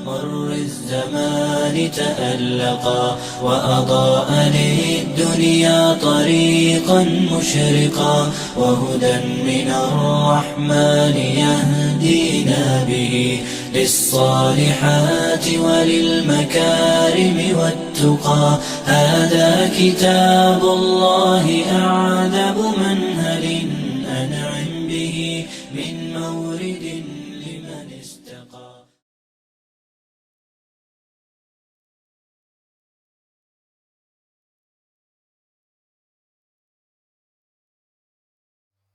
مر الزمان تألقا وأضاء للدنيا طريقا مشرقا وهدى من الرحمن يهدينا به للصالحات وللمكارم والتقى هذا كتاب الله أعذب منهل أنعم به من مورد لمن استقى.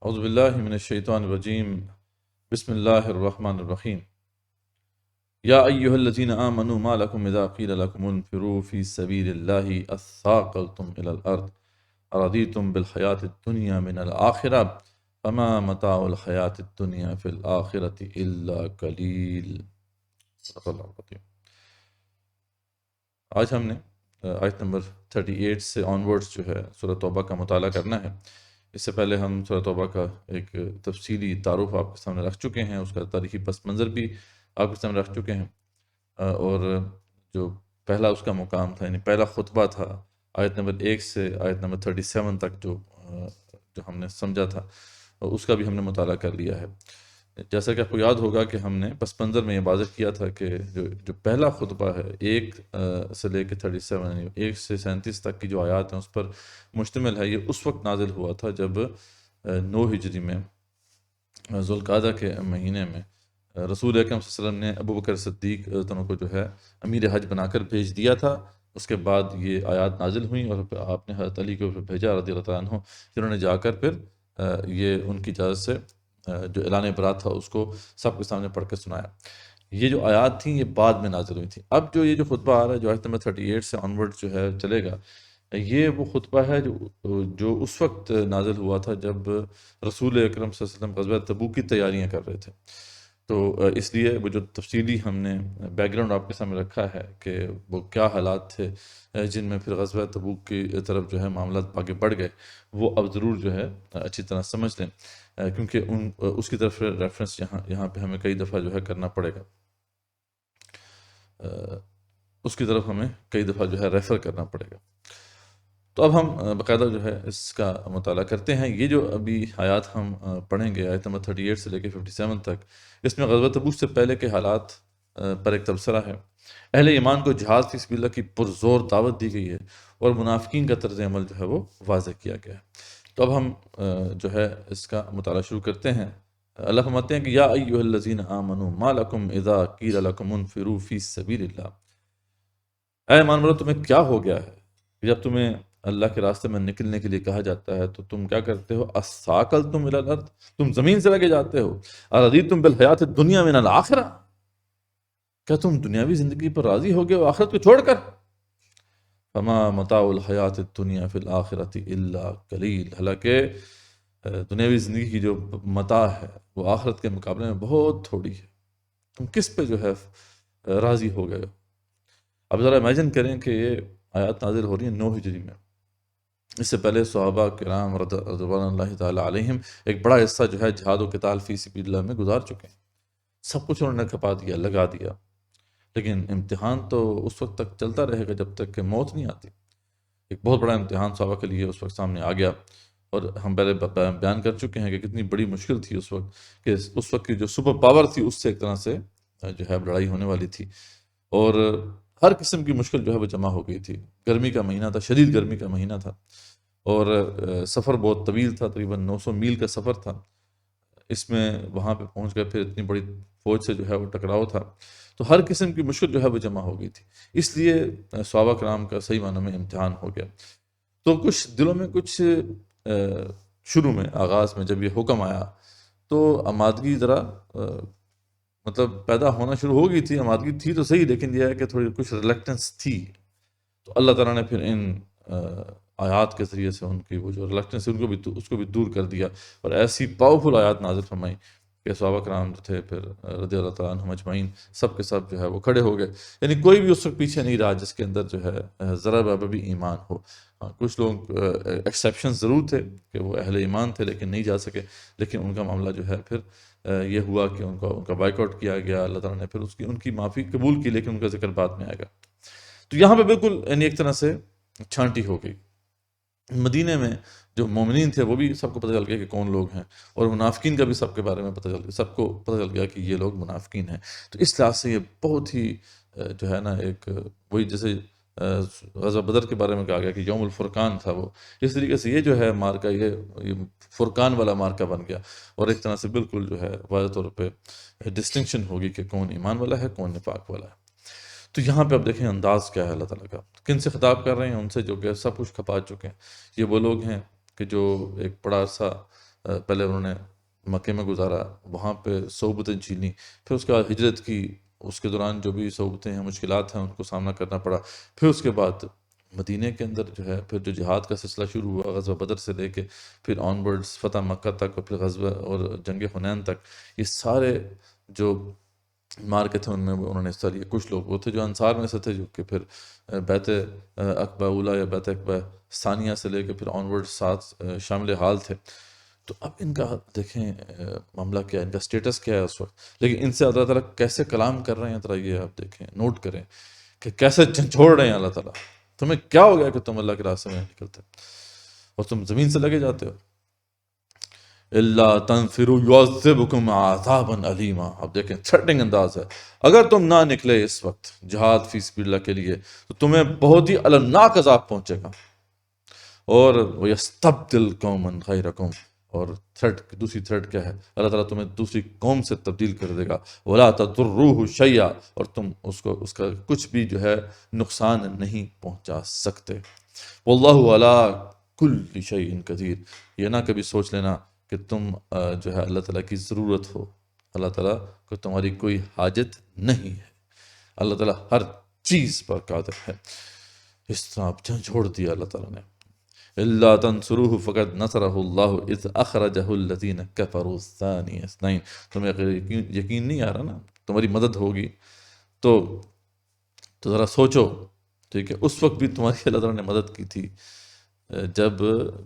اعوذ باللہ من الشیطان الرجیم بسم اللہ الرحمن الرحیم یا ایہا الذین آمنوا ما لکم اذا قیل لکم انفروا فی سبیل اللہ اثاقلتم الی الارض ارضیتم بالحیاة الدنیا من الآخرہ فما متاع الحیاة الدنیا فی الآخرة الا قلیل. صدق اللہ العظیم. آج ہم نے آیت نمبر 38 سے آنورڈز جو ہے سورہ توبہ کا مطالعہ کرنا ہے. اس سے پہلے ہم سورہ توبہ کا ایک تفصیلی تعارف آپ کے سامنے رکھ چکے ہیں، اس کا تاریخی پس منظر بھی آپ کے سامنے رکھ چکے ہیں، اور جو پہلا اس کا مقام تھا، یعنی پہلا خطبہ تھا آیت نمبر 1 سے آیت نمبر 37 تک جو ہم نے سمجھا تھا، اس کا بھی ہم نے مطالعہ کر لیا ہے. جیسا کہ آپ کو یاد ہوگا کہ ہم نے پس منظر میں یہ واضح کیا تھا کہ جو پہلا خطبہ ہے 1 سے لے کے 37 یعنی 1 سے 37 تک کی جو آیات ہیں اس پر مشتمل ہے. یہ اس وقت نازل ہوا تھا جب 9 ہجری میں ذوالقعدہ کے مہینے میں رسول اکرم صلی اللہ علیہ وسلم نے ابو بکر صدیق دونوں کو جو ہے امیر حج بنا کر بھیج دیا تھا. اس کے بعد یہ آیات نازل ہوئیں اور آپ نے حضرت علی کو بھیجا رضی اللہ عنہ، جنہوں نے جا کر پھر یہ ان کی اجازت سے جو اعلان برات تھا اس کو سب کے سامنے پڑھ کے سنایا. یہ جو آیات تھیں یہ بعد میں نازل ہوئی تھیں. اب جو یہ جو خطبہ آ رہا ہے جو آیت نمبر 38 سے آنورڈ جو ہے چلے گا، یہ وہ خطبہ ہے جو اس وقت نازل ہوا تھا جب رسول اکرم صلی اللہ علیہ وسلم غزوہ تبوک کی تیاریاں کر رہے تھے. تو اس لیے وہ جو تفصیلی ہم نے بیک گراؤنڈ آپ کے سامنے رکھا ہے کہ وہ کیا حالات تھے جن میں پھر غزوہ تبوک کی طرف جو ہے معاملات آگے بڑھ گئے، وہ اب ضرور جو ہے اچھی طرح سمجھ لیں، کیونکہ اس کی طرف ریفرنس یہاں پہ ہمیں کئی دفعہ جو ہے کرنا پڑے گا، اس کی طرف ہمیں کئی دفعہ جو ہے ریفر کرنا پڑے گا. تو اب ہم باقاعدہ جو ہے اس کا مطالعہ کرتے ہیں. یہ جو ابھی آیات ہم پڑھیں گے آیت نمبر 38 سے لے کے 57 تک، اس میں غزوہ تبوک سے پہلے کے حالات پر ایک تبصرہ ہے. اہل ایمان کو جہاد فی سبیل اللہ کی پرزور دعوت دی گئی ہے اور منافقین کا طرز عمل جو ہے وہ واضح کیا گیا ہے. تو اب ہم جو ہے اس کا مطالعہ شروع کرتے ہیں. اللہ فرماتے ہیں کہ یا ایھا الذین آمنوا ما لکم اذا قیل لکم انفروا فی سبیل اللہ. اے ایمان والو، تمہیں کیا ہو گیا ہے جب تمہیں اللہ کے راستے میں نکلنے کے لیے کہا جاتا ہے تو تم کیا کرتے ہو؟ اثاقلتم الی الارض، تم زمین سے لگے جاتے ہو. ارضیتم بالحیات الدنیا من الآخرہ، کیا تم دنیاوی زندگی پر راضی ہو گئے ہو آخرت کو چھوڑ کر؟ فما متاع الحیات الدنیا فی الآخرۃ الا قلیل، حالانکہ دنیاوی زندگی کی جو متاع ہے وہ آخرت کے مقابلے میں بہت تھوڑی ہے. تم کس پہ جو ہے راضی ہو گئے ہو؟ اب ذرا امیجن کریں کہ یہ آیات نازل ہو رہی ہیں 9 ہجری میں. اس سے پہلے صحابہ کرام رضوان اللہ تعالی علیہم ایک بڑا حصہ جو ہے جہاد و قتال فی سبیل اللہ میں گزار چکے ہیں. سب کچھ انہوں نے کھپا دیا، لگا دیا، لیکن امتحان تو اس وقت تک چلتا رہے گا جب تک کہ موت نہیں آتی. ایک بہت بڑا امتحان صحابہ کے لیے اس وقت سامنے آ گیا، اور ہم پہلے بیان کر چکے ہیں کہ کتنی بڑی مشکل تھی اس وقت، کہ اس وقت کی جو سپر پاور تھی اس سے ایک طرح سے جو ہے لڑائی ہونے والی تھی، اور ہر قسم کی مشکل جو ہے وہ جمع ہو گئی تھی. گرمی کا مہینہ تھا، شدید گرمی کا مہینہ تھا، اور سفر بہت طویل تھا، تقریباً 900 میل کا سفر تھا. اس میں وہاں پہ پہنچ گئے، پھر اتنی بڑی فوج سے جو ہے وہ ٹکراؤ تھا، تو ہر قسم کی مشکل جو ہے وہ جمع ہو گئی تھی. اس لیے صحابہ کرام کا صحیح معنی میں امتحان ہو گیا. تو کچھ دلوں میں کچھ شروع میں آغاز میں جب یہ حکم آیا تو آمادگی ذرا مطلب پیدا ہونا شروع ہو گئی تھی. آمادگی تھی تو صحیح، لیکن یہ ہے کہ تھوڑی کچھ ریلیکٹنس تھی. تو اللہ تعالیٰ نے پھر ان آیات کے ذریعے سے ان کی وہ جو ریلیکٹنس ان کو بھی اس کو بھی دور کر دیا، اور ایسی پاورفل آیات نازل فرمائی کہ صحابہ کرام جو تھے پھر رضی اللہ تعالیٰ عنہم اجمعین سب کے سب جو ہے وہ کھڑے ہو گئے. یعنی کوئی بھی اس وقت پیچھے نہیں رہا جس کے اندر جو ہے ذرا برابر بھی ایمان ہو. کچھ لوگ ایکسیپشن ضرور تھے کہ وہ اہل ایمان تھے لیکن نہیں جا سکے، لیکن ان کا معاملہ جو ہے پھر یہ ہوا کہ ان کا بائیکاٹ کیا گیا، اللہ تعالیٰ نے پھر ان کی معافی قبول کی، لیکن ان کا ذکر بعد میں آئے گا۔ تو یہاں پہ بالکل یعنی ایک طرح سے چھانٹی ہو گئی۔ مدینے میں جو مومنین تھے وہ بھی سب کو پتہ چل گیا کہ کون لوگ ہیں، اور منافقین کا بھی سب کے بارے میں پتہ چل گیا، سب کو پتہ چل گیا کہ یہ لوگ منافقین ہیں۔ تو اس لحاظ سے یہ بہت ہی جو ہے نا ایک وہی جیسے غزوہ بدر کے بارے میں کہا گیا کہ یوم الفرقان تھا وہ، اس طریقے سے یہ جو ہے مارکا یہ فرقان والا مارکا بن گیا، اور ایک طرح سے بالکل جو ہے واضح طور پہ ڈسٹنکشن ہوگی کہ کون ایمان والا ہے کون نفاق والا ہے۔ تو یہاں پہ اب دیکھیں انداز کیا ہے اللہ تعالیٰ کا، کن سے خطاب کر رہے ہیں؟ ان سے جو کہ سب کچھ کھپا چکے ہیں۔ یہ وہ لوگ ہیں کہ جو ایک بڑا عرصہ پہلے انہوں نے مکے میں گزارا، وہاں پہ صحبتیں جھیلیں، پھر اس کے بعد ہجرت کی، اس کے دوران جو بھی صحبتیں ہیں مشکلات ہیں ان کو سامنا کرنا پڑا، پھر اس کے بعد مدینے کے اندر جو ہے پھر جو جہاد کا سلسلہ شروع ہوا غزوہ بدر سے لے کے پھر آن ورڈز فتح مکہ تک، اور پھر غزوہ اور جنگ حنین تک، یہ سارے جو مارکے تھے ان میں انہوں نے حصہ لیا۔ کچھ لوگ وہ تھے جو انصار میں سے تھے، جو کہ پھر بیعت عقبہ اولیٰ یا بیعت عقبہ ثانیہ سے لے کے پھر آن ورڈ 7 شامل حال تھے۔ تو اب ان کا دیکھیں معاملہ کیا ہے، ان کا سٹیٹس کیا ہے اس وقت، لیکن ان سے اللہ تعالیٰ کیسے کلام کر رہے ہیں، ذرا یہ آپ دیکھیں، نوٹ کریں کہ کیسے چھوڑ رہے ہیں اللہ تعالیٰ۔ تمہیں کیا ہو گیا کہ تم اللہ کے راستے میں نکلتے اور تم زمین سے لگے جاتے ہو؟ اللہ تنفروا یعذبکم عذابا علیما۔ اب دیکھیں تھریٹنگ انداز ہے، اگر تم نہ نکلے اس وقت جہاد فی سبیل اللہ کے لیے تو تمہیں بہت ہی المناک عذاب پہنچے گا، اور وَيَسْتَبْدِلْ قَوْمًا غَيْرَكُمْ، اور دوسری تھریٹ کیا ہے؟ اللہ تعالیٰ تمہیں دوسری قوم سے تبدیل کر دے گا، وَلَا تَضُرُّوهُ شَيْئًا، اور تم اس کا کچھ بھی جو ہے نقصان نہیں پہنچا سکتے۔ وَاللَّهُ عَلَىٰ كُلِّ شَيْءٍ قَدِيرٌ۔ یہ نہ کبھی سوچ لینا کہ تم جو ہے اللہ تعالیٰ کی ضرورت ہو، اللہ تعالیٰ کو تمہاری کوئی حاجت نہیں ہے، اللہ تعالیٰ ہر چیز پر قادر ہے۔ اس طرح آپ جھوڑ دیا اللہ تعالیٰ نے۔ اللہ تنصروہ فقد نصرہ اللہ اذ اخرجہ الذین کفروا ثانی اثنین۔ تمہیں اگر یقین نہیں آ رہا نا تمہاری مدد ہوگی تو ذرا سوچو، ٹھیک ہے، اس وقت بھی تمہاری اللہ تعالیٰ نے مدد کی تھی جب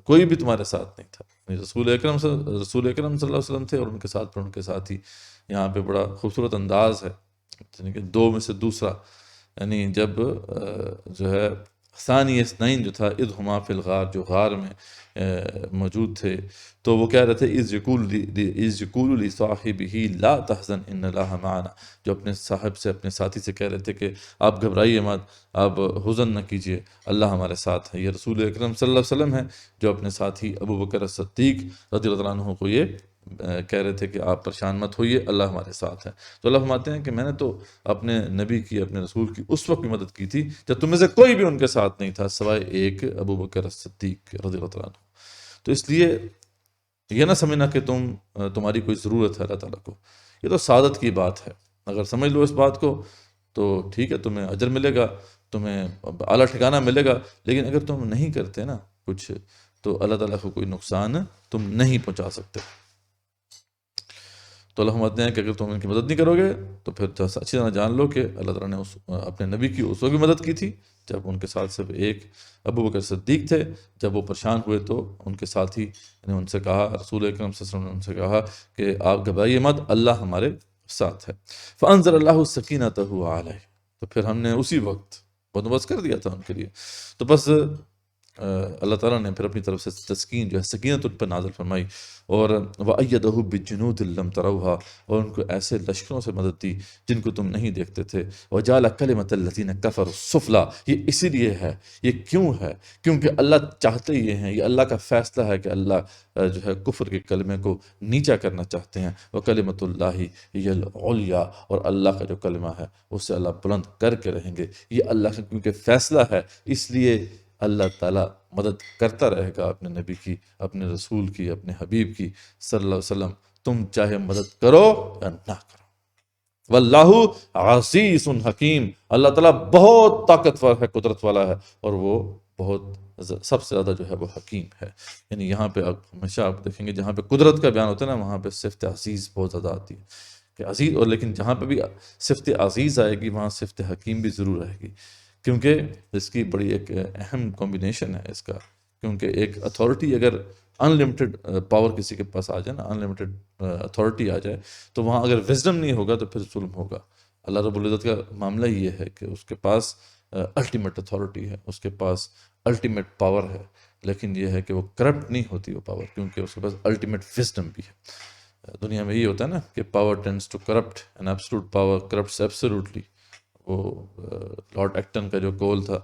کوئی بھی تمہارے ساتھ نہیں تھا۔ رسول اکرم صلی اللہ علیہ وسلم تھے اور ان کے ساتھ پھر ان کے ساتھی۔ یہاں پہ بڑا خوبصورت انداز ہے، یعنی کہ دو میں سے دوسرا، یعنی جب جو ہے ثانی اثنین جو تھا اذ ہما فی الغار، جو غار میں موجود تھے، تو وہ کہہ رہے تھے اذ یقول لصاحبہ لا تحزن ان اللہ معنا، جو اپنے صاحب سے اپنے ساتھی سے کہہ رہے تھے کہ آپ گھبرائیے مت، آپ حزن نہ کیجیے، اللہ ہمارے ساتھ ہے۔ یہ رسول اکرم صلی اللہ علیہ وسلم ہے جو اپنے ساتھی ابو بکر صدیق رضی اللہ عنہ کو یہ کہہ رہے تھے کہ آپ پریشان مت ہوئیے، اللہ ہمارے ساتھ ہے۔ تو اللہ فرماتے ہیں کہ میں نے تو اپنے نبی کی، اپنے رسول کی اس وقت بھی مدد کی تھی جب تم میں سے کوئی بھی ان کے ساتھ نہیں تھا سوائے ایک ابو بکر صدیق رضی اللہ عنہ۔ تو اس لیے یہ نہ سمجھنا کہ تمہاری کوئی ضرورت ہے اللہ تعالیٰ کو، یہ تو سعادت کی بات ہے۔ اگر سمجھ لو اس بات کو تو ٹھیک ہے، تمہیں اجر ملے گا، تمہیں اعلیٰ ٹھکانہ ملے گا، لیکن اگر تم نہیں کرتے نا کچھ تو اللہ تعالیٰ کو کوئی نقصان تم نہیں پہنچا سکتے۔ تو اللہ فرماتے ہیں کہ اگر تم ان کی مدد نہیں کرو گے تو پھر اچھی طرح جان لو کہ اللہ تعالیٰ نے اپنے نبی کی اس وقت بھی مدد کی تھی جب ان کے ساتھ صرف ایک ابو بکر صدیق تھے۔ جب وہ پریشان ہوئے تو ان کے ساتھی نے ان سے کہا، رسول اکرم صلی اللہ علیہ وسلم نے ان سے کہا کہ آپ گھبرائیے مت، اللہ ہمارے ساتھ ہے۔ فانزل اللہ سکینتہ علیہ، تو پھر ہم نے اسی وقت بندوبست کر دیا تھا ان کے لیے۔ تو بس اللہ تعالیٰ نے پھر اپنی طرف سے تسکین جو ہے سکینت ان پر نازل فرمائی، اور وَأَيَّدَهُ بِجُنُودٍ لَّمْ تَرَوْهَا، اور ان کو ایسے لشکروں سے مدد دی جن کو تم نہیں دیکھتے تھے۔ وَجَعَلَ كَلِمَةَ الَّذِينَ كَفَرُوا السُّفْلَىٰ، یہ اسی لیے ہے، یہ کیوں ہے؟ کیونکہ اللہ چاہتے یہ ہیں، یہ اللہ کا فیصلہ ہے کہ اللہ جو ہے کفر کے کلمے کو نیچا کرنا چاہتے ہیں۔ وَكَلِمَةُ اللَّهِ هِيَ الْعُلْيَا، اور اللہ کا جو کلمہ ہے اسے اللہ بلند کر کے رہیں گے۔ یہ اللہ کا کیونکہ فیصلہ ہے، اس لیے اللہ تعالیٰ مدد کرتا رہے گا اپنے نبی کی، اپنے رسول کی، اپنے حبیب کی صلی اللہ علیہ وسلم، تم چاہے مدد کرو یا نہ کرو۔ واللہ عزیز حکیم، اللہ تعالیٰ بہت طاقتور ہے، قدرت والا ہے، اور وہ بہت سب سے زیادہ جو ہے وہ حکیم ہے۔ یعنی یہاں پہ ہمیشہ آپ دیکھیں گے جہاں پہ قدرت کا بیان ہوتا ہے نا وہاں پہ صفت عزیز بہت زیادہ آتی ہے کہ عزیز، اور لیکن جہاں پہ بھی صفت عزیز آئے گی وہاں صفت حکیم بھی ضرور رہے گی، کیونکہ اس کی بڑی ایک اہم کمبینیشن ہے اس کا۔ کیونکہ ایک اتھارٹی اگر انلمیٹڈ پاور کسی کے پاس آ جائے نا، انلمیٹڈ اتھارٹی آ جائے، تو وہاں اگر وزڈم نہیں ہوگا تو پھر ظلم ہوگا۔ اللہ رب العزت کا معاملہ یہ ہے کہ اس کے پاس الٹیمیٹ اتھارٹی ہے، اس کے پاس الٹیمیٹ پاور ہے، لیکن یہ ہے کہ وہ کرپٹ نہیں ہوتی وہ پاور، کیونکہ اس کے پاس الٹیمیٹ وزڈم بھی ہے۔ دنیا میں یہ ہوتا ہے نا کہ power tends to corrupt and absolute power corrupts absolutely. وہ لارڈ ایکٹن کا جو قول تھا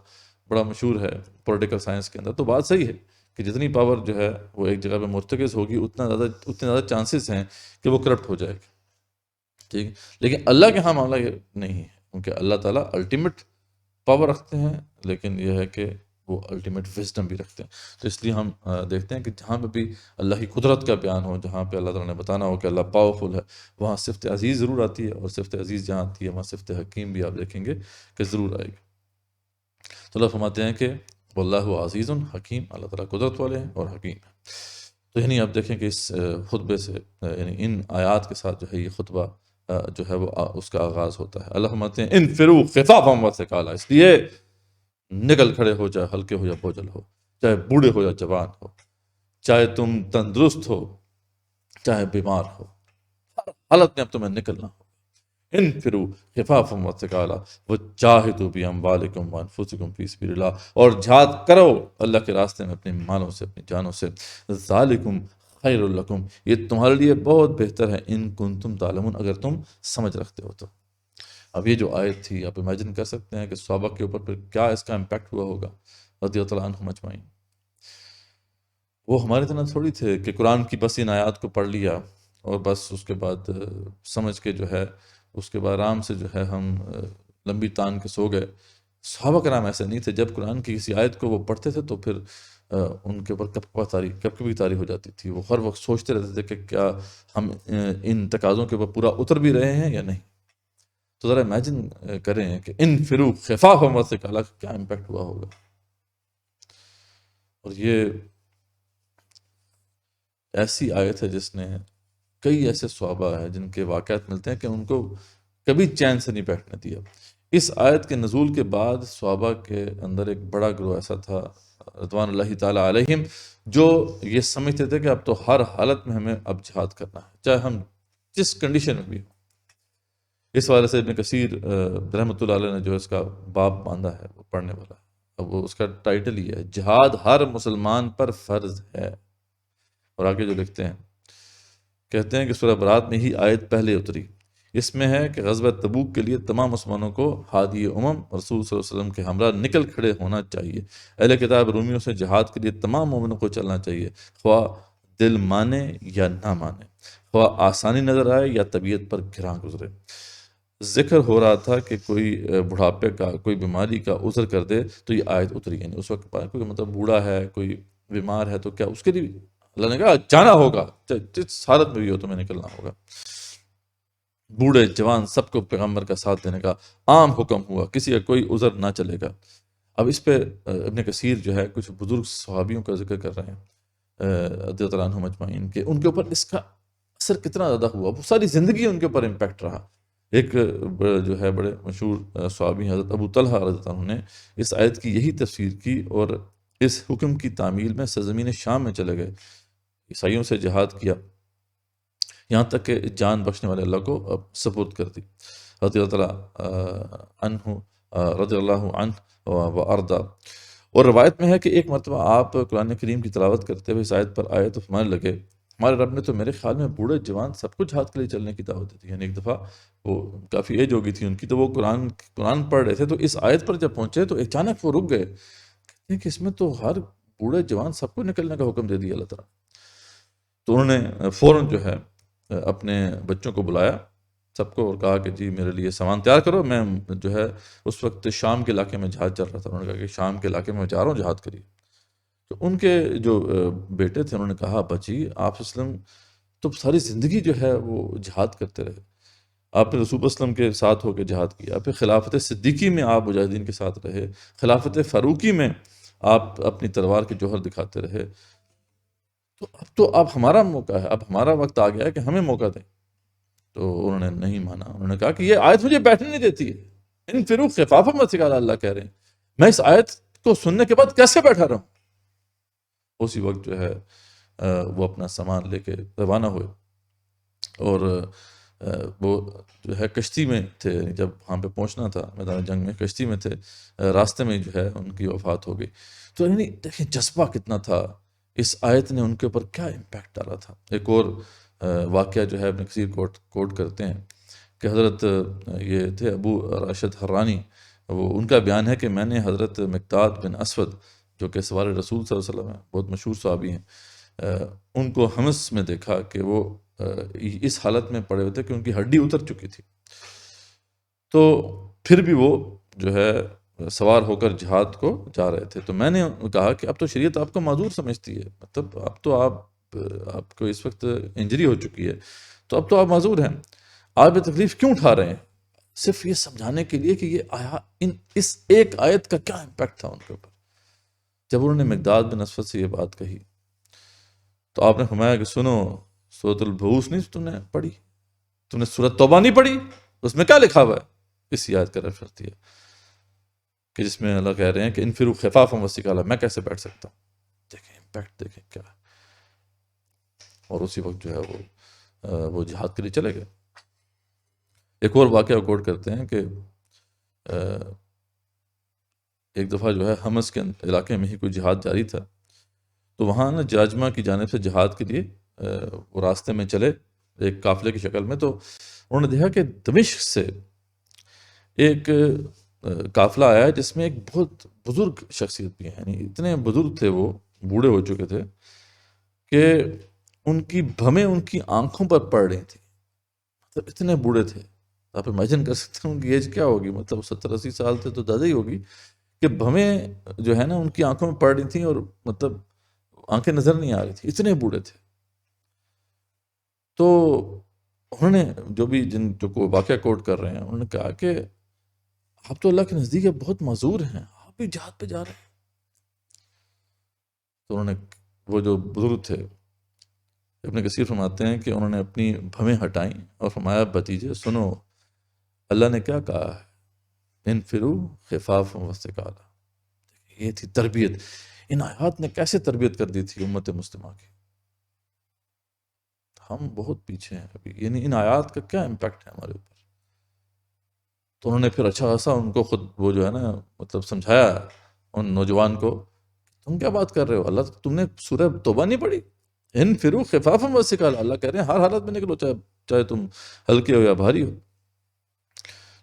بڑا مشہور ہے پولیٹیکل سائنس کے اندر، تو بات صحیح ہے کہ جتنی پاور جو ہے وہ ایک جگہ پہ مرتکز ہوگی اتنے زیادہ چانسز ہیں کہ وہ کرپٹ ہو جائے گی، ٹھیک ہے۔ لیکن اللہ کے ہاں معاملہ یہ نہیں ہے، کیونکہ اللہ تعالیٰ الٹیمیٹ پاور رکھتے ہیں، لیکن یہ ہے کہ وہ الٹیمیٹ وزڈم بھی رکھتے ہیں۔ تو اس لیے ہم دیکھتے ہیں کہ جہاں پہ بھی اللہ کی قدرت کا بیان ہو، جہاں پہ اللہ تعالیٰ نے بتانا ہو کہ اللہ پاورفل ہے، وہاں صفت عزیز ضرور آتی ہے، اور صفت عزیز جہاں آتی ہے وہاں صفت حکیم بھی آپ دیکھیں گے کہ ضرور آئے گی۔ تو اللہ فرماتے ہیں کہ واللہ عزیز حکیم، اللہ تعالیٰ قدرت والے ہیں اور حکیم ہیں۔ تو یعنی آپ دیکھیں کہ اس خطبے سے یعنی ان آیات کے ساتھ جو ہے یہ خطبہ جو ہے وہ اس کا آغاز ہوتا ہے۔ اللہ فرماتے ہیں انفروا خفافا وثقالا، اس لیے نکل کھڑے ہو، چاہے ہلکے ہو یا بوجھل ہو، چاہے بوڑھے ہو یا جوان ہو، چاہے تم تندرست ہو چاہے بیمار ہو، ہر حالت میں اب تمہیں نکلنا ہو۔ انفروا خفافا وثقالا وجاہدوا باموالکم وانفسکم فی سبیل اللہ، اور جہاد کرو اللہ کے راستے میں اپنے مالوں سے اپنی جانوں سے، ذالکم خیر لکم، یہ تمہارے لیے بہت بہتر ہے، ان کنتم تعلمون، اگر تم سمجھ رکھتے ہو تو۔ اب یہ جو آیت تھی آپ امیجن کر سکتے ہیں کہ صحابہ کے اوپر پھر کیا اس کا امپیکٹ ہوا ہوگا رضی اللہ عنہم اجمعین۔ وہ ہمارے طرح تھوڑی تھے کہ قرآن کی بس ان آیات کو پڑھ لیا اور بس اس کے بعد سمجھ کے جو ہے اس کے بعد آرام سے جو ہے ہم لمبی تان کے سو گئے۔ صحابہ کرام ایسے نہیں تھے، جب قرآن کی کسی آیت کو وہ پڑھتے تھے تو پھر ان کے اوپر کب کبھی طاری ہو جاتی تھی، وہ ہر وقت سوچتے رہتے تھے کہ کیا ہم ان تقاضوں کے اوپر پورا اتر بھی رہے ہیں یا نہیں۔ تو ذرا امیجن کریں کہ انفروا خفافا وثقالا کیا امپیکٹ ہوا ہوگا۔ اور یہ ایسی آیت ہے جس نے کئی ایسے صحابہ ہیں جن کے واقعات ملتے ہیں کہ ان کو کبھی چین سے نہیں بیٹھنے دیا۔ اس آیت کے نزول کے بعد صحابہ کے اندر ایک بڑا گروہ ایسا تھا رضوان اللہ تعالیٰ علیہم، جو یہ سمجھتے تھے کہ اب تو ہر حالت میں ہمیں اب جہاد کرنا ہے، چاہے ہم جس کنڈیشن میں بھی ہوں۔ اس وجہ سے ابن کثیر رحمۃ اللہ علیہ نے جو اس کا باب باندھا ہے وہ پڑھنے والا ہے، اب وہ اس کا ٹائٹل یہ ہے جہاد ہر مسلمان پر فرض ہے۔ اور آگے جو لکھتے ہیں کہتے ہیں کہ سورہ برات میں ہی آیت پہلے اتری، اس میں ہے کہ غزوہ تبوک کے لیے تمام مسلمانوں کو ہادی رسول صلی اللہ علیہ وسلم کے ہمراہ نکل کھڑے ہونا چاہیے۔ اہل کتاب رومیوں سے جہاد کے لیے تمام مومنوں کو چلنا چاہیے، خواہ دل مانے یا نہ مانے، خواہ آسانی نظر آئے یا طبیعت پر گراں گزرے۔ ذکر ہو رہا تھا کہ کوئی بڑھاپے کا کوئی بیماری کا عذر کر دے تو یہ آیت اتری، یعنی اس وقت کوئی مطلب بوڑھا ہے کوئی بیمار ہے تو کیا اس کے لیے اللہ نے کہا جانا ہوگا، جس حالت میں بھی ہو تمہیں نکلنا ہوگا۔ بوڑھے جوان سب کو پیغمبر کا ساتھ دینے کا عام حکم ہوا، کسی کا کوئی عذر نہ چلے گا۔ اب اس پہ ابن کثیر جو ہے کچھ بزرگ صحابیوں کا ذکر کر رہے ہیں رضی اللہ عنہم اجمعین، کہ ان کے اوپر اس کا اثر کتنا زیادہ ہوا، وہ ساری زندگی ان کے اوپر امپیکٹ رہا۔ ایک جو ہے بڑے مشہور صحابی حضرت ابو طلحہ رضی اللہ عنہ نے اس آیت کی یہی تفسیر کی اور اس حکم کی تعمیل میں سرزمین شام میں چلے گئے، عیسائیوں سے جہاد کیا، یہاں تک کہ جان بخشنے والے اللہ کو سپرد کر دی رضی اللہ عنہ و ارضا۔ اور روایت میں ہے کہ ایک مرتبہ آپ قرآن کریم کی تلاوت کرتے ہوئے اس آیت پر آئے تو فرمانے لگے ہمارے رب نے تو میرے خیال میں بوڑھے جوان سب کو جہاد کے لیے چلنے کی دعوت دی تھی۔ یعنی ایک دفعہ وہ کافی ایج ہو گئی تھی ان کی، تو وہ قرآن پڑھ رہے تھے، تو اس آیت پر جب پہنچے تو اچانک وہ رک گئے، کہتے ہیں کہ اس میں تو ہر بوڑھے جوان سب کو نکلنے کا حکم دے دیا اللہ تعالیٰ۔ تو انہوں نے فوراً جو ہے اپنے بچوں کو بلایا سب کو اور کہا کہ جی میرے لیے سامان تیار کرو، میں جو ہے اس وقت شام کے علاقے میں جہاد چل رہا تھا، انہوں نے کہا کہ شام کے علاقے میں جا رہا ہوں جہاد کریے۔ تو ان کے جو بیٹے تھے انہوں نے کہا بچی آپ وسلم تو ساری زندگی جو ہے وہ جہاد کرتے رہے، آپ نے رسول وسلم کے ساتھ ہو کے جہاد کیا، پھر خلافت صدیقی میں آپ مجاہدین کے ساتھ رہے، خلافت فاروقی میں آپ اپنی تلوار کے جوہر دکھاتے رہے، تو اب ہمارا موقع ہے، اب ہمارا وقت آ گیا ہے کہ ہمیں موقع دیں۔ تو انہوں نے نہیں مانا، انہوں نے کہا کہ یہ آیت مجھے بیٹھنے نہیں دیتی ہے، انفروا خفافا وثقالا اللہ کہہ رہے ہیں، میں اس آیت کو سننے کے بعد کیسے بیٹھا رہا ہوں۔ اسی وقت جو ہے وہ اپنا سامان لے کے روانہ ہوئے، اور وہ جو ہے کشتی میں تھے، جب وہاں پہ پہنچنا تھا میدان جنگ میں، کشتی میں تھے، راستے میں جو ہے ان کی وفات ہو گئی۔ تو یعنی دیکھیں جذبہ کتنا تھا، اس آیت نے ان کے اوپر کیا امپیکٹ ڈالا تھا۔ ایک اور واقعہ جو ہے ابن کثیر کوٹ کرتے ہیں کہ حضرت یہ تھے ابو راشد حرانی، وہ ان کا بیان ہے کہ میں نے حضرت مقداد بن اسود جو کہ سوار رسول صلی اللہ علیہ وسلم ہیں، بہت مشہور صحابی ہیں، ان کو حمص میں دیکھا کہ وہ اس حالت میں پڑے ہوئے تھے کہ ان کی ہڈی اتر چکی تھی، تو پھر بھی وہ جو ہے سوار ہو کر جہاد کو جا رہے تھے۔ تو میں نے کہا کہ اب تو شریعت آپ کو معذور سمجھتی ہے، مطلب اب تو آپ کو اس وقت انجری ہو چکی ہے، تو اب تو آپ معذور ہیں، آپ یہ تکلیف کیوں اٹھا رہے ہیں؟ صرف یہ سمجھانے کے لیے کہ یہ اس ایک آیت کا کیا امپیکٹ تھا ان کے اوپر۔ جب انہوں نے مقداد بن اسود سے یہ بات کہی تو آپ نے فرمایا کہ سنو، سورۃ البعوث نہیں تم نے پڑھی، تم نے سورۃ توبہ نہیں پڑھی، اس میں کیا لکھا ہوا ہے؟ اس آیت کا ریفرنس دیا کہ جس میں اللہ کہہ رہے ہیں کہ انفروا خفافا وثقالا، میں کیسے بیٹھ سکتا ہوں؟ دیکھیں امپیکٹ، دیکھیں کیا ہے۔ اور اسی وقت جو ہے وہ جہاد کے لیے چلے گئے۔ ایک اور واقعہ کوٹ کرتے ہیں کہ ایک دفعہ جو ہے حمص کے علاقے میں ہی کوئی جہاد جاری تھا، تو وہاں نا جاجمہ کی جانب سے جہاد کے لیے وہ راستے میں چلے ایک قافلے کی شکل میں، تو انہوں نے دیکھا کہ دمشق سے ایک قافلہ آیا جس میں ایک بہت بزرگ شخصیت بھی ہے، یعنی اتنے بزرگ تھے، وہ بوڑھے ہو چکے تھے کہ ان کی بھمیں ان کی آنکھوں پر پڑ رہی تھیں، مطلب اتنے بوڑھے تھے۔ آپ امیجن کر سکتے ہیں ان کی ایج کیا ہوگی، مطلب 70-80 سال تھے تو زیادہ ہی ہوگی، کہ بھمیں جو ہے نا ان کی آنکھوں میں پڑ رہی تھیں اور مطلب آنکھیں نظر نہیں آ رہی تھی، اتنے بوڑھے تھے۔ تو انہوں نے جو واقعہ کوٹ کر رہے ہیں، انہوں نے کہا کہ آپ تو اللہ کے نزدیک بہت معذور ہیں، آپ بھی جہاد پہ جا رہے ہیں۔ تو انہوں نے، وہ جو بزرگ تھے، ابن کثیر فرماتے ہیں کہ انہوں نے اپنی بھویں ہٹائیں اور فرمایا بھتیجے سنو، اللہ نے کیا کہا ہے، انفروا خفافا وثقالا۔ یہ تھی تربیت، ان آیات نے کیسے تربیت کر دی تھی امت مسلمہ کی۔ ہم بہت پیچھے ہیں ابھی، یعنی ان آیات کا کیا امپیکٹ ہے ہمارے اوپر۔ تو انہوں نے پھر اچھا خاصا ان کو خود وہ جو ہے نا مطلب سمجھایا ان نوجوان کو، تم کیا بات کر رہے ہو، اللہ تم نے سورہ توبہ نہیں پڑھی؟ انفروا خفافا وثقالا، اللہ کہہ رہے ہیں ہر حالت میں نکلو، چاہے تم ہلکے ہو یا بھاری ہو۔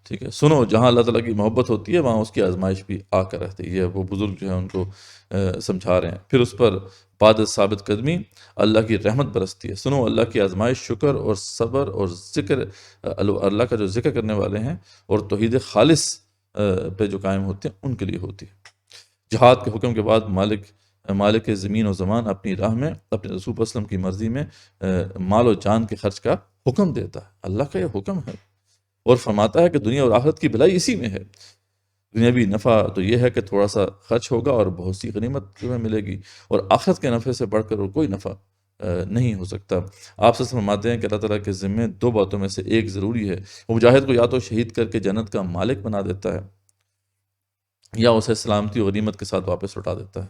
ٹھیک ہے، سنو، جہاں اللہ تعالیٰ کی محبت ہوتی ہے وہاں اس کی آزمائش بھی آ کر رہتی ہے۔ وہ بزرگ جو ہے ان کو سمجھا رہے ہیں۔ پھر اس پر بعد ثابت قدمی اللہ کی رحمت برستی ہے۔ سنو، اللہ کی آزمائش شکر اور صبر اور ذکر، اللہ کا جو ذکر کرنے والے ہیں اور توحید خالص پہ جو قائم ہوتے ہیں ان کے لیے ہوتی ہے۔ جہاد کے حکم کے بعد مالک زمین و زمان اپنی راہ میں اپنے رسول صلی اللہ علیہ وسلم کی مرضی میں مال و جان کے خرچ کا حکم دیتا ہے۔ اللہ کا یہ حکم ہے اور فرماتا ہے کہ دنیا اور آخرت کی بھلائی اسی میں ہے۔ دنیاوی نفع تو یہ ہے کہ تھوڑا سا خرچ ہوگا اور بہت سی غنیمت تمہیں ملے گی، اور آخرت کے نفع سے بڑھ کر اور کوئی نفع نہیں ہو سکتا۔ آپ سے فرماتے ہیں کہ اللہ تعالیٰ کے ذمے دو باتوں میں سے ایک ضروری ہے، وہ مجاہد کو یا تو شہید کر کے جنت کا مالک بنا دیتا ہے یا اسے سلامتی و غنیمت کے ساتھ واپس لوٹا دیتا ہے۔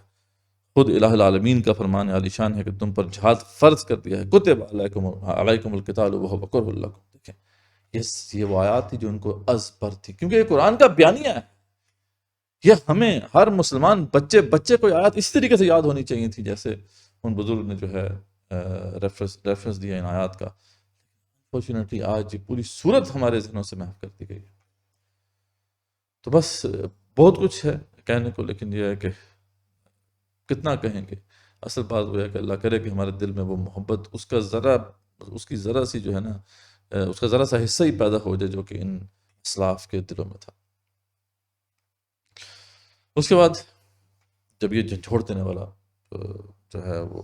خود الہ العالمین کا فرمان عالی شان ہے کہ تم پر جہاد فرض کر دیا ہے، کتب علیکم القتال وہو کرہ لکم۔ دیکھیں یہ وہ آیات تھی جو ان کو از پر تھی، کیونکہ یہ قرآن کا بیانیہ ہے۔ یہ ہمیں ہر مسلمان بچے کو آیات اسی طریقے سے یاد ہونی چاہیے تھی جیسے ان بزرگ نے جو ہے ریفرنس دیا ان آیات کا۔ فارچونیٹلی آج پوری صورت ہمارے ذہنوں سے محو کر دی گئی۔ تو بس بہت کچھ ہے کہنے کو، لیکن یہ ہے کہ کتنا کہیں گے۔ اصل بات وہ ہے کہ اللہ کرے کہ ہمارے دل میں وہ محبت، اس کی ذرا سی جو ہے نا، اس کا ذرا سا حصہ ہی پیدا ہو جائے جو کہ ان اسلاف کے دلوں میں تھا۔ اس کے بعد جب یہ جھنجھوڑ دینے والا جو ہے وہ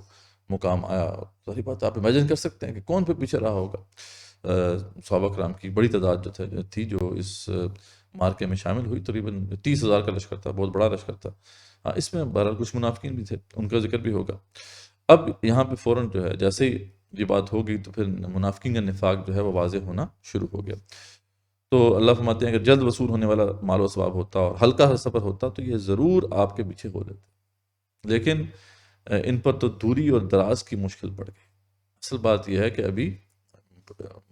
مقام آیا، ظاہری بات آپ امیجن کر سکتے ہیں کہ کون پہ پیچھے رہا ہوگا۔ صحابہ کرام کی بڑی تعداد جو تھی جو اس مارکے میں شامل ہوئی، تقریباً 30,000 کا لشکر تھا، بہت بڑا لشکر تھا۔ ہاں، اس میں بہرحال کچھ منافقین بھی تھے، ان کا ذکر بھی ہوگا۔ اب یہاں پہ فوراً جو ہے جیسے ہی یہ بات ہوگی تو پھر منافقین کا نفاق جو ہے وہ واضح ہونا شروع ہو گیا۔ تو اللہ فرماتے ہیں کہ جلد وصول ہونے والا مال و ثواب ہوتا اور ہلکا سا سفر ہوتا تو یہ ضرور آپ کے پیچھے ہو لیتے، لیکن ان پر تو دوری اور دراز کی مشکل پڑ گئی۔ اصل بات یہ ہے کہ ابھی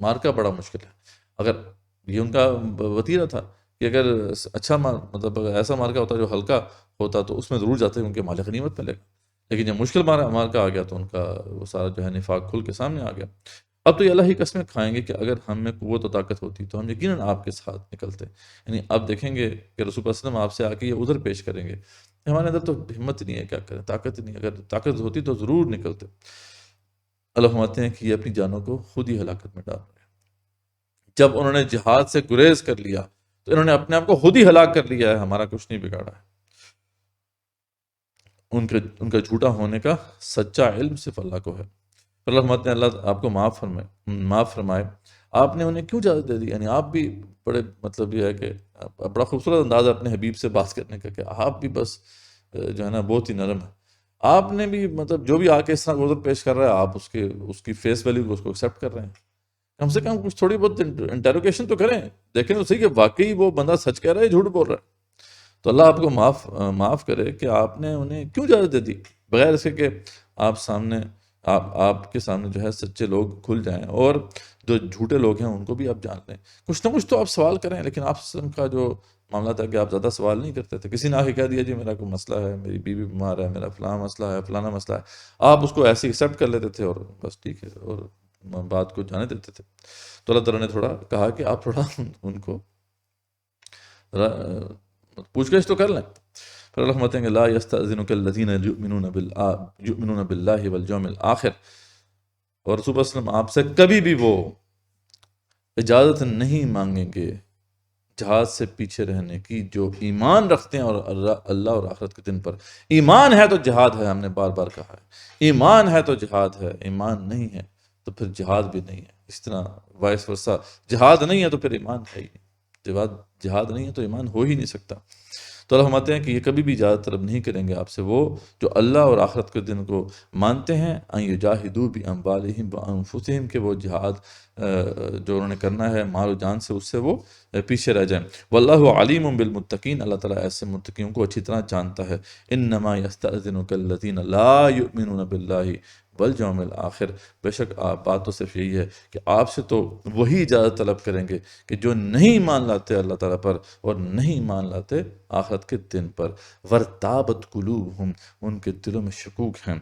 مارکا بڑا مشکل ہے۔ اگر یہ ان کا وتیرہ تھا کہ اگر اچھا مطلب ایسا مارکا ہوتا جو ہلکا ہوتا تو اس میں ضرور جاتے ان کے مال غنیمت ملے گا، لیکن جب مشکل مارکا آ گیا تو ان کا وہ سارا جو ہے نفاق کھل کے سامنے آ گیا۔ اب تو یہ اللہ ہی قسمیں کھائیں گے کہ اگر ہم میں قوت و طاقت ہوتی تو ہم یقیناً آپ کے ساتھ نکلتے۔ یعنی اب دیکھیں گے کہ رسول اللہ علیہ وسلم آپ سے آ کے یہ عذر پیش کریں گے، ہمارے اندر تو ہمت ہی نہیں ہے، کیا کریں، طاقت ہی نہیں، اگر طاقت ہوتی تو ضرور نکلتے۔ اللہ فرماتے ہیں کہ یہ اپنی جانوں کو خود ہی ہلاکت میں ڈال رہے ہیں۔ جب انہوں نے جہاد سے گریز کر لیا تو انہوں نے اپنے آپ کو خود ہی ہلاک کر لیا ہے، ہمارا کچھ نہیں بگاڑا ہے۔ ان کا جھوٹا ہونے کا سچا علم صرف اللہ کو ہے۔ اللہ فرماتے ہیں اللہ آپ کو معاف فرمائے، آپ نے انہیں کیوں اجازت دے دی؟ یعنی آپ بھی بڑے مطلب یہ ہے کہ بڑا خوبصورت انداز ہے اپنے حبیب سے بات کرنے کا، کہ آپ بھی بس جو ہے نا بہت ہی نرم ہے۔ آپ نے بھی مطلب جو بھی آ کے اس طرح عذر پیش کر رہا ہے آپ اس کی فیس ویلیو کو اس کو ایکسیپٹ کر رہے ہیں۔ کم سے کم کچھ تھوڑی بہت انٹروگیشن تو کریں، دیکھیں تو صحیح کہ واقعی وہ بندہ سچ کہہ رہا ہے جھوٹ بول رہا ہے۔ تو اللہ آپ کو معاف کرے کہ آپ نے انہیں کیوں اجازت دے دی، بغیر اس کے کہ آپ کے سامنے جو ہے سچے لوگ کھل جائیں اور جو جھوٹے لوگ ہیں ان کو بھی آپ جان لیں۔ کچھ نہ کچھ تو آپ سوال کریں، لیکن آپ کا جو معاملہ تھا کہ آپ زیادہ سوال نہیں کرتے تھے۔ کسی نے آ کے کہہ دیا جی میرا کوئی مسئلہ ہے، میری بیوی بیمار ہے، میرا فلاں مسئلہ ہے، فلانا مسئلہ ہے، آپ اس کو ایسے ایکسیپٹ کر لیتے تھے اور بس ٹھیک ہے، اور بات کو جانے دیتے تھے۔ تو اللہ تعالیٰ نے تھوڑا کہا کہ آپ تھوڑا ان کو پوچھ گچھ تو کر لیں۔ پھر اللہ فرماتے ہیں کہ لا یستأذنک الذین یؤمنون باللہ والیوم الآخر، اور رسول اللہ علیہ وسلم آپ سے کبھی بھی وہ اجازت نہیں مانگیں گے جہاد سے پیچھے رہنے کی جو ایمان رکھتے ہیں اور اللہ اور آخرت کے دن پر۔ ایمان ہے تو جہاد ہے، ہم نے بار بار کہا ہے، ایمان ہے تو جہاد ہے، ایمان نہیں ہے تو پھر جہاد بھی نہیں ہے۔ اس طرح وائس ورسا، جہاد نہیں ہے تو پھر ایمان ہے ہی نہیں، جہاد نہیں ہے تو ایمان ہو ہی نہیں سکتا۔ تو اللہ فرماتے ہیں کہ یہ کبھی بھی اجازت طلب نہیں کریں گے آپ سے وہ جو اللہ اور آخرت کے دن کو مانتے ہیں، ان یجاہدوا باموالہم وانفسہم، کہ وہ جہاد جو انہوں نے کرنا ہے مال و جان سے، اس سے وہ پیچھے رہ جائیں۔ واللہ علیم بالمتقین، اللہ تعالیٰ ایسے متقیوں کو اچھی طرح جانتا ہے۔ انما یستأذنک الذین لا یؤمنون باللہ والیوم الآخر، بے شک بات تو صرف یہی ہے کہ آپ سے تو وہی اجازت طلب کریں گے کہ جو نہیں مان لاتے اللہ تعالیٰ پر اور نہیں مان لاتے آخرت کے دن پر۔ ورتابت قلوبہم، ان کے دلوں میں شکوک ہیں،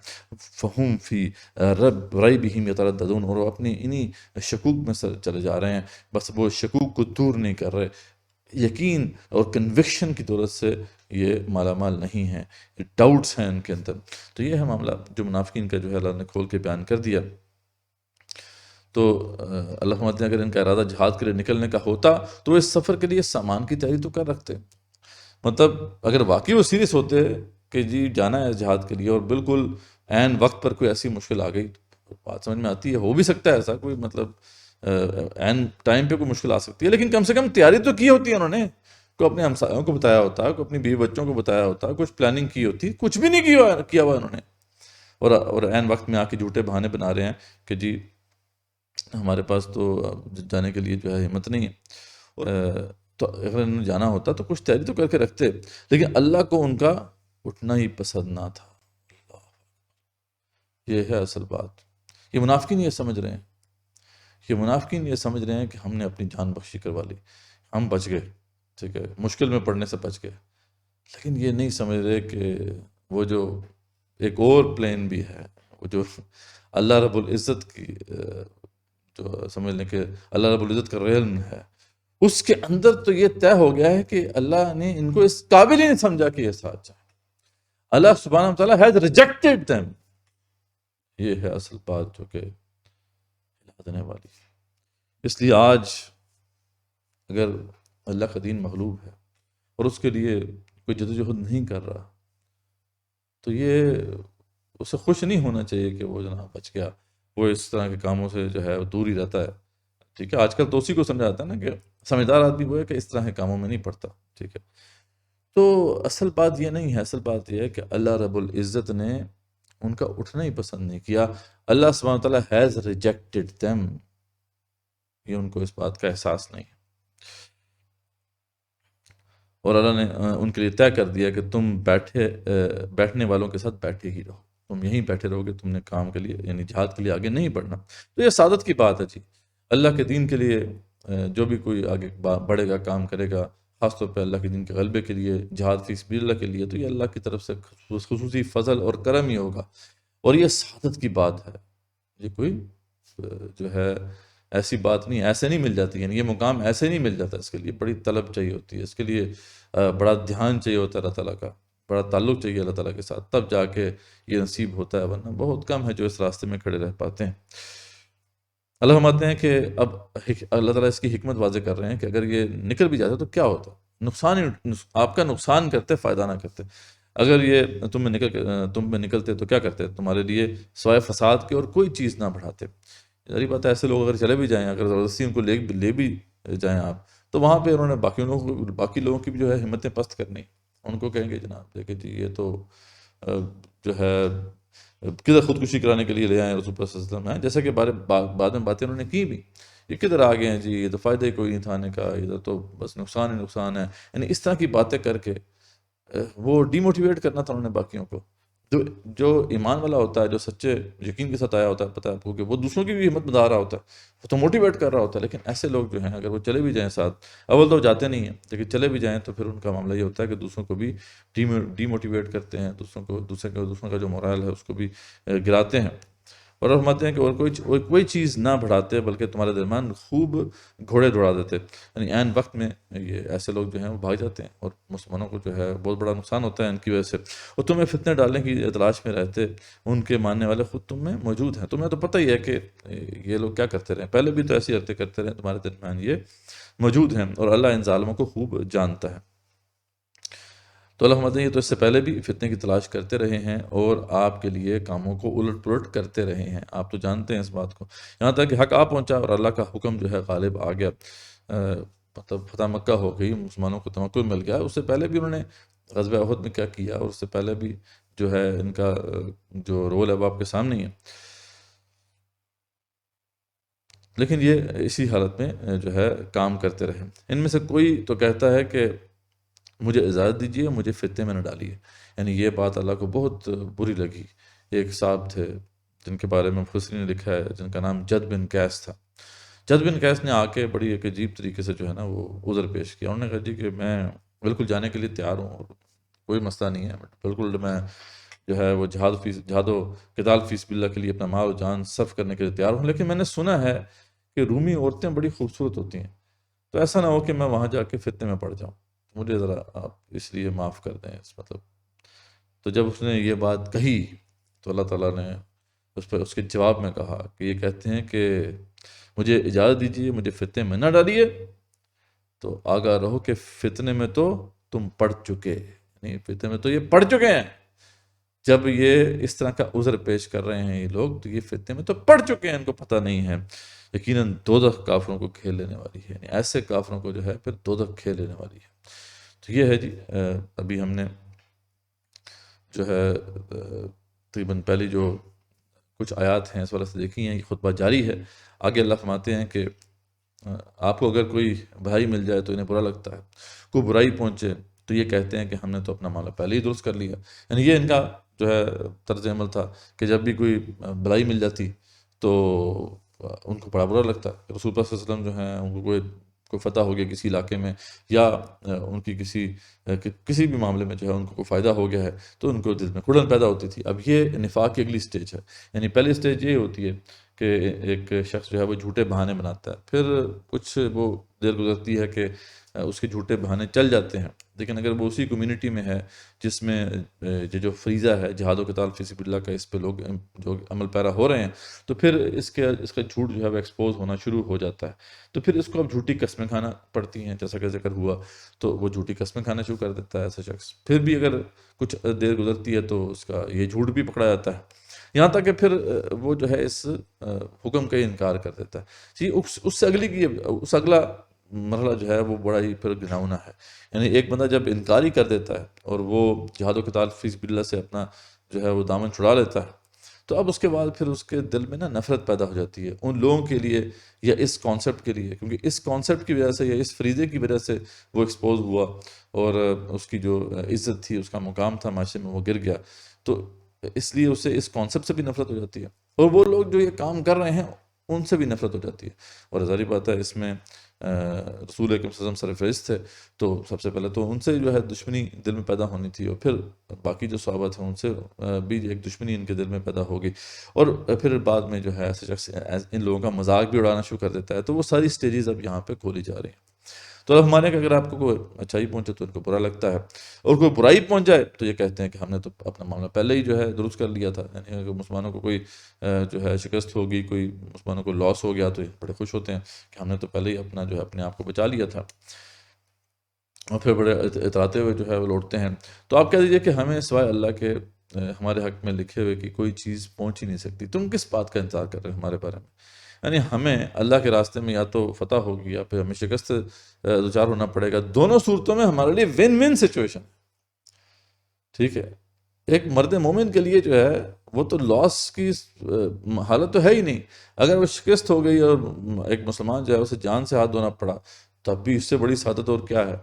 فہم فی ریبہم یترددون، اور وہ اپنی انہی شکوک میں چلے جا رہے ہیں، بس وہ شکوک کو دور نہیں کر رہے، یقین اور کنوکشن کی دولت سے یہ مالا مال نہیں ہیں، ڈاؤٹس ہیں ان کے اندر۔ تو یہ ہے معاملہ جو منافقین کا جو ہے اللہ نے کھول کے بیان کر دیا۔ تو اللہ فرماتے ہیں اگر ان کا ارادہ جہاد کے لیے نکلنے کا ہوتا تو وہ اس سفر کے لیے سامان کی تیاری تو کر رکھتے۔ مطلب اگر واقعی وہ سیریس ہوتے کہ جی جانا ہے جہاد کے لیے اور بالکل عین وقت پر کوئی ایسی مشکل آ گئی، تو بات سمجھ میں آتی ہے، ہو بھی سکتا ہے ایسا کوئی، مطلب عین ٹائم پہ کوئی مشکل آ سکتی ہے، لیکن کم سے کم تیاری تو کی ہوتی ہے انہوں نے، کوئی اپنے ہمسایوں کو بتایا ہوتا، کوئی اپنی بیوی بچوں کو بتایا ہوتا، کچھ پلاننگ کی ہوتی، کچھ بھی نہیں کیا ہوا انہوں نے، اور عین وقت میں آ کے جھوٹے بہانے بنا رہے ہیں کہ جی ہمارے پاس تو جانے کے لیے جو ہے ہمت نہیں ہے۔ تو اگر انہوں نے جانا ہوتا تو کچھ تیاری تو کر کے رکھتے، لیکن اللہ کو ان کا اٹھنا ہی پسند نہ تھا۔ یہ ہے اصل بات۔ یہ منافقین یہ سمجھ رہے ہیں، یہ منافقین یہ سمجھ رہے ہیں کہ ہم نے اپنی جان بخشی کروا لی، ہم بچ گئے، ٹھیک ہے، مشکل میں پڑنے سے بچ گئے، لیکن یہ نہیں سمجھ رہے کہ وہ جو ایک اور پلین بھی ہے، وہ جو اللہ رب العزت کی جو سمجھ لیں کہ اللہ رب العزت کا ریلم ہے، اس کے اندر تو یہ طے ہو گیا ہے کہ اللہ نے ان کو اس قابل ہی نہیں سمجھا کہ یہ ساتھ جائیں۔ اللہ سبحانہ وتعالیٰ has rejected them۔ یہ ہے اصل بات جو کہ ہلا دینے والی ہے۔ اس لیے آج اگر اللہ کا دین مغلوب ہے اور اس کے لیے کوئی جدوجہد نہیں کر رہا تو یہ اسے خوش نہیں ہونا چاہیے کہ وہ جناب بچ گیا، وہ اس طرح کے کاموں سے جو ہے دور ہی رہتا ہے، ٹھیک ہے۔ آج کل تو اسی کو سمجھا جاتا ہے نا کہ سمجھدار آدمی وہ ہے کہ اس طرح کے کاموں میں نہیں پڑتا، ٹھیک ہے۔ تو اصل بات یہ نہیں ہے، اصل بات یہ ہے کہ اللہ رب العزت نے ان کا اٹھنا ہی پسند نہیں کیا۔ اللہ سبحانہ وتعالیٰ has rejected them، یہ ان کو اس بات کا احساس نہیں ہے، اور اللہ نے ان کے لیے طے کر دیا کہ تم بیٹھنے والوں کے ساتھ بیٹھے ہی رہو، تم یہیں بیٹھے رہو گے، تم نے کام کے لیے یعنی جہاد کے لیے آگے نہیں بڑھنا۔ تو یہ سعادت کی بات ہے جی، اللہ کے دین کے لیے جو بھی کوئی آگے بڑھے گا، کام کرے گا، خاص طور پہ اللہ کے دین کے غلبے کے لیے، جہاد فی سبیل اللہ کے لیے، تو یہ اللہ کی طرف سے خصوصی فضل اور کرم ہی ہوگا، اور یہ سعادت کی بات ہے۔ یہ کوئی جو ہے ایسی بات نہیں، ایسے نہیں مل جاتی، یعنی یہ مقام ایسے نہیں مل جاتا، اس کے لیے بڑی طلب چاہیے ہوتی ہے، اس کے لیے بڑا دھیان چاہیے ہوتا ہے اللہ تعالیٰ کا، بڑا تعلق چاہیے اللہ تعالیٰ کے ساتھ، تب جا کے یہ نصیب ہوتا ہے، ورنہ بہت کم ہے جو اس راستے میں کھڑے رہ پاتے ہیں۔ اللہ فرماتے ہیں کہ اب اللہ تعالیٰ اس کی حکمت واضح کر رہے ہیں کہ اگر یہ نکل بھی جاتا تو کیا ہوتا، نقصان ہی آپ کا نقصان کرتے، فائدہ نہ کرتے۔ اگر یہ تم میں نکلتے تو کیا کرتے، تمہارے لیے سوائے فساد کے اور کوئی چیز نہ بڑھاتے۔ ظاہری بات ہے، ایسے لوگ اگر چلے بھی جائیں، اگر زبردستی ان کو لے بھی جائیں آپ، تو وہاں پہ انہوں نے باقی لوگوں کی بھی جو ہے ہمتیں پست کرنی، ان کو کہیں گے جناب دیکھیں جی یہ تو جو ہے کدھر خودکشی کرانے کے لیے لے آئے رسول اللہ صلی اللہ علیہ وسلم ہیں، جیسا کہ بعد میں باتیں انہوں نے کی بھی، یہ کدھر آ گئے ہیں جی، یہ تو فائدہ ہی کوئی نہیں تھا آنے کا، ادھر تو بس نقصان ہی نقصان ہے، یعنی اس طرح کی باتیں کر کے وہ ڈی موٹیویٹ کرنا تھا انہوں نے باقیوں کو۔ جو ایمان والا ہوتا ہے، جو سچے یقین کے ساتھ آیا ہوتا ہے، پتہ ہے آپ کو کہ وہ دوسروں کی بھی ہمت بندھا رہا ہوتا ہے، وہ تو موٹیویٹ کر رہا ہوتا ہے۔ لیکن ایسے لوگ جو ہیں اگر وہ چلے بھی جائیں ساتھ، اول تو جاتے نہیں ہیں، لیکن چلے بھی جائیں تو پھر ان کا معاملہ یہ ہوتا ہے کہ دوسروں کو بھی ڈی موٹیویٹ کرتے ہیں، دوسروں کا جو مورال ہے اس کو بھی گراتے ہیں، اور فرماتے ہیں کہ اور کوئی چیز نہ بڑھاتے بلکہ تمہارے درمیان خوب گھوڑے دوڑا دیتے، یعنی عین وقت میں یہ ایسے لوگ جو ہیں وہ بھاگ جاتے ہیں، اور مسلمانوں کو جو ہے بہت بڑا نقصان ہوتا ہے ان کی وجہ سے، اور تمہیں فتنے ڈالنے کی تلاش میں رہتے، ان کے ماننے والے خود تم میں موجود ہیں۔ تمہیں تو پتہ ہی ہے کہ یہ لوگ کیا کرتے رہے، پہلے بھی تو ایسی حرکتیں کرتے رہے، تمہارے درمیان یہ موجود ہیں، اور اللہ ان ظالموں کو خوب جانتا ہے۔ تو اللہ فرماتے ہیں یہ تو اس سے پہلے بھی فتنے کی تلاش کرتے رہے ہیں اور آپ کے لیے کاموں کو الٹ پلٹ کرتے رہے ہیں، آپ تو جانتے ہیں اس بات کو، یہاں تک کہ حق آ پہنچا اور اللہ کا حکم جو ہے غالب آ گیا، مطلب فتح مکہ ہو گئی، مسلمانوں کو تمکن مل گیا۔ اس سے پہلے بھی انہوں نے غزوہ احد میں کیا کیا، اور اس سے پہلے بھی جو ہے ان کا جو رول ہے وہ آپ کے سامنے ہی ہے، لیکن یہ اسی حالت میں جو ہے کام کرتے رہے۔ ان میں سے کوئی تو کہتا ہے کہ مجھے اجازت دیجیے، مجھے فتنے میں نہ ڈالیے، یعنی یہ بات اللہ کو بہت بری لگی۔ ایک صاحب تھے جن کے بارے میں مفسرین نے لکھا ہے، جن کا نام جد بن قیس تھا۔ جد بن قیس نے آ کے بڑی ایک عجیب طریقے سے جو ہے نا وہ عذر پیش کیا، انہوں نے کہا جی کہ میں بالکل جانے کے لیے تیار ہوں، اور کوئی مسئلہ نہیں ہے، بالکل میں جو ہے وہ جہاد و قتال فی سبیل اللہ کے لیے اپنا مال و جان صرف کرنے کے لیے تیار ہوں، لیکن میں نے سنا ہے کہ رومی عورتیں بڑی خوبصورت ہوتی ہیں، تو ایسا نہ ہو کہ میں وہاں جا کے فتنے میں پڑ جاؤں، مجھے ذرا آپ اس لیے معاف کر دیں اس مطلب۔ تو جب اس نے یہ بات کہی تو اللہ تعالیٰ نے اس کے جواب میں کہا کہ یہ کہتے ہیں کہ مجھے اجازت دیجیے، مجھے فتنے میں نہ ڈالیے، تو آگاہ رہو کہ فتنے میں تو تم پڑ چکے، یعنی فتنے میں تو یہ پڑ چکے ہیں۔ جب یہ اس طرح کا عذر پیش کر رہے ہیں یہ لوگ، تو یہ فتنے میں تو پڑ چکے ہیں، ان کو پتہ نہیں ہے یقیناً دوزخ کافروں کو کھیل لینے والی ہے، یعنی ایسے کافروں کو جو ہے پھر دوزخ کھیل لینے والی ہے۔ تو یہ ہے جی، ابھی ہم نے جو ہے تقریباً پہلی جو کچھ آیات ہیں اس والا سے دیکھی ہیں، یہ خطبہ جاری ہے۔ آگے اللہ فرماتے ہیں کہ آپ کو اگر کوئی بھائی مل جائے تو انہیں برا لگتا ہے، کوئی برائی پہنچے تو یہ کہتے ہیں کہ ہم نے تو اپنا معاملہ پہلے ہی درست کر لیا، یعنی یہ ان کا جو ہے طرز عمل تھا کہ جب بھی کوئی بھلائی مل جاتی تو ان کو بڑا برا لگتا ہے۔ رسول اللہ صلی اللہ علیہ وسلم جو ہیں ان کو کوئی فتح ہو گیا کسی علاقے میں، یا ان کی کسی بھی معاملے میں جو ہے ان کو کوئی فائدہ ہو گیا ہے، تو ان کو دل میں کڑن پیدا ہوتی تھی۔ اب یہ نفاق کی اگلی سٹیج ہے، یعنی پہلی سٹیج یہ ہوتی ہے کہ ایک شخص جو ہے وہ جھوٹے بہانے بناتا ہے، پھر کچھ وہ دیر گزرتی ہے کہ اس کے جھوٹے بہانے چل جاتے ہیں، لیکن اگر وہ اسی کمیونٹی میں ہے جس میں یہ جو فریضہ ہے جہاد و قتال فی سبیل اللہ کا، اس پہ لوگ جو عمل پیرا ہو رہے ہیں، تو پھر اس کا جھوٹ جو ہے وہ ایکسپوز ہونا شروع ہو جاتا ہے، تو پھر اس کو اب جھوٹی قسمیں کھانا پڑتی ہیں، جیسا کہ ذکر ہوا، تو وہ جھوٹی قسمیں کھانا شروع کر دیتا ہے ایسا شخص۔ پھر بھی اگر کچھ دیر گزرتی ہے تو اس کا یہ جھوٹ بھی پکڑا جاتا ہے، یہاں تک کہ پھر وہ جو ہے اس حکم کا ہی انکار کر دیتا ہے جی۔ اس سے اگلا مرحلہ جو ہے وہ بڑا ہی پھر گھناؤنا ہے، یعنی ایک بندہ جب انکار ہی کر دیتا ہے اور وہ جہاد و قتال فی سبیل اللہ سے اپنا جو ہے وہ دامن چھڑا لیتا ہے، تو اب اس کے بعد پھر اس کے دل میں نا نفرت پیدا ہو جاتی ہے ان لوگوں کے لیے یا اس کانسیپٹ کے لیے، کیونکہ اس کانسیپٹ کی وجہ سے یا اس فریضے کی وجہ سے وہ ایکسپوز ہوا، اور اس کی جو عزت تھی، اس کا مقام تھا معاشرے میں، وہ گر گیا۔ تو اس لیے اسے اس کانسیپٹ سے بھی نفرت ہو جاتی ہے، اور وہ لوگ جو یہ کام کر رہے ہیں ان سے بھی نفرت ہو جاتی ہے۔ اور ظاہری بات ہے اس میں رسول اکرم صلی اللہ علیہ وسلم سرفہرست تھے، تو سب سے پہلے تو ان سے جو ہے دشمنی دل میں پیدا ہونی تھی، اور پھر باقی جو صحابہ تھے ان سے بھی ایک دشمنی ان کے دل میں پیدا ہوگی، اور پھر بعد میں جو ہے ایسے شخص ان لوگوں کا مذاق بھی اڑانا شروع کر دیتا ہے۔ تو وہ ساری سٹیجز اب یہاں پہ کھولی جا رہی ہیں۔ تو اب ہمارے کہ اگر آپ کو کوئی اچھائی پہنچے تو ان کو برا لگتا ہے، اور کوئی برائی پہنچ جائے تو یہ کہتے ہیں کہ ہم نے تو اپنا معاملہ پہلے ہی جو ہے درست کر لیا تھا، یعنی اگر مسلمانوں کو کوئی جو ہے شکست ہوگی، کوئی مسلمانوں کو لاس ہو گیا تو یہ بڑے خوش ہوتے ہیں کہ ہم نے تو پہلے ہی اپنا جو ہے اپنے آپ کو بچا لیا تھا، اور پھر بڑے اتراتے ہوئے جو ہے وہ لوٹتے ہیں۔ تو آپ کہہ دیجئے کہ ہمیں سوائے اللہ کے ہمارے حق میں لکھے ہوئے کہ کوئی چیز پہنچ ہی نہیں سکتی، تم کس بات کا انتظار کر رہے ہو ہمارے بارے میں؟ یعنی ہمیں اللہ کے راستے میں یا تو فتح ہوگی یا پھر ہمیں شکست سے دوچار ہونا پڑے گا، دونوں صورتوں میں ہمارے لیے ون ون سچویشن، ٹھیک ہے۔ ایک مرد مومن کے لیے جو ہے وہ تو لاس کی حالت تو ہے ہی نہیں، اگر وہ شکست ہو گئی اور ایک مسلمان جو ہے اسے جان سے ہاتھ دھونا پڑا تب بھی اس سے بڑی سعادت اور کیا ہے،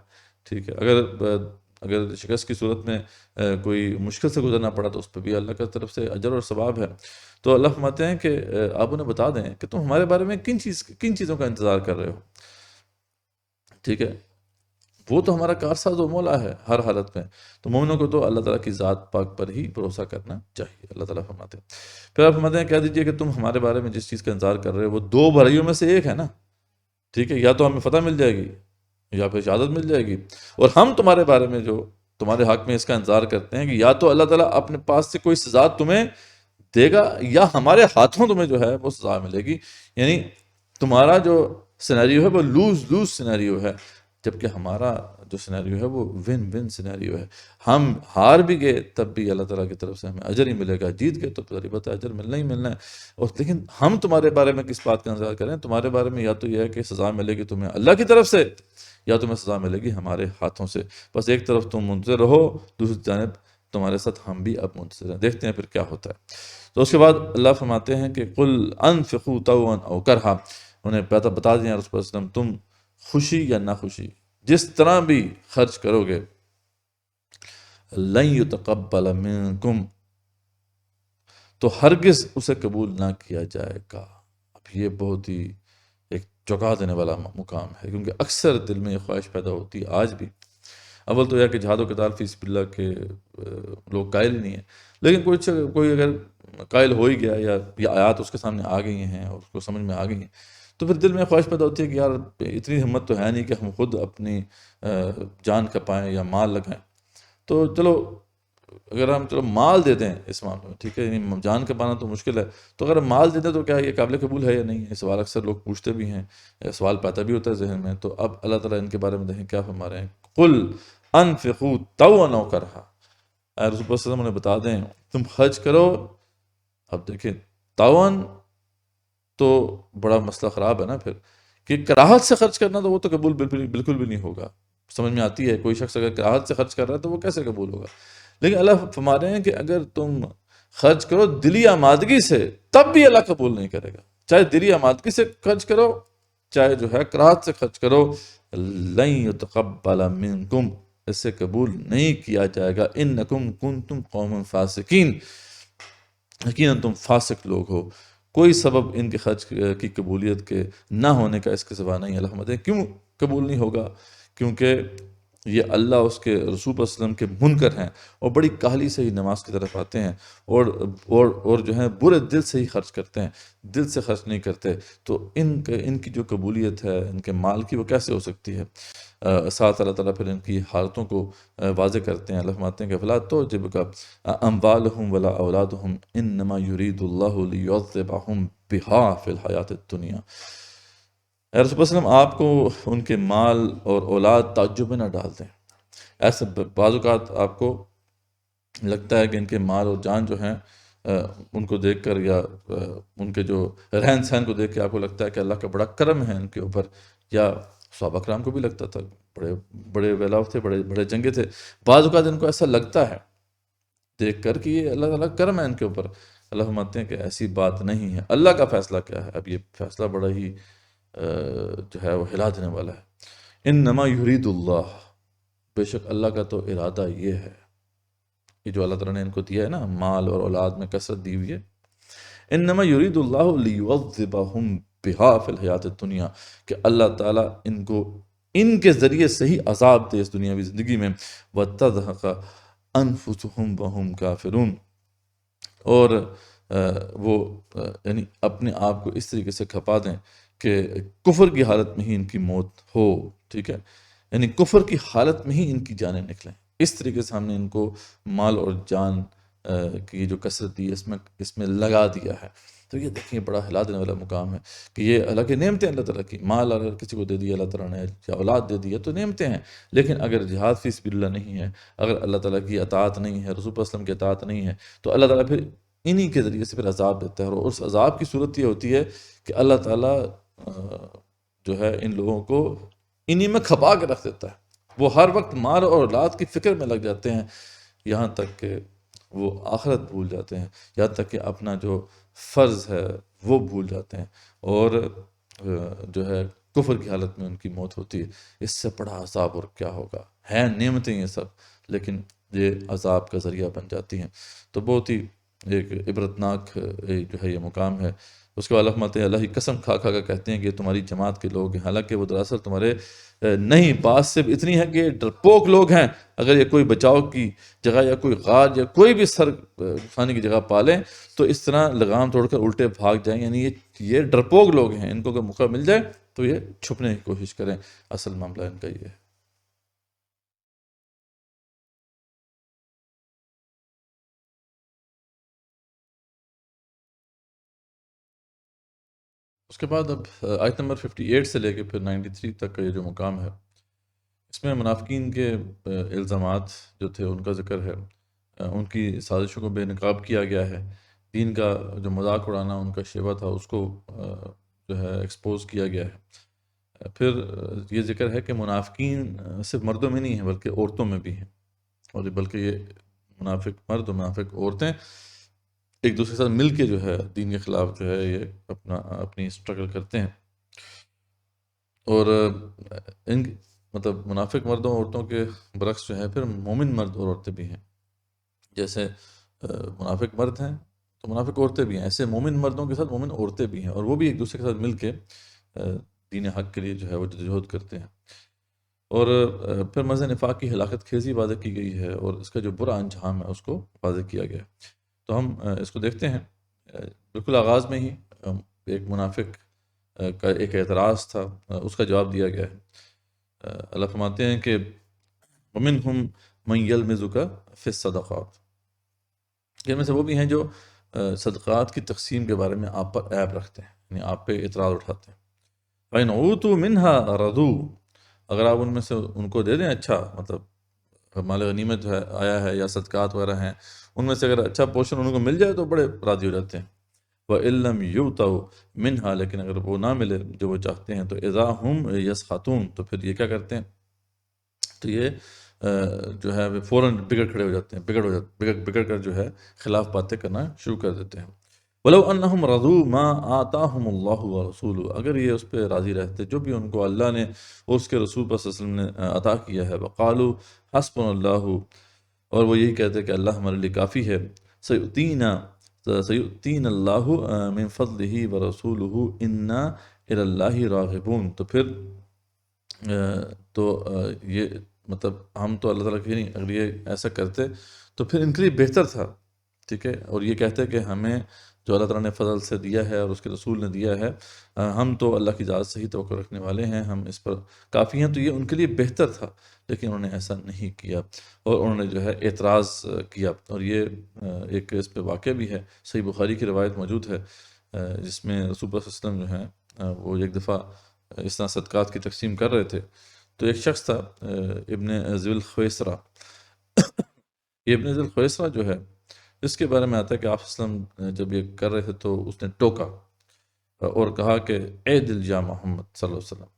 ٹھیک ہے۔ اگر شکست کی صورت میں کوئی مشکل سے گزرنا پڑا تو اس پہ بھی اللہ کی طرف سے اجر اور ثواب ہے۔ تو اللہ فرماتے ہیں کہ آپ انہیں بتا دیں کہ تم ہمارے بارے میں کن چیزوں کا انتظار کر رہے ہو، ٹھیک ہے۔ وہ تو ہمارا کارساز و مولا ہے ہر حالت میں، تو مومنوں کو تو اللہ تعالیٰ کی ذات پاک پر ہی بھروسہ کرنا چاہیے، اللہ تعالیٰ فرماتے ہیں۔ پھر آپ فرماتے ہیں کہہ دیجئے کہ تم ہمارے بارے میں جس چیز کا انتظار کر رہے ہو وہ دو بھلائیوں میں سے ایک ہے نا، ٹھیک ہے، یا تو ہمیں فتح مل جائے گی یا پھر شہادت مل جائے گی، اور ہم تمہارے بارے میں جو تمہارے حق میں اس کا انتظار کرتے ہیں کہ یا تو اللہ تعالیٰ اپنے پاس سے کوئی سزا تمہیں دے گا یا ہمارے ہاتھوں تمہیں جو ہے وہ سزا ملے گی، یعنی تمہارا جو سینیریو ہے وہ لوز لوز سینیریو ہے، جبکہ ہمارا جو سینیریو ہے وہ ون ون سینیریو ہے۔ ہم ہار بھی گئے تب بھی اللہ تعالیٰ کی طرف سے ہمیں اجر ہی ملے گا، جیت گئے تو ظاہر بات ہے اجر ملنا ہی ملنا ہے۔ اور لیکن ہم تمہارے بارے میں کس بات کا انتظار کریں؟ تمہارے بارے میں یا تو یہ ہے کہ سزا ملے گی تمہیں اللہ کی طرف سے یا تمہیں سزا ملے گی ہمارے ہاتھوں سے، بس ایک طرف تم منتظر رہو، دوسری جانب تمہارے ساتھ ہم بھی اب منتظر ہیں، دیکھتے ہیں پھر کیا ہوتا ہے۔ تو اس کے بعد اللہ فرماتے ہیں کہ قل انفقوا طوعا او کرہا، انہیں بتا دیں رسول اللہ وسلم تم خوشی یا ناخوشی جس طرح بھی خرچ کرو گے، لن یتقبل منکم، تو ہرگز اسے قبول نہ کیا جائے گا۔ اب یہ بہت ہی ایک چونکا دینے والا مقام ہے، کیونکہ اکثر دل میں یہ خواہش پیدا ہوتی ہے آج بھی۔ اول تو یہ کہ جہاد و قتال فی سبیل اللہ کے لوگ قائل ہی نہیں ہیں، لیکن کوئی اگر قائل ہو ہی گیا یا آیات اس کے سامنے آ گئی ہیں اور اس کو سمجھ میں آ گئی ہیں تو پھر دل میں خواہش پیدا ہوتی ہے کہ یار اتنی ہمت تو ہے نہیں کہ ہم خود اپنی جان کھپائیں یا مال لگائیں، تو چلو اگر ہم مال دے دیں اس معاملے میں، ٹھیک ہے، یعنی جان کھپانا تو مشکل ہے، تو اگر ہم مال دے دیں تو کیا یہ قابل قبول ہے یا نہیں؟ یہ سوال اکثر لوگ پوچھتے بھی ہیں، سوال پیدا بھی ہوتا ہے ذہن میں۔ تو اب اللہ تعالیٰ ان کے بارے میں دیکھیں کیا فرما رہے ہیں، قل انفقوا طوعا او کرہا، رسول اللہ صلی اللہ علیہ وسلم انہیں بتا دیں تم خرچ کرو۔ اب دیکھیں طوعا تو بڑا مسئلہ خراب ہے نا پھر، کہ کراہت سے خرچ کرنا تو وہ تو قبول بالکل بھی نہیں ہوگا۔ سمجھ میں آتی ہے کوئی شخص اگر کراہت سے خرچ کر رہا ہے تو وہ کیسے قبول ہوگا؟ لیکن اللہ فرما رہے ہیں کہ اگر تم خرچ کرو دلی آمادگی سے تب بھی اللہ قبول نہیں کرے گا، چاہے دلی آمادگی سے خرچ کرو چاہے جو ہے کراہت سے خرچ کرو، لن یتقبل منکم، اس سے قبول نہیں کیا جائے گا، انکم کنتم قوم فاسقین، یقیناً تم فاسق لوگ ہو۔ کوئی سبب ان کے خرچ کی قبولیت کے نہ ہونے کا اس کے سوا نہیں۔ اللہ فرماتے ہیں کیوں قبول نہیں ہوگا؟ کیونکہ یہ اللہ اس کے رسول صلی اللہ علیہ وسلم کے منکر ہیں اور بڑی کاہلی سے ہی نماز کی طرف آتے ہیں اور جو ہیں برے دل سے ہی خرچ کرتے ہیں، دل سے خرچ نہیں کرتے، تو ان کی جو قبولیت ہے ان کے مال کی وہ کیسے ہو سکتی ہے؟ ساتھ اللہ تعالیٰ پھر ان کی حالتوں کو واضح کرتے ہیں۔ اللہ فرماتے ہیں کہ فلا تعجبک اموالہم ولا اولادہم انما یرید اللہ لیعذبہم بہا فی الحیات الدنیا۔ اے رسول اللہ صلی اللہ علیہ وسلم آپ کو ان کے مال اور اولاد تعجب میں نہ ڈال دیں۔ ایسے بعض اوقات آپ کو لگتا ہے کہ ان کے مال اور جان جو ہیں ان کو دیکھ کر یا ان کے جو رہن سہن کو دیکھ کے آپ کو لگتا ہے کہ اللہ کا بڑا کرم ہے ان کے اوپر، یا صحابہ کرام کو بھی لگتا تھا، بڑے بڑے ویلاؤ تھے، بڑے بڑے جنگے تھے، بعض اوقات ان کو ایسا لگتا ہے دیکھ کر کہ یہ اللہ تعالیٰ کرم ہے ان کے اوپر۔ اللہ فرماتے ہیں کہ ایسی بات نہیں ہے، اللہ کا فیصلہ کیا ہے؟ اب یہ فیصلہ بڑا ہی جو ہے وہ ہلا دینے والا ہے۔ انما یرید اللہ، بے شک اللہ کا تو ارادہ یہ ہے، یہ جو اللہ تعالیٰ نے ان کو دیا ہے نا، مال اور اولاد میں کثرت دی ہوئی ہے، انما یرید اللہ لیعذبہم بہا فی الحیات الدنیا، کہ اللہ تعالیٰ ان کو ان کے ذریعے سے ہی عذاب دے اس دنیاوی زندگی میں، وتذہق انفسہم وہم کافرون، اور وہ یعنی اپنے آپ کو اس طریقے سے کھپا دیں کہ کفر کی حالت میں ہی ان کی موت ہو، ٹھیک ہے، یعنی کفر کی حالت میں ہی ان کی جانیں نکلیں۔ اس طریقے سے ہم نے ان کو مال اور جان کی جو کثرت دی ہے اس میں لگا دیا ہے۔ تو یہ دیکھیں بڑا ہلا دینے والا مقام ہے کہ یہ اللہ کی نعمتیں، اللہ تعالیٰ کی مال اگر کسی کو دے دیا اللہ تعالیٰ نے یا اولاد دے دی ہے تو نعمتیں ہیں، لیکن اگر جہاد فی سبیل اللہ نہیں ہے، اگر اللہ تعالیٰ کی اطاعت نہیں ہے، رسول صلی اللہ علیہ وسلم کی اطاعت نہیں ہے، تو اللہ تعالیٰ پھر انہی کے ذریعے سے پھر عذاب دیتا ہے، اور اس عذاب کی صورت یہ ہوتی ہے کہ اللہ تعالیٰ جو ہے ان لوگوں کو انہی میں کھپا کے رکھ دیتا ہے۔ وہ ہر وقت مال اور اولاد کی فکر میں لگ جاتے ہیں، یہاں تک کہ وہ آخرت بھول جاتے ہیں، یہاں تک کہ اپنا جو فرض ہے وہ بھول جاتے ہیں، اور جو ہے کفر کی حالت میں ان کی موت ہوتی ہے۔ اس سے بڑا عذاب اور کیا ہوگا؟ ہیں نعمتیں یہ سب، لیکن یہ عذاب کا ذریعہ بن جاتی ہیں۔ تو بہت ہی ایک عبرتناک جو ہے یہ مقام ہے۔ اس کے بعد اللہ فرماتے ہیں، اللہ ہی قسم کھا کھا کر کہتے ہیں کہ تمہاری جماعت کے لوگ ہیں، حالانکہ وہ دراصل تمہارے نہیں، بات صرف اتنی ہے کہ ڈرپوک لوگ ہیں۔ اگر یہ کوئی بچاؤ کی جگہ یا کوئی غار یا کوئی بھی سر کھانے کی جگہ پالیں تو اس طرح لگام توڑ کر الٹے بھاگ جائیں، یعنی یہ ڈرپوک لوگ ہیں، ان کو اگر موقع مل جائے تو یہ چھپنے کی کوشش کریں۔ اصل معاملہ ان کا یہ ہے۔ اس کے بعد اب آیت نمبر 58 سے لے کے پھر 93 تک کا یہ جو مقام ہے، اس میں منافقین کے الزامات جو تھے ان کا ذکر ہے، ان کی سازشوں کو بے نقاب کیا گیا ہے، دین کا جو مذاق اڑانا ان کا شیوہ تھا اس کو جو ہے ایکسپوز کیا گیا ہے۔ پھر یہ ذکر ہے کہ منافقین صرف مردوں میں نہیں ہیں بلکہ عورتوں میں بھی ہیں، اور بلکہ یہ منافق مرد اور منافق عورتیں ایک دوسرے کے ساتھ مل کے جو ہے دین کے خلاف جو ہے یہ اپنی اسٹرگل کرتے ہیں، اور ان مطلب منافق مردوں اور عورتوں کے برعکس جو ہے پھر مومن مرد اور عورتیں بھی ہیں۔ جیسے منافق مرد ہیں تو منافق عورتیں بھی ہیں، ایسے مومن مردوں کے ساتھ مومن عورتیں بھی ہیں، اور وہ بھی ایک دوسرے کے ساتھ مل کے دین حق کے لیے جو ہے وہ جدوجہد کرتے ہیں۔ اور پھر مرض نفاق کی ہلاکت خیزی واضح کی گئی ہے، اور اس کا جو برا انجام ہے اس کو واضح کیا گیا ہے۔ تو ہم اس کو دیکھتے ہیں۔ بالکل آغاز میں ہی ایک منافق کا ایک اعتراض تھا، اس کا جواب دیا گیا ہے۔ اللہ فرماتے ہیں کہ وَمِنْهُمْ مَنْ يَلْمِزُكَ فِي الصَّدَقَاتِ، ان میں سے وہ بھی ہیں جو صدقات کی تقسیم کے بارے میں آپ پر عیب رکھتے ہیں، یعنی آپ پہ اعتراض اٹھاتے ہیں۔ فَإِنْ عُوتُوا مِنْهَا رَضُوا، اگر آپ ان میں سے ان کو دے دیں اچھا، مطلب مال غنیمت جو ہے آیا ہے یا صدقات وغیرہ ہیں، ان میں سے اگر اچھا پورشن ان کو مل جائے تو بڑے راضی ہو جاتے ہیں۔ وَإِلَّمْ يُؤْتَوْا مِنْهَا، لیکن اگر وہ نہ ملے جو وہ چاہتے ہیں تو اِذَا هُمْ يَسْخَطُونَ، تو پھر یہ کیا کرتے ہیں، تو یہ جو ہے فوراً بگڑ کھڑے ہو جاتے ہیں، بگڑ کر جو ہے خلاف باتیں کرنا شروع کر دیتے ہیں۔ وَلَوْ أَنَّهُمْ رَضُوا مَا آتَاهُمُ اللَّهُ وَرَسُولُهُ، اگر یہ اس پہ راضی رہتے جو بھی ان کو اللہ نے اور اس کے رسول صلی اللہ علیہ وسلم نے عطا کیا ہے، وَقَالُوا حَسْبُنَا اللَّهُ، اور وہ یہی کہتے کہ اللہ ہمارے لیے کافی ہے، سَيُؤْتِينَ اللَّهُ مِن فَضْلِهِ وَرَسُولُهُ إِنَّا إِلَى اللَّهِ رَاغِبُونَ، تو پھر تو یہ مطلب ہم تو اللہ تعالیٰ کی نہیں، اگر یہ ایسا کرتے تو پھر ان کے لیے بہتر تھا، ٹھیک ہے، اور یہ کہتے کہ ہمیں جو اللہ تعالیٰ نے فضل سے دیا ہے اور اس کے رسول نے دیا ہے، ہم تو اللہ کی ذات سے ہی توقع رکھنے والے ہیں، ہم اس پر کافی ہیں، تو یہ ان کے لیے بہتر تھا، لیکن انہوں نے ایسا نہیں کیا اور انہوں نے جو ہے اعتراض کیا۔ اور یہ ایک اس پہ واقعہ بھی ہے، صحیح بخاری کی روایت موجود ہے، جس میں رسول اللہ صلی اللہ علیہ وسلم جو ہیں وہ ایک دفعہ اس طرح صدقات کی تقسیم کر رہے تھے، تو ایک شخص تھا ابن ذی الخویسرہ، یہ ابن ذی الخویسرہ جو ہے اس کے بارے میں آتا ہے کہ آپ صلی اللہ علیہ وسلم جب یہ کر رہے تھے تو اس نے ٹوکا اور کہا کہ اے دل یا محمد صلی اللہ علیہ وسلم۔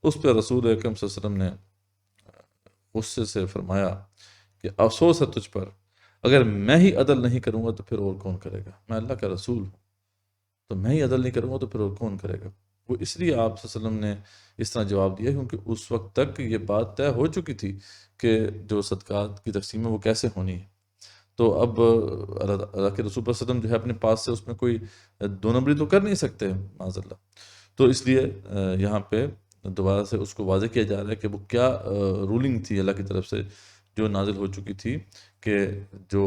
اس پہ رسول اکرم صلی اللہ علیہ وسلم نے غصے سے فرمایا کہ افسوس ہے تجھ پر، اگر میں ہی عدل نہیں کروں گا تو پھر اور کون کرے گا، میں اللہ کا رسول ہوں، تو میں ہی عدل نہیں کروں گا تو پھر اور کون کرے گا۔ وہ اس لیے آپ صلی اللہ علیہ وسلم نے اس طرح جواب دیا کیونکہ اس وقت تک یہ بات طے ہو چکی تھی کہ جو صدقات کی تقسیم ہے وہ کیسے ہونی ہے، تو اب اللہ کے رسول صلی اللہ علیہ وسلم جو ہے اپنے پاس سے اس میں کوئی دو نمبری تو کر نہیں سکتے معاذ اللہ. تو اس لیے یہاں پہ دوبارہ سے اس کو واضح کیا جا رہا ہے کہ وہ کیا رولنگ تھی اللہ کی طرف سے جو نازل ہو چکی تھی، کہ جو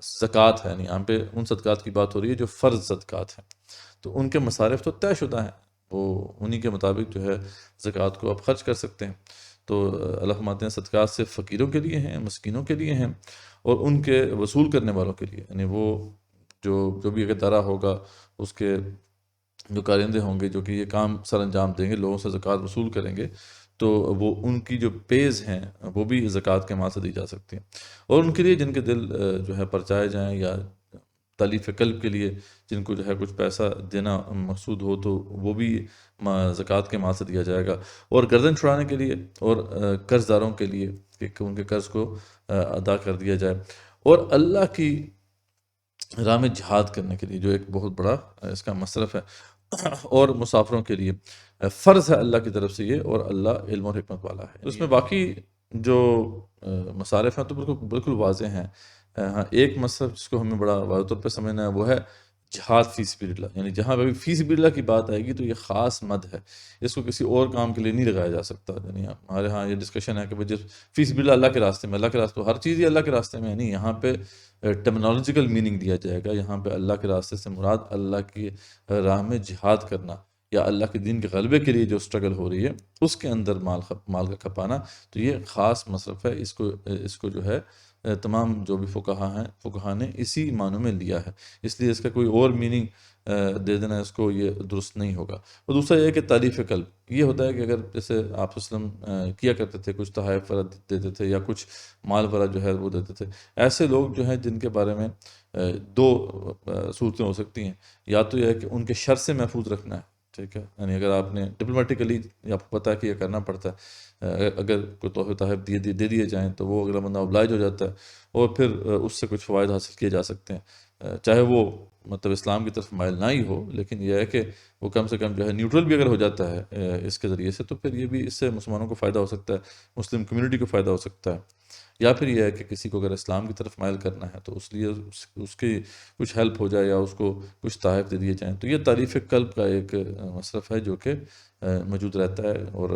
زکوٰۃ ہے، یعنی یہاں پہ ان صدقات کی بات ہو رہی ہے جو فرض صدقات ہیں، تو ان کے مصارف تو طے شدہ ہیں، وہ انہی کے مطابق جو ہے زکوٰۃ کو آپ خرچ کر سکتے ہیں. تو اللہ فرماتے ہیں صدقات سے فقیروں کے لیے ہیں، مسکینوں کے لیے ہیں، اور ان کے وصول کرنے والوں کے لیے، یعنی وہ جو بھی اگر درا ہوگا، اس کے جو کارندے ہوں گے جو کہ یہ کام سر انجام دیں گے، لوگوں سے زکوٰۃ وصول کریں گے، تو وہ ان کی جو پیز ہیں وہ بھی زکوٰۃ کے مال سے دی جا سکتی ہیں. اور ان کے لیے جن کے دل جو ہے پرچائے جائیں، یا تالیف قلب کے لیے جن کو جو ہے کچھ پیسہ دینا مقصود ہو، تو وہ بھی زکوٰۃ کے مال سے دیا جائے گا. اور گردن چھڑانے کے لیے اور قرض داروں کے لیے کہ ان کے قرض کو ادا کر دیا جائے. اور اللہ کی راہ میں جہاد کرنے کے لیے جو ایک بہت بڑا اس کا مصرف ہے، اور مسافروں کے لیے فرض ہے اللہ کی طرف سے یہ، اور اللہ علم اور حکمت والا ہے. اس میں باقی جو مصارف ہیں تو بالکل واضح ہیں. ہاں، ایک مصرف جس کو ہمیں بڑا واضح طور پہ سمجھنا ہے وہ ہے جہاد فی سبیل اللہ. یعنی جہاں بھی فی سبیل اللہ کی بات آئے گی تو یہ خاص مد ہے، اس کو کسی اور کام کے لیے نہیں لگایا جا سکتا. یعنی ہمارے ہاں یہ ڈسکشن ہے کہ جس فی سبیل اللہ کے راستے میں، اللہ کے راستے ہر چیز ہی اللہ کے راستے میں ہے، نہیں، یہاں پہ ٹرمنالوجیکل میننگ دیا جائے گا. یہاں پہ اللہ کے راستے سے مراد اللہ کی راہ میں جہاد کرنا، یا اللہ کے دین کے غلبے کے لیے جو سٹرگل ہو رہی ہے اس کے اندر مال کا کھپانا. تو یہ خاص مصرف ہے. اس کو جو ہے تمام جو بھی فقہا نے اسی معنوں میں لیا ہے، اس لیے اس کا کوئی اور میننگ دے دینا اس کو یہ درست نہیں ہوگا. اور دوسرا یہ ہے کہ تالیف قلب یہ ہوتا ہے کہ اگر جیسے آپ وسلم کیا کرتے تھے، کچھ تحائف وغیرہ دیتے تھے، یا کچھ مال وغیرہ جو ہے وہ دیتے تھے. ایسے لوگ جو ہیں جن کے بارے میں دو صورتیں ہو سکتی ہیں. یا تو یہ ہے کہ ان کے شر سے محفوظ رکھنا ہے، ٹھیک ہے، یعنی اگر آپ نے ڈپلومیٹیکلی آپ کو پتہ ہے کہ یہ کرنا پڑتا ہے، اگر کوئی تحفے تحائف دے دیے جائیں تو وہ اگلا بندہ oblige ہو جاتا ہے، اور پھر اس سے کچھ فوائد حاصل کیے جا سکتے ہیں، چاہے وہ مطلب اسلام کی طرف مائل نہ ہی ہو، لیکن یہ ہے کہ وہ کم سے کم جو ہے نیوٹرل بھی اگر ہو جاتا ہے اس کے ذریعے سے، تو پھر یہ بھی اس سے مسلمانوں کو فائدہ ہو سکتا ہے، مسلم کمیونٹی کو فائدہ ہو سکتا ہے. یا پھر یہ ہے کہ کسی کو اگر اسلام کی طرف مائل کرنا ہے تو اس لیے اس کی کچھ ہیلپ ہو جائے، یا اس کو کچھ تحائف دے دیے جائیں. تو یہ تالیف قلب کا ایک مصرف ہے جو کہ موجود رہتا ہے. اور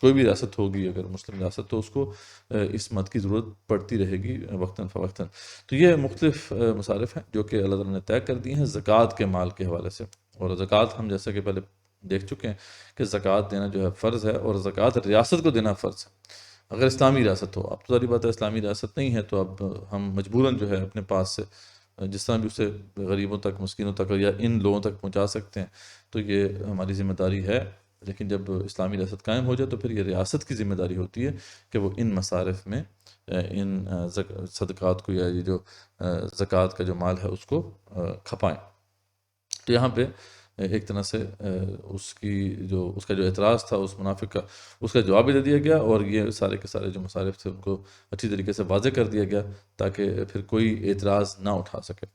کوئی بھی ریاست ہوگی اگر مسلم ریاست، تو اس کو اس مد کی ضرورت پڑتی رہے گی وقتاً فوقتاً. تو یہ مختلف مصارف ہیں جو کہ اللہ تعالیٰ نے طے کر دی ہیں زکوٰۃ کے مال کے حوالے سے. اور زکوٰۃ ہم جیسا کہ پہلے دیکھ چکے ہیں کہ زکوٰۃ دینا جو ہے فرض ہے، اور زکوٰۃ ریاست کو دینا فرض ہے اگر اسلامی ریاست ہو. اب تو ساری بات ہے اسلامی ریاست نہیں ہے، تو اب ہم مجبوراً جو ہے اپنے پاس سے جس طرح بھی اسے غریبوں تک، مسکینوں تک، یا ان لوگوں تک پہنچا سکتے ہیں، تو یہ ہماری ذمہ داری ہے. لیکن جب اسلامی ریاست قائم ہو جائے تو پھر یہ ریاست کی ذمہ داری ہوتی ہے کہ وہ ان مصارف میں ان صدقات کو، یا یہ جو زکوٰۃ کا جو مال ہے اس کو کھپائیں. تو یہاں پہ ایک طرح سے اس کا جو اعتراض تھا اس منافق کا، اس کا جواب بھی دے دیا گیا، اور یہ سارے کے سارے جو مصارف تھے ان کو اچھی طریقے سے واضح کر دیا گیا تاکہ پھر کوئی اعتراض نہ اٹھا سکے.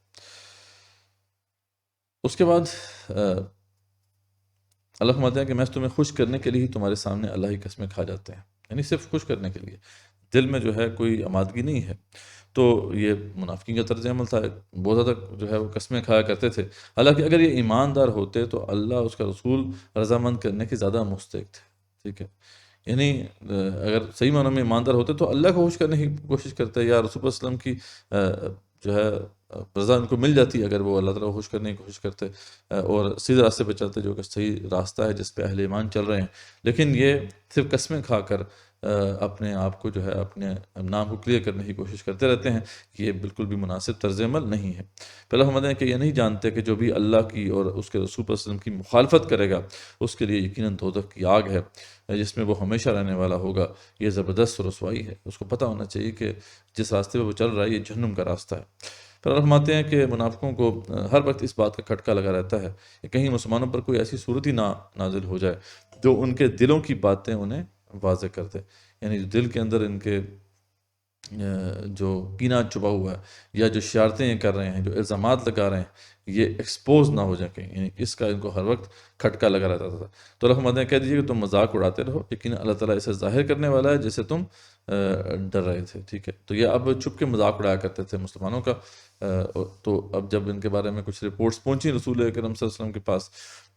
اس کے بعد اللہ فرماتے ہیں کہ میں تمہیں خوش کرنے کے لیے ہی تمہارے سامنے اللہ ہی قسمیں کھا جاتے ہیں، یعنی صرف خوش کرنے کے لیے، دل میں جو ہے کوئی آمادگی نہیں ہے. تو یہ منافقین کا طرز عمل تھا، بہت زیادہ جو ہے وہ قسمیں کھایا کرتے تھے. حالانکہ اگر یہ ایماندار ہوتے تو اللہ اس کا رسول رضامند کرنے کے زیادہ مستحق تھے، ٹھیک ہے. یعنی اگر صحیح معنوں میں ایماندار ہوتے تو اللہ کو خوش کرنے کی کوشش کرتے، یا رسول صلی اللہ علیہ وسلم کی جو ہے رضا ان کو مل جاتی اگر وہ اللہ تعالیٰ کو خوش کرنے کی کوشش کرتے، اور سیدھے راستے پہ چلتے جو کہ صحیح راستہ ہے جس پہ اہل ایمان چل رہے ہیں. لیکن یہ صرف قسمیں کھا کر اپنے آپ کو جو ہے اپنے نام کو کلیئر کرنے کی کوشش کرتے رہتے ہیں. یہ بالکل بھی مناسب طرز عمل نہیں ہے. پہلا ہم ہیں کہ یہ نہیں جانتے کہ جو بھی اللہ کی اور اس کے رسول صلی اللہ علیہ وسلم کی مخالفت کرے گا اس کے لیے یقیناً دوزخ کی آگ ہے جس میں وہ ہمیشہ رہنے والا ہوگا. یہ زبردست رسوائی ہے. اس کو پتہ ہونا چاہیے کہ جس راستے پہ وہ چل رہا ہے یہ جہنم کا راستہ ہے. پھر فرماتے ہیں کہ منافقوں کو ہر وقت اس بات کا کھٹکا لگا رہتا ہے کہ کہیں مسلمانوں پر کوئی ایسی صورت ہی نازل ہو جائے جو ان کے دلوں کی باتیں انہیں واضح کر دے. یعنی جو دل کے اندر ان کے جو کینہ چھپا ہوا ہے، یا جو شرارتیں کر رہے ہیں، جو الزامات لگا رہے ہیں، یہ ایکسپوز نہ ہو جائیں کہیں. یعنی اس کا ان کو ہر وقت کھٹکا لگا رہتا تھا. تو اللہ فرماتے ہیں کہہ دیجیے کہ تم مذاق اڑاتے رہو، لیکن اللہ تعالیٰ اسے ظاہر کرنے والا ہے جسے تم ڈر رہے تھے، ٹھیک ہے. تو یہ اب چھپ کے مذاق اڑایا کرتے تھے مسلمانوں کا. تو اب جب ان کے بارے میں کچھ رپورٹس پہنچی رسول اکرم صلی اللہ علیہ وسلم کے پاس،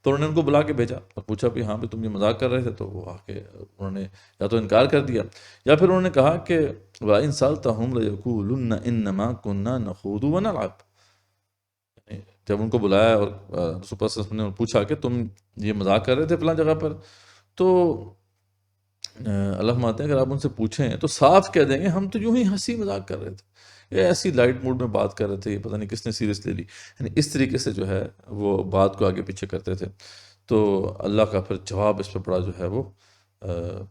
تو انہوں نے ان کو بلا کے بھیجا اور پوچھا بھی ہاں بھی تم یہ مذاق کر رہے تھے. تو وہ آ کے انہوں نے یا تو انکار کر دیا یا پھر انہوں نے کہا کہ وَإِن سَأَلْتَهُمْ لَيَقُولُنَّ إِنَّمَا كُنَّا نَخُوضُ وَنَلْعَبُ. جب ان کو بلایا اور رسول صلی اللہ علیہ وسلم نے پوچھا کہ تم یہ مذاق کر رہے تھے فلاں جگہ پر، تو اللہ فرماتے ہیں اگر آپ ان سے پوچھیں تو صاف کہہ دیں گے ہم تو یوں ہی ہنسی مذاق کر رہے تھے، یہ ایسی لائٹ موڈ میں بات کر رہے تھے، یہ پتہ نہیں کس نے سیریس لے لی. یعنی اس طریقے سے جو ہے وہ بات کو آگے پیچھے کرتے تھے. تو اللہ کا پھر جواب اس پہ بڑا جو ہے وہ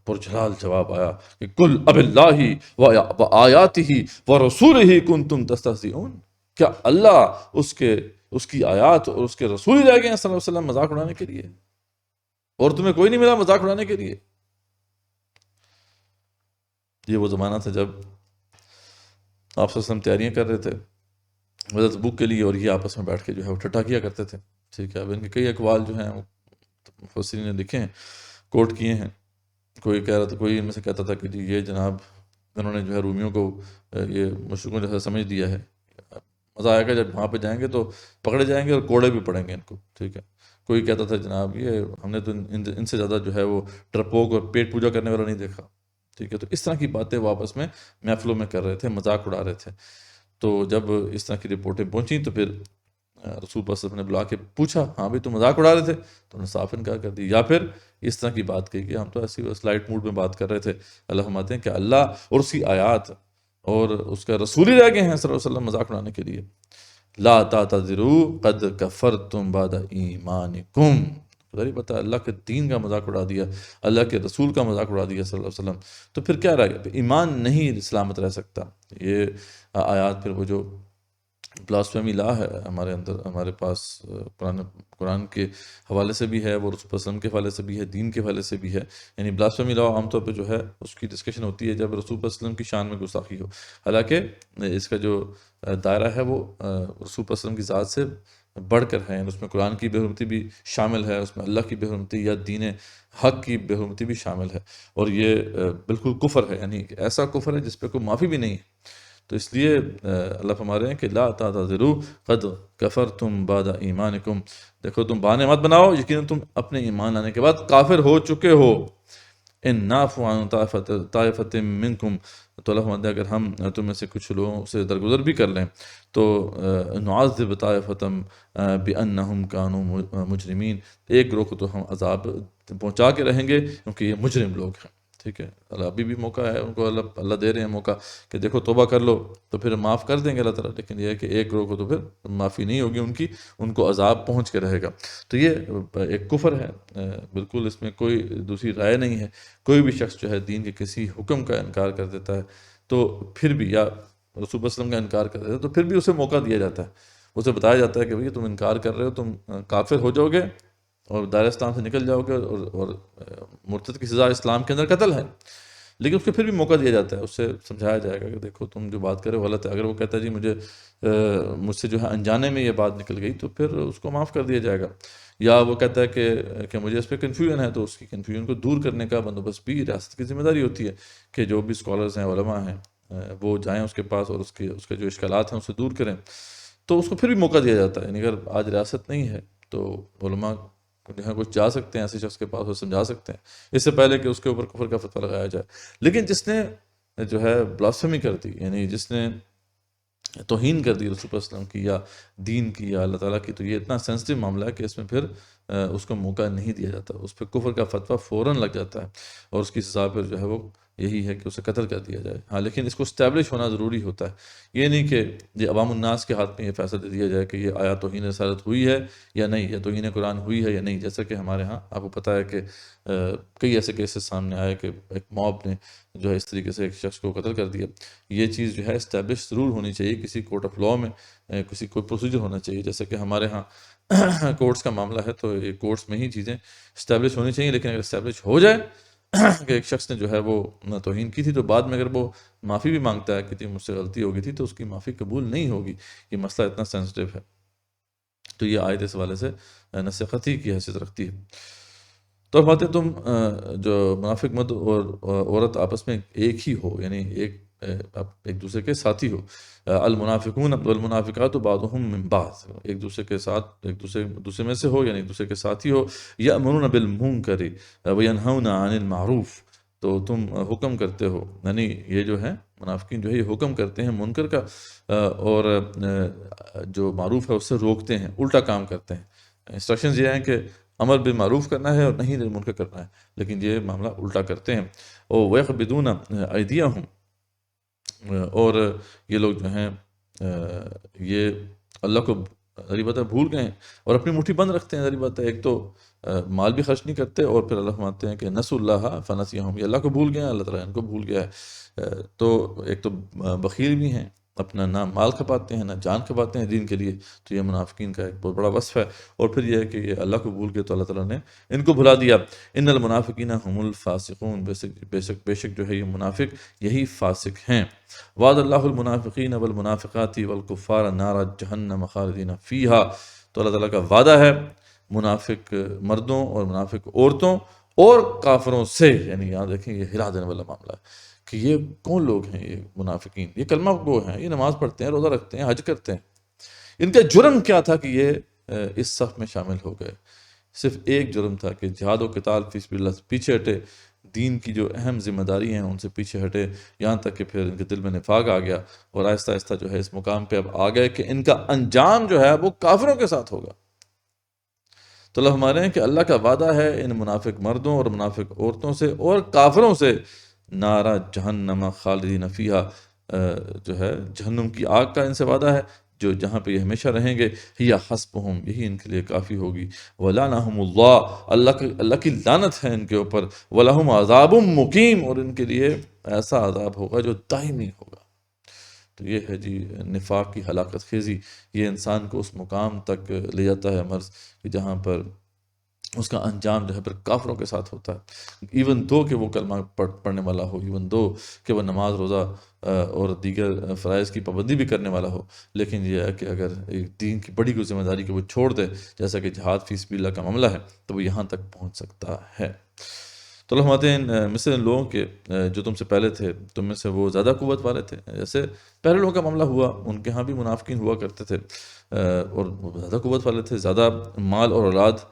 پرجلال جواب آیا کہ کل اب اللہ و آیاتہ و رسولہ کنتم تستہزئون. کیا اللہ اس کی آیات اور اس کے رسول ہی رہ گئے ہیں صلی اللہ علیہ وسلم مذاق اڑانے کے لیے، اور تمہیں کوئی نہیں ملا مذاق اڑانے کے لیے؟ یہ وہ زمانہ تھا جب آپ صلی اللہ علیہ وسلم تیاریاں کر رہے تھے غزوہ تبوک کے لیے، اور یہ آپس میں بیٹھ کے جو ہے وہ ٹھٹھا کیا کرتے تھے، ٹھیک ہے. اب ان کے کئی اقوال جو ہیں وہ مفسرین نے لکھے ہیں، کوٹ کیے ہیں. کوئی کہہ رہا تھا، کوئی ان میں سے کہتا تھا کہ جی یہ جناب انہوں نے جو ہے رومیوں کو یہ مشرکوں جیسا سمجھ دیا ہے، مزہ آئے گا جب وہاں پہ جائیں گے تو پکڑے جائیں گے اور کوڑے بھی پڑیں گے ان کو، ٹھیک ہے. کوئی کہتا تھا جناب یہ ہم نے تو ان سے زیادہ جو ہے وہ ڈرپوک اور پیٹ پوجا کرنے والا نہیں دیکھا، ٹھیک ہے. تو اس طرح کی باتیں وہ آپس میں محفلوں میں کر رہے تھے، مذاق اڑا رہے تھے. تو جب اس طرح کی رپورٹیں پہنچیں تو پھر رسول صلی اللہ علیہ وسلم نے بلا کے پوچھا ہاں بھی تم مذاق اڑا رہے تھے، تو انہوں نے صاف انکار کر دی. یا پھر اس طرح کی بات کہی کہ ہم تو ایسی سلائٹ موڈ میں بات کر رہے تھے. اللہ فرماتے ہیں کہ اللہ اور اس کی آیات اور اس کا رسول ہی رہ گئے ہیں صلی اللہ علیہ وسلم مذاق اڑانے کے لیے. لا تعتذروا قد کفرتم بعد ایمانکم. ظاہر بتا اللہ کے دین کا مذاق اڑا دیا، اللہ کے رسول کا مذاق اڑا دیا صلی اللہ علیہ وسلم، تو پھر کیا رہ گیا؟ ایمان نہیں سلامت رہ سکتا. یہ آیات پھر وہ جو بلاسفیمی لا ہے ہمارے اندر، ہمارے پاس قرآن کے حوالے سے بھی ہے، وہ رسول وسلم کے حوالے سے بھی ہے، دین کے حوالے سے بھی ہے. یعنی بلاسفیمی لا عام طور پہ جو ہے اس کی ڈسکشن ہوتی ہے جب رسول وسلم کی شان میں گستاخی ہو. حالانکہ اس کا جو دائرہ ہے وہ رسول وسلم کی ذات سے بڑھ کر ہے، یعنی اس میں قرآن کی بے حرمتی بھی شامل ہے، اس میں اللہ کی بے حرمتی یا دین حق کی بے حرمتی بھی شامل ہے. اور یہ بالکل کفر ہے، یعنی ایسا کفر ہے جس پہ کوئی معافی بھی نہیں ہے. تو اس لیے اللہ فرما رہے ہیں کہ لا تعتذروا قد کفرتم بعد ایمانکم. دیکھو تم بہانے مت بناؤ، یقیناً تم اپنے ایمان لانے کے بعد کافر ہو چکے ہو. ان نعفو عن طائفۃ منکم، تو اللہ فرماتے ہیں اگر ہم تم میں سے کچھ لوگوں سے درگزر بھی کر لیں تو نعذب طائفۃ بانہم کانوا مجرمین، ایک گروہ کو تو ہم عذاب پہنچا کے رہیں گے کیونکہ یہ مجرم لوگ ہیں، ٹھیک ہے. اللہ ابھی بھی موقع ہے ان کو، اللہ دے رہے ہیں موقع کہ دیکھو توبہ کر لو تو پھر معاف کر دیں گے اللہ تعالیٰ. لیکن یہ ہے کہ ایک گروہ کو تو پھر معافی نہیں ہوگی ان کو عذاب پہنچ کے رہے گا. تو یہ ایک کفر ہے، بالکل اس میں کوئی دوسری رائے نہیں ہے. کوئی بھی شخص جو ہے دین کے کسی حکم کا انکار کر دیتا ہے تو پھر بھی، یا رسول وسلم کا انکار کر دیتا ہے تو پھر بھی اسے موقع دیا جاتا ہے، اسے بتایا جاتا ہے کہ بھئی تم انکار کر رہے ہو، تم کافر ہو جاؤ گے اور دائرہ اسلام سے نکل جاؤ گے، اور مرتد کی سزا اسلام کے اندر قتل ہے. لیکن اس کو پھر بھی موقع دیا جاتا ہے، اس سے سمجھایا جائے گا کہ دیکھو تم جو بات کر رہے ہو غلط ہے. اگر وہ کہتا ہے جی مجھ سے جو ہے انجانے میں یہ بات نکل گئی تو پھر اس کو معاف کر دیا جائے گا. یا وہ کہتا ہے کہ مجھے اس پہ کنفیوژن ہے، تو اس کی کنفیوژن کو دور کرنے کا بندوبست بھی ریاست کی ذمہ داری ہوتی ہے کہ جو بھی اسکالرز ہیں، علماء ہیں، وہ جائیں اس کے پاس اور اس کے جو اشکالات ہیں اسے دور کریں. تو اس کو پھر بھی موقع دیا جاتا ہے. یعنی اگر آج ریاست نہیں ہے تو علماء جو ہے کچھ جا سکتے ہیں ایسے شخص کے پاس، وہ سمجھا سکتے ہیں اس سے پہلے کہ اس کے اوپر کفر کا فتویٰ لگایا جائے. لیکن جس نے جو ہے بلاسفیمی کر دی، یعنی جس نے توہین کر دی رسول اللہ علیہ وسلم کی یا دین کی یا اللہ تعالیٰ کی، تو یہ اتنا سینسٹیو معاملہ ہے کہ اس میں پھر اس کو موقع نہیں دیا جاتا، اس پہ کفر کا فتویٰ فوراً لگ جاتا ہے اور اس کی سزا پھر جو ہے وہ یہی ہے کہ اسے قتل کر دیا جائے. ہاں لیکن اس کو اسٹیبلش ہونا ضروری ہوتا ہے. یہ نہیں کہ یہ عوام الناس کے ہاتھ میں یہ فیصلہ دے دیا جائے کہ یہ آیا توہین رسالت ہوئی ہے یا نہیں، یا توہین قرآن ہوئی ہے یا نہیں. جیسا کہ ہمارے ہاں آپ کو پتہ ہے کہ کئی ایسے کیسز سامنے آئے کہ ایک موب نے جو ہے اس طریقے سے ایک شخص کو قتل کر دیا. یہ چیز جو ہے اسٹیبلش ضرور ہونی چاہیے کسی کورٹ آف لاء میں، کوئی پروسیجر ہونا چاہیے. جیسے کہ ہمارے ہاں کورٹس کا معاملہ ہے تو یہ کورٹس میں ہی چیزیں اسٹیبلش ہونی چاہیے. لیکن اگر اسٹیبلش ہو جائے کہ ایک شخص نے جو ہے وہ توہین کی تھی تو بعد میں اگر وہ معافی بھی مانگتا ہے کہ جی مجھ سے غلطی ہو گئی تھی، تو اس کی معافی قبول نہیں ہوگی. یہ مسئلہ اتنا سینسٹیو ہے. تو یہ آیت اس حوالے سے نسخ خطی کی حیثیت رکھتی ہے. تو فرماتے ہیں تم جو منافق مرد اور عورت آپس میں ایک ہی ہو، یعنی ایک دوسرے کے ساتھی ہو. المنافقون والمنافقات بعضهم من بعض، ایک دوسرے کے ساتھ ایک دوسرے میں سے ہو، یعنی ایک دوسرے کے ساتھی ہو. یأمرون بالمنکر وینہون عن المعروف، تو تم حکم کرتے ہو، یعنی یہ جو ہے منافقین جو ہے یہ حکم کرتے ہیں منکر کا اور جو معروف ہے اس سے روکتے ہیں، الٹا کام کرتے ہیں. انسٹرکشنز یہ ہیں کہ امر بالمعروف کرنا ہے اور نہیں بالمنکر کرنا ہے، لیکن یہ معاملہ الٹا کرتے ہیں. وَيَقْبِضُونَ أَيْدِيَهُمْ، اور یہ لوگ جو ہیں یہ اللہ کو ذری بات ہے بھول گئے ہیں اور اپنی مٹھی بند رکھتے ہیں. ذری بات ہے ایک تو مال بھی خرچ نہیں کرتے، اور پھر اللہ فرماتے ہیں کہ نسوا اللہ فنسیہم، یہ اللہ کو بھول گئے ہیں، اللہ تعالیٰ ان کو بھول گیا ہے. تو ایک تو بخیل بھی ہیں، اپنا نہ مال کھپاتے ہیں نہ جان کھپاتے ہیں دین کے لیے، تو یہ منافقین کا ایک بہت بڑا وصف ہے. اور پھر یہ ہے کہ یہ اللہ کو بھول گئے تو اللہ تعالیٰ نے ان کو بھلا دیا. ان المنافقین هم الفاسقون، بے شک جو ہے یہ منافق یہی فاسق ہیں. وعد اللہ المنافقین والمنافقات والکفار نار جہنم خالدین فیہا، تو اللہ تعالیٰ کا وعدہ ہے منافق مردوں اور منافق عورتوں اور کافروں سے. یعنی یہاں دیکھیں یہ ہلا دینے والا معاملہ ہے کہ یہ کون لوگ ہیں، یہ منافقین، یہ کلمہ گو ہیں، یہ نماز پڑھتے ہیں، روزہ رکھتے ہیں، حج کرتے ہیں. ان کا جرم کیا تھا کہ یہ اس صف میں شامل ہو گئے؟ صرف ایک جرم تھا کہ جہاد و قتال فی سبیل اللہ سے پیچھے ہٹے، دین کی جو اہم ذمہ داری ہیں ان سے پیچھے ہٹے، یہاں تک کہ پھر ان کے دل میں نفاق آ گیا اور آہستہ آہستہ جو ہے اس مقام پہ اب آ گئے کہ ان کا انجام جو ہے وہ کافروں کے ساتھ ہوگا. تو اللہ ہمارے ہیں کہ اللہ کا وعدہ ہے ان منافق مردوں اور منافق عورتوں سے اور کافروں سے نارا جہنم خالدین فیہا، جو ہے جہنم کی آگ کا ان سے وعدہ ہے جو جہاں پہ یہ ہمیشہ رہیں گے. ہی حسبہم، یہی ان کے لیے کافی ہوگی. ولعنہم اللہ، اللہ کی لعنت ہے ان کے اوپر. ولہم عذاب مقیم، اور ان کے لیے ایسا عذاب ہوگا جو دائمی ہوگا. تو یہ ہے جی نفاق کی ہلاکت خیزی. یہ انسان کو اس مقام تک لے جاتا ہے مرض کہ جہاں پر اس کا انجام جو ہے پھر کافروں کے ساتھ ہوتا ہے. ایون دو کہ وہ کلمہ پڑھنے والا ہو، ایون دو کہ وہ نماز روزہ اور دیگر فرائض کی پابندی بھی کرنے والا ہو، لیکن یہ ہے کہ اگر ایک دین کی بڑی کوئی ذمہ داری کہ وہ چھوڑ دے، جیسا کہ جہاد فی سبیل اللہ کا معاملہ ہے، تو وہ یہاں تک پہنچ سکتا ہے. تو اللہ فرماتے ہیں مثل ان لوگوں کے جو تم سے پہلے تھے، تم میں سے وہ زیادہ قوت والے تھے. جیسے پہلے لوگوں کا معاملہ ہوا، ان کے ہاں بھی منافقین ہوا کرتے تھے اور وہ زیادہ قوت والے تھے، زیادہ مال اور اولاد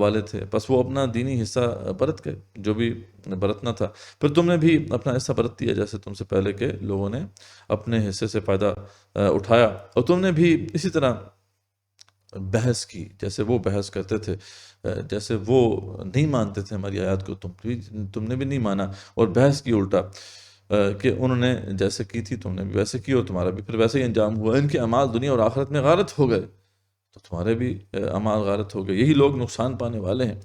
والے تھے، بس وہ اپنا دینی حصہ برت گئے جو بھی برتنا تھا. پھر تم نے بھی اپنا حصہ برت دیا جیسے تم سے پہلے کے لوگوں نے اپنے حصے سے فائدہ اٹھایا، اور تم نے بھی اسی طرح بحث کی جیسے وہ بحث کرتے تھے، جیسے وہ نہیں مانتے تھے ہماری آیات کو، تم نے بھی نہیں مانا اور بحث کی الٹا، کہ انہوں نے جیسے کی تھی تم نے بھی ویسے کی اور تمہارا بھی پھر ویسے ہی انجام ہوا. ان کے اعمال دنیا اور آخرت میں غارت ہو گئے، تو تمہارے بھی اعمال غارت ہو گئے. یہی لوگ نقصان پانے والے ہیں.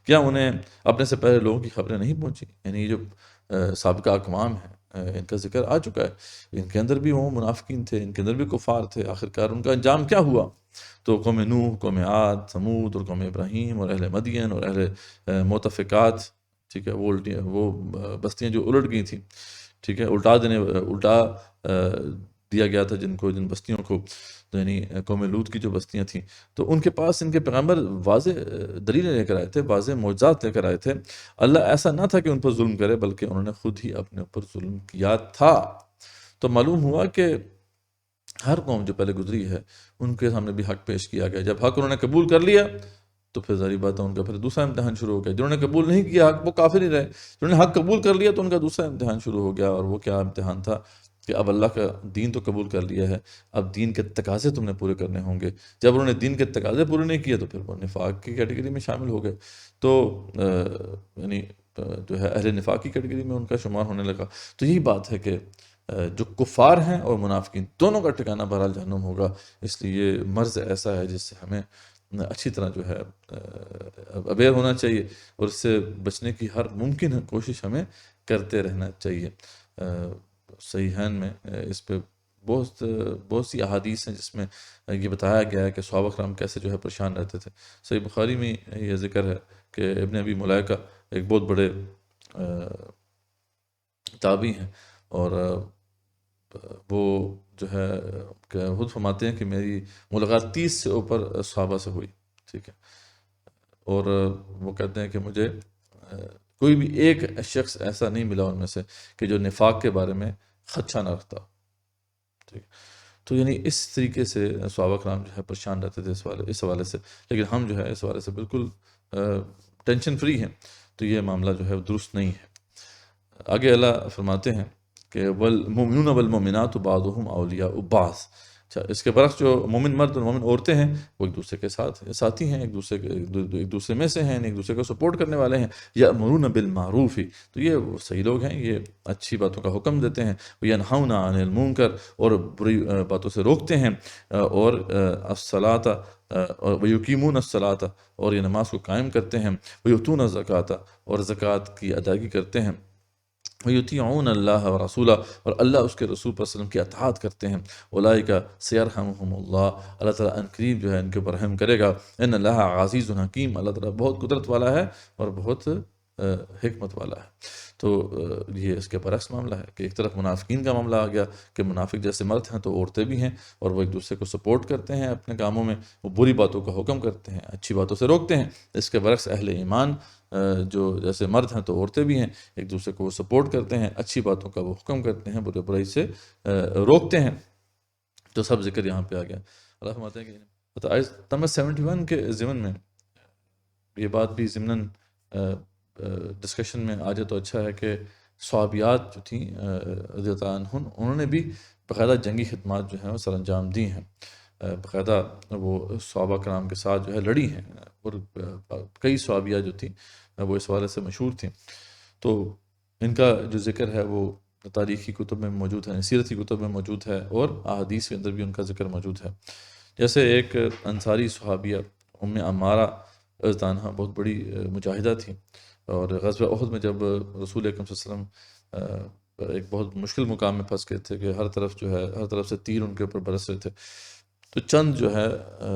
کیا انہیں اپنے سے پہلے لوگوں کی خبریں نہیں پہنچی؟ یعنی یہ جو سابقہ اقوام ہیں ان کا ذکر آ چکا ہے، ان کے اندر بھی وہ منافقین تھے، ان کے اندر بھی کفار تھے. آخرکار ان کا انجام کیا ہوا؟ تو قوم نوح، قوم عاد، ثمود اور قوم ابراہیم اور اہل مدین اور اہل مؤتفقات، ٹھیک ہے، وہ بستیاں جو الٹ گئی تھیں، ٹھیک ہے، الٹا دیا گیا تھا جن بستیوں کو، یعنی قوم لوط کی جو بستیاں تھیں، تو ان کے پاس ان کے پیغمبر واضح دلیلیں لے کر آئے تھے، واضح معجزات لے کر آئے تھے. اللہ ایسا نہ تھا کہ ان پر ظلم کرے، بلکہ انہوں نے خود ہی اپنے اوپر ظلم کیا تھا. تو معلوم ہوا کہ ہر قوم جو پہلے گزری ہے ان کے سامنے بھی حق پیش کیا گیا. جب حق انہوں نے قبول کر لیا تو پھر ظاہری بات ہے ان کا پھر دوسرا امتحان شروع ہو گیا. جنہوں نے قبول نہیں کیا حق، وہ کافر ہی رہے. جنہوں نے حق قبول کر لیا تو ان کا دوسرا امتحان شروع ہو گیا، اور وہ کیا امتحان تھا کہ اب اللہ کا دین تو قبول کر لیا ہے، اب دین کے تقاضے تم نے پورے کرنے ہوں گے. جب انہوں نے دین کے تقاضے پورے نہیں کیے تو پھر وہ نفاق کی کیٹیگری میں شامل ہو گئے. تو یعنی جو ہے اہل نفاق کی کیٹیگری میں ان کا شمار ہونے لگا. تو یہی بات ہے کہ جو کفار ہیں اور منافقین دونوں کا ٹھکانہ بہرحال جہنم ہوگا. اس لیے یہ مرض ایسا ہے جس سے ہمیں اچھی طرح جو ہے اویئر ہونا چاہیے اور اس سے بچنے کی ہر ممکن کوشش ہمیں کرتے رہنا چاہیے. صحیحین میں اس پہ بہت سی احادیث ہیں جس میں یہ بتایا گیا ہے کہ صحابہ کرام کیسے جو ہے پریشان رہتے تھے. صحیح بخاری میں یہ ذکر ہے کہ ابن ابی ملائکہ ایک بہت بڑے تابعی ہیں، اور وہ جو ہے کہ خود فرماتے ہیں کہ میری ملاقات 30 سے اوپر صحابہ سے ہوئی، ٹھیک ہے، اور وہ کہتے ہیں کہ مجھے کوئی بھی ایک شخص ایسا نہیں ملا ان میں سے کہ جو نفاق کے بارے میں خدشہ نہ رکھتا. ٹھیک. تو یعنی اس طریقے سے صحابہ کرام جو ہے پریشان رہتے تھے اس حوالے سے، لیکن ہم جو ہے اس حوالے سے بالکل ٹینشن فری ہیں. تو یہ معاملہ جو ہے درست نہیں ہے. آگے اللہ فرماتے ہیں کہ والمؤمنون والمؤمنات بعضهم اولیاء بعض. اچھا، اس کے برعکس جو مومن مرد اور مومن عورتیں ہیں وہ ایک دوسرے کے ساتھ ساتھی ہیں، ایک دوسرے میں سے ہیں، ایک دوسرے کو سپورٹ کرنے والے ہیں. یأمرون بالمعروف، تو یہ وہ صحیح لوگ ہیں، یہ اچھی باتوں کا حکم دیتے ہیں. ینہون عن المنکر، اور بری باتوں سے روکتے ہیں. اور الصلاۃ ویقیمون الصلاۃ، اور یہ نماز کو قائم کرتے ہیں. ویؤتون الزکاۃ، اور زکوٰۃ کی ادائیگی کرتے ہیں. وَيُطِيعُونَ اللَّهَ وَرَسُولَهُ، اور اللہ اس کے رسول صلی اللہ علیہ وسلم کی اطاعت کرتے ہیں. اولئک سیرحمہم اللہ، اللہ تعالیٰ ان قریب جو ہے ان کے اوپر رحم کرے گا. ان اللہ عزیز حکیم، اللہ تعالیٰ بہت قدرت والا ہے اور بہت حکمت والا ہے. تو یہ اس کے برعکس معاملہ ہے کہ ایک طرف منافقین کا معاملہ آ گیا کہ منافق جیسے مرد ہیں تو عورتیں بھی ہیں، اور وہ ایک دوسرے کو سپورٹ کرتے ہیں اپنے کاموں میں، وہ بری باتوں کا حکم کرتے ہیں، اچھی باتوں سے روکتے ہیں. اس کے برعکس اہل ایمان جو جیسے مرد ہیں تو عورتیں بھی ہیں، ایک دوسرے کو وہ سپورٹ کرتے ہیں، اچھی باتوں کا وہ حکم کرتے ہیں، برائی سے روکتے ہیں. تو سب ذکر یہاں پہ آ گیا. اللہ فرماتے ہیں کہ آیت نمبر 71 کے ضمن میں یہ بات بھی ضمناً ڈسکشن میں آ جائے تو اچھا ہے کہ صحابیات جو تھیں رضی اللہ عنہن، انہوں نے بھی باقاعدہ جنگی خدمات جو ہیں وہ سر انجام دی ہیں. باقاعدہ وہ صحابہ کرام کے ساتھ جو ہے لڑی ہیں، اور کئی صحابیہ جو تھیں وہ اس حوالے سے مشہور تھیں. تو ان کا جو ذکر ہے وہ تاریخی کتب میں موجود ہے، سیرت کی کتب میں موجود ہے، اور احادیث کے اندر بھی ان کا ذکر موجود ہے. جیسے ایک انصاری صحابیہ ام عمارہ رضی اللہ عنہا بہت بڑی مجاہدہ تھیں، اور غزوہ احد میں جب رسول اکرم صلی اللہ علیہ وسلم ایک بہت مشکل مقام میں پھنس گئے تھے کہ ہر طرف سے تیر ان کے اوپر برس رہے تھے، تو چند جو ہے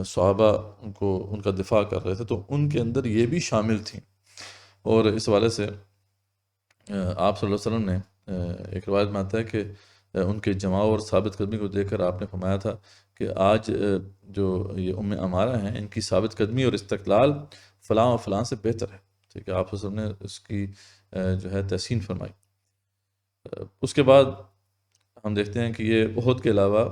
صحابہ کو ان کا دفاع کر رہے تھے، تو ان کے اندر یہ بھی شامل تھیں. اور اس حوالے سے آپ صلی اللہ علیہ وسلم نے ایک روایت میں آتا ہے کہ ان کے جماع اور ثابت قدمی کو دیکھ کر آپ نے فرمایا تھا کہ آج جو یہ ام عمارہ ہیں ان کی ثابت قدمی اور استقلال فلاں و فلاں سے بہتر ہے. ٹھیک ہے، آپ صلی اللہ علیہ وسلم نے اس کی جو ہے تحسین فرمائی. اس کے بعد ہم دیکھتے ہیں کہ یہ احد کے علاوہ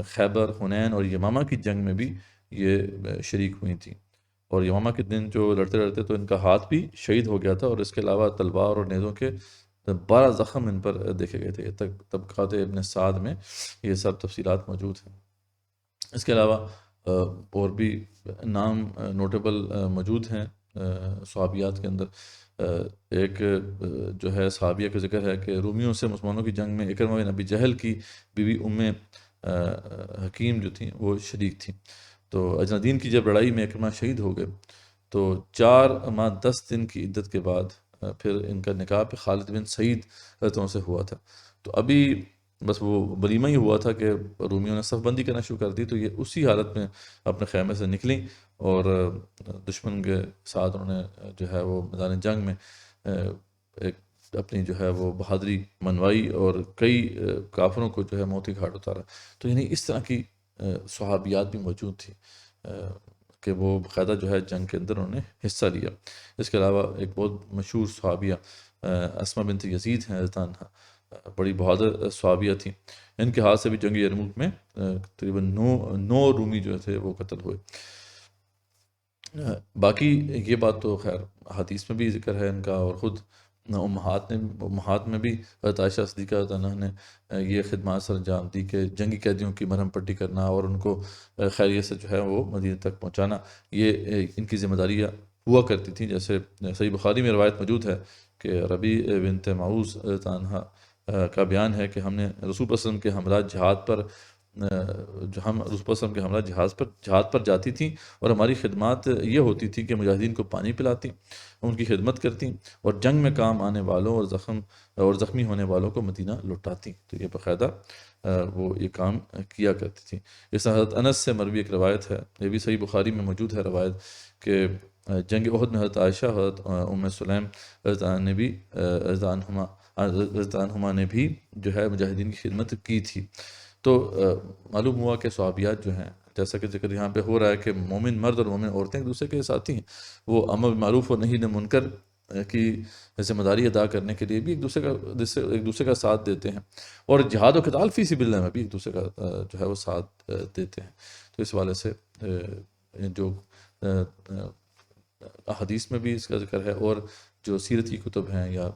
خیبر، حنین اور یمامہ کی جنگ میں بھی یہ شریک ہوئی تھیں. اور یمامہ کے دن جو لڑتے لڑتے تو ان کا ہاتھ بھی شہید ہو گیا تھا، اور اس کے علاوہ تلوار اور نیزوں کے 12 زخم ان پر دیکھے گئے تھے. طبقات ابن سعد میں یہ سب تفصیلات موجود ہیں. اس کے علاوہ اور بھی نام نوٹیبل موجود ہیں صحابیات کے اندر. ایک جو ہے صحابیہ کا ذکر ہے کہ رومیوں سے مسلمانوں کی جنگ میں اکرمہ بن ابی جہل کی بیوی ام حکیم جو تھیں وہ شریک تھیں. تو اجنادین کی جب لڑائی میں اکرمہ شہید ہو گئے تو 4 ماہ 10 دن کی عدت کے بعد پھر ان کا نکاح پہ خالد بن سعید سے ہوا تھا. تو ابھی بس وہ ولیمہ ہی ہوا تھا کہ رومیوں نے صف بندی کرنا شروع کر دی. تو یہ اسی حالت میں اپنے خیمے سے نکلیں اور دشمن کے ساتھ انہوں نے جو ہے وہ میدان جنگ میں ایک اپنی جو ہے وہ بہادری منوائی اور کئی کافروں کو جو ہے موت کے گھاٹ اتارا. تو یعنی اس طرح کی صحابیات بھی موجود تھی کہ وہ باقاعدہ جو ہے جنگ کے اندر انہوں نے حصہ لیا. اس کے علاوہ ایک بہت مشہور صحابیہ اسماء بنت یزید ہیں رضی اللہ عنہا، بڑی بہادر صحابیہ تھیں. ان کے ہاتھ سے بھی جنگ یرموک میں تقریباً 9 رومی جو تھے وہ قتل ہوئے. باقی یہ بات تو خیر حدیث میں بھی ذکر ہے ان کا، اور خود امہات میں بھی حضرت عائشہ صدیقہ رضی اللہ عنہا نے یہ خدمات سر انجام دی کہ جنگی قیدیوں کی مرہم پٹی کرنا اور ان کو خیریت سے جو ہے وہ مدینہ تک پہنچانا یہ ان کی ذمہ داریاں ہوا کرتی تھیں. جیسے صحیح بخاری میں روایت موجود ہے کہ ربیع بنت معوذ رضی اللہ عنہا کا بیان ہے کہ ہم نے رسول صلی اللہ علیہ وسلم کے ہمراہ جہاد پر جو ہم رسول صلی اللہ علیہ وسلم کے ہمراہ جہاد پر جاتی تھیں، اور ہماری خدمات یہ ہوتی تھی کہ مجاہدین کو پانی پلاتی، ان کی خدمت کرتی، اور جنگ میں کام آنے والوں اور زخمی ہونے والوں کو مدینہ لوٹاتی. تو یہ باقاعدہ وہ یہ کام کیا کرتی تھی. اس طرح حضرت انس سے مروی ایک روایت ہے، یہ بھی صحیح بخاری میں موجود ہے روایت، کہ جنگ احد میں حضرت عائشہ حضرت ام سلیم رضی اللہ عنہما نے بھی جو ہے مجاہدین کی خدمت کی تھی. تو معلوم ہوا کہ صحابیات جو ہیں، جیسا کہ ذکر یہاں پہ ہو رہا ہے کہ مومن مرد اور مومن عورتیں ایک دوسرے کے ساتھی ہیں، وہ امر بالمعروف اور نہی عن المنکر کی ذمہ داری ادا کرنے کے لیے بھی ایک دوسرے کا ساتھ دیتے ہیں، اور جہاد و قتال فی سبیل اللہ میں بھی ایک دوسرے کا جو ہے وہ ساتھ دیتے ہیں۔ تو اس حوالے سے جو احادیث میں بھی اس کا ذکر ہے، اور جو سیرت کی کتب ہیں یا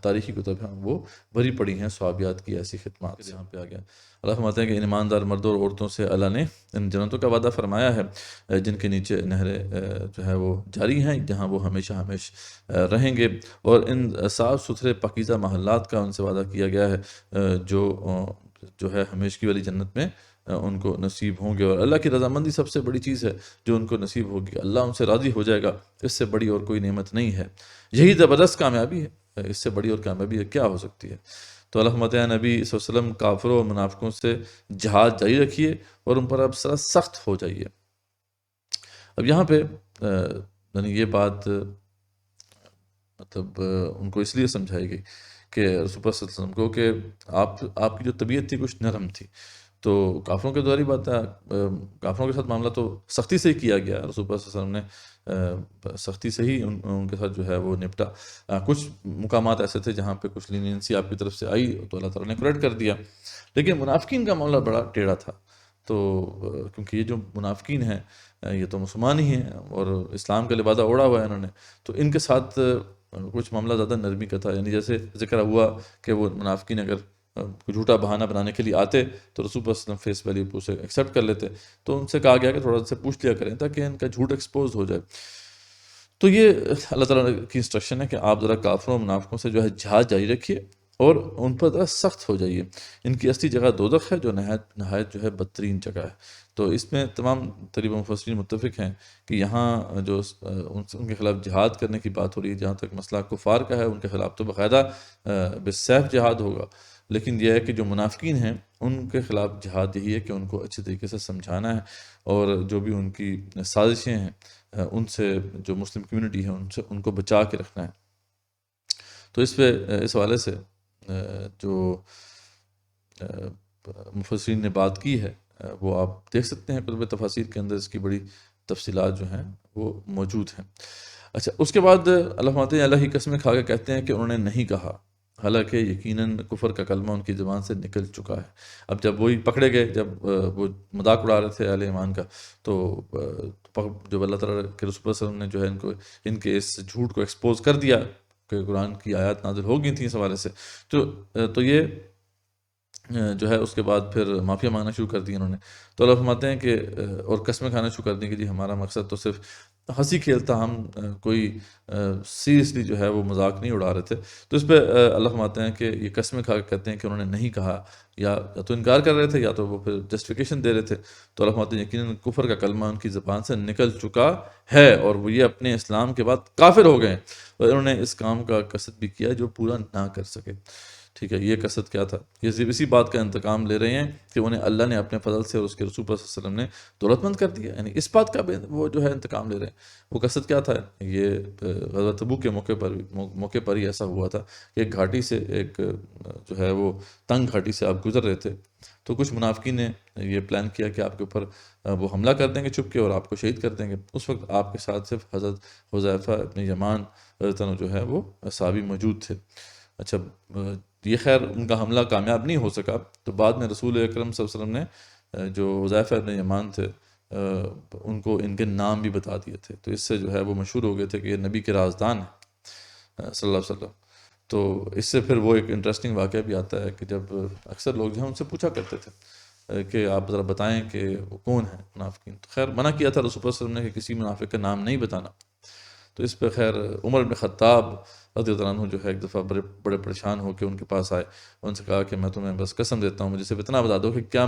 تاریخی کتب ہیں وہ بھری پڑی ہیں صحابیات کی ایسی خدمات سے۔ یہاں پہ آ گیا اللہ فرماتے ہیں کہ ان ایماندار مردوں اور عورتوں سے اللہ نے ان جنتوں کا وعدہ فرمایا ہے جن کے نیچے نہریں جو ہے وہ جاری ہیں، جہاں وہ ہمیشہ رہیں گے، اور ان صاف ستھرے پاکیزہ محلات کا ان سے وعدہ کیا گیا ہے جو ہے ہمیشگی والی جنت میں ان کو نصیب ہوں گے۔ اور اللہ کی رضامندی سب سے بڑی چیز ہے جو ان کو نصیب ہوگی، اللہ ان سے راضی ہو جائے گا، اس سے بڑی اور کوئی نعمت نہیں ہے، یہی زبردست کامیابی ہے، اس سے بڑی اور کامیابی کیا ہو سکتی ہے۔ تو اللہ فرماتے ہیں نبی صلی اللہ علیہ وسلم کافروں اور منافقوں سے جہاد جاری رکھیے اور ان پر اب سخت ہو جائیے۔ اب یہاں پہ یعنی یہ بات مطلب ان کو اس لیے سمجھائی گئی کہ رسول اللہ صلی اللہ علیہ وسلم کو کہ آپ کی جو طبیعت تھی کچھ نرم تھی، تو کافروں کے دواری بات ہے، کافروں کے ساتھ معاملہ تو سختی سے ہی کیا گیا، رسول اللہ صلی اللہ علیہ وسلم نے سختی سے ہی ان کے ساتھ جو ہے وہ نپٹا۔ کچھ مقامات ایسے تھے جہاں پہ کچھ لینینسی آپ کی طرف سے آئی تو اللہ تعالیٰ نے کریکٹ کر دیا، لیکن منافقین کا معاملہ بڑا ٹیڑھا تھا۔ تو کیونکہ یہ جو منافقین ہیں یہ تو مسلمان ہی ہیں اور اسلام کا لبادہ اوڑھا ہوا ہے انہوں نے، تو ان کے ساتھ کچھ معاملہ زیادہ نرمی کا تھا۔ یعنی جیسے ذکر ہوا کہ وہ منافقین اگر جھوٹا بہانہ بنانے کے لیے آتے تو رسول اللہ صلی اللہ علیہ وسلم فیس ویلیو اسے ایکسیپٹ کر لیتے، تو ان سے کہا گیا کہ تھوڑا سا پوچھ لیا کریں تاکہ ان کا جھوٹ ایکسپوز ہو جائے۔ تو یہ اللہ تعالیٰ کی انسٹرکشن ہے کہ آپ ذرا کافروں منافقوں سے جو ہے جہاد جاری رکھیے اور ان پر ذرا سخت ہو جائیے۔ ان کی اصلی جگہ دوزخ ہے جو نہایت جو ہے بدترین جگہ ہے۔ تو اس میں تمام تقریباً مفسرین متفق ہیں کہ یہاں جو ان کے خلاف جہاد کرنے کی بات ہو رہی ہے، جہاں تک مسئلہ کفار کا ہے ان کے خلاف تو باقاعدہ بالسیف جہاد ہوگا، لیکن یہ ہے کہ جو منافقین ہیں ان کے خلاف جہاد یہی ہے کہ ان کو اچھے طریقے سے سمجھانا ہے، اور جو بھی ان کی سازشیں ہیں ان سے جو مسلم کمیونٹی ہے ان کو بچا کے رکھنا ہے۔ تو اس حوالے سے جو مفسرین نے بات کی ہے وہ آپ دیکھ سکتے ہیں کتب تفاسیر کے اندر، اس کی بڑی تفصیلات جو ہیں وہ موجود ہیں۔ اچھا، اس کے بعد اللہ فرماتے ہیں اللہ کی قسمیں کھا کے کہتے ہیں کہ انہوں نے نہیں کہا، حالانکہ یقیناً کفر کا کلمہ ان کی زبان سے نکل چکا ہے۔ اب جب وہی پکڑے گئے، جب وہ مذاق اڑا رہے تھے اہل ایمان کا، تو جب اللہ تعالیٰ کے رسول صلی اللہ علیہ وسلم نے جو ہے ان کے اس جھوٹ کو ایکسپوز کر دیا کہ قرآن کی آیات نازل ہو گئی تھیں اس حوالے سے، تو یہ جو ہے اس کے بعد پھر معافیا مانگنا شروع کر دی انہوں نے۔ تو اللہ فرماتے ہیں کہ اور قسمیں کھانا شروع کر دیں کہ جی ہمارا مقصد تو صرف ہنسی کھیلتا، ہم کوئی سیریسلی جو ہے وہ مذاق نہیں اڑا رہے تھے۔ تو اس پہ اللہ فرماتے ہیں کہ یہ قسمیں کھا کے کہتے ہیں کہ انہوں نے نہیں کہا، یا تو انکار کر رہے تھے یا تو وہ پھر جسٹیفیکیشن دے رہے تھے۔ تو اللہ فرماتے ہیں یقیناً کفر کا کلمہ ان کی زبان سے نکل چکا ہے اور وہ یہ اپنے اسلام کے بعد کافر ہو گئے، اور انہوں نے اس کام کا قصد بھی کیا جو پورا نہ کر سکے۔ ٹھیک ہے، یہ قصد کیا تھا؟ یہ صرف اسی بات کا انتقام لے رہے ہیں کہ انہیں اللہ نے اپنے فضل سے اور اس کے رسول صلی اللہ علیہ وسلم نے دولت مند کر دیا، یعنی اس بات کا وہ جو ہے انتقام لے رہے ہیں۔ وہ قصد کیا تھا؟ یہ غزوہ تبوک کے موقع پر ہی ایسا ہوا تھا کہ ایک گھاٹی سے ایک جو ہے وہ تنگ گھاٹی سے آپ گزر رہے تھے، تو کچھ منافقین نے یہ پلان کیا کہ آپ کے اوپر وہ حملہ کر دیں گے چھپ کے اور آپ کو شہید کر دیں گے۔ اس وقت آپ کے ساتھ صرف حضرت حذیفہ ابن یمان جو ہے وہ صحابی موجود تھے۔ اچھا، یہ خیر ان کا حملہ کامیاب نہیں ہو سکا، تو بعد میں رسول اکرم صلی اللہ علیہ وسلم نے جو حذیفہ ابن یمان تھے ان کو ان کے نام بھی بتا دیے تھے، تو اس سے جو ہے وہ مشہور ہو گئے تھے کہ یہ نبی کے رازدان ہیں صلی اللہ علیہ وسلم۔ تو اس سے پھر وہ ایک انٹرسٹنگ واقعہ بھی آتا ہے کہ جب اکثر لوگ جو ہیں ان سے پوچھا کرتے تھے کہ آپ ذرا بتائیں کہ وہ کون ہیں منافقین، تو خیر منع کیا تھا رسول اللہ صلی اللہ علیہ وسلم نے کہ کسی منافق کا نام نہیں بتانا۔ تو اس پہ خیر عمر بن خطاب رضی اللہ عنہ جو ہے ایک دفعہ بڑے پریشان ہو کے ان کے پاس آئے، ان سے کہا کہ میں تمہیں بس قسم دیتا ہوں مجھے صرف اتنا بتا دو کہ کیا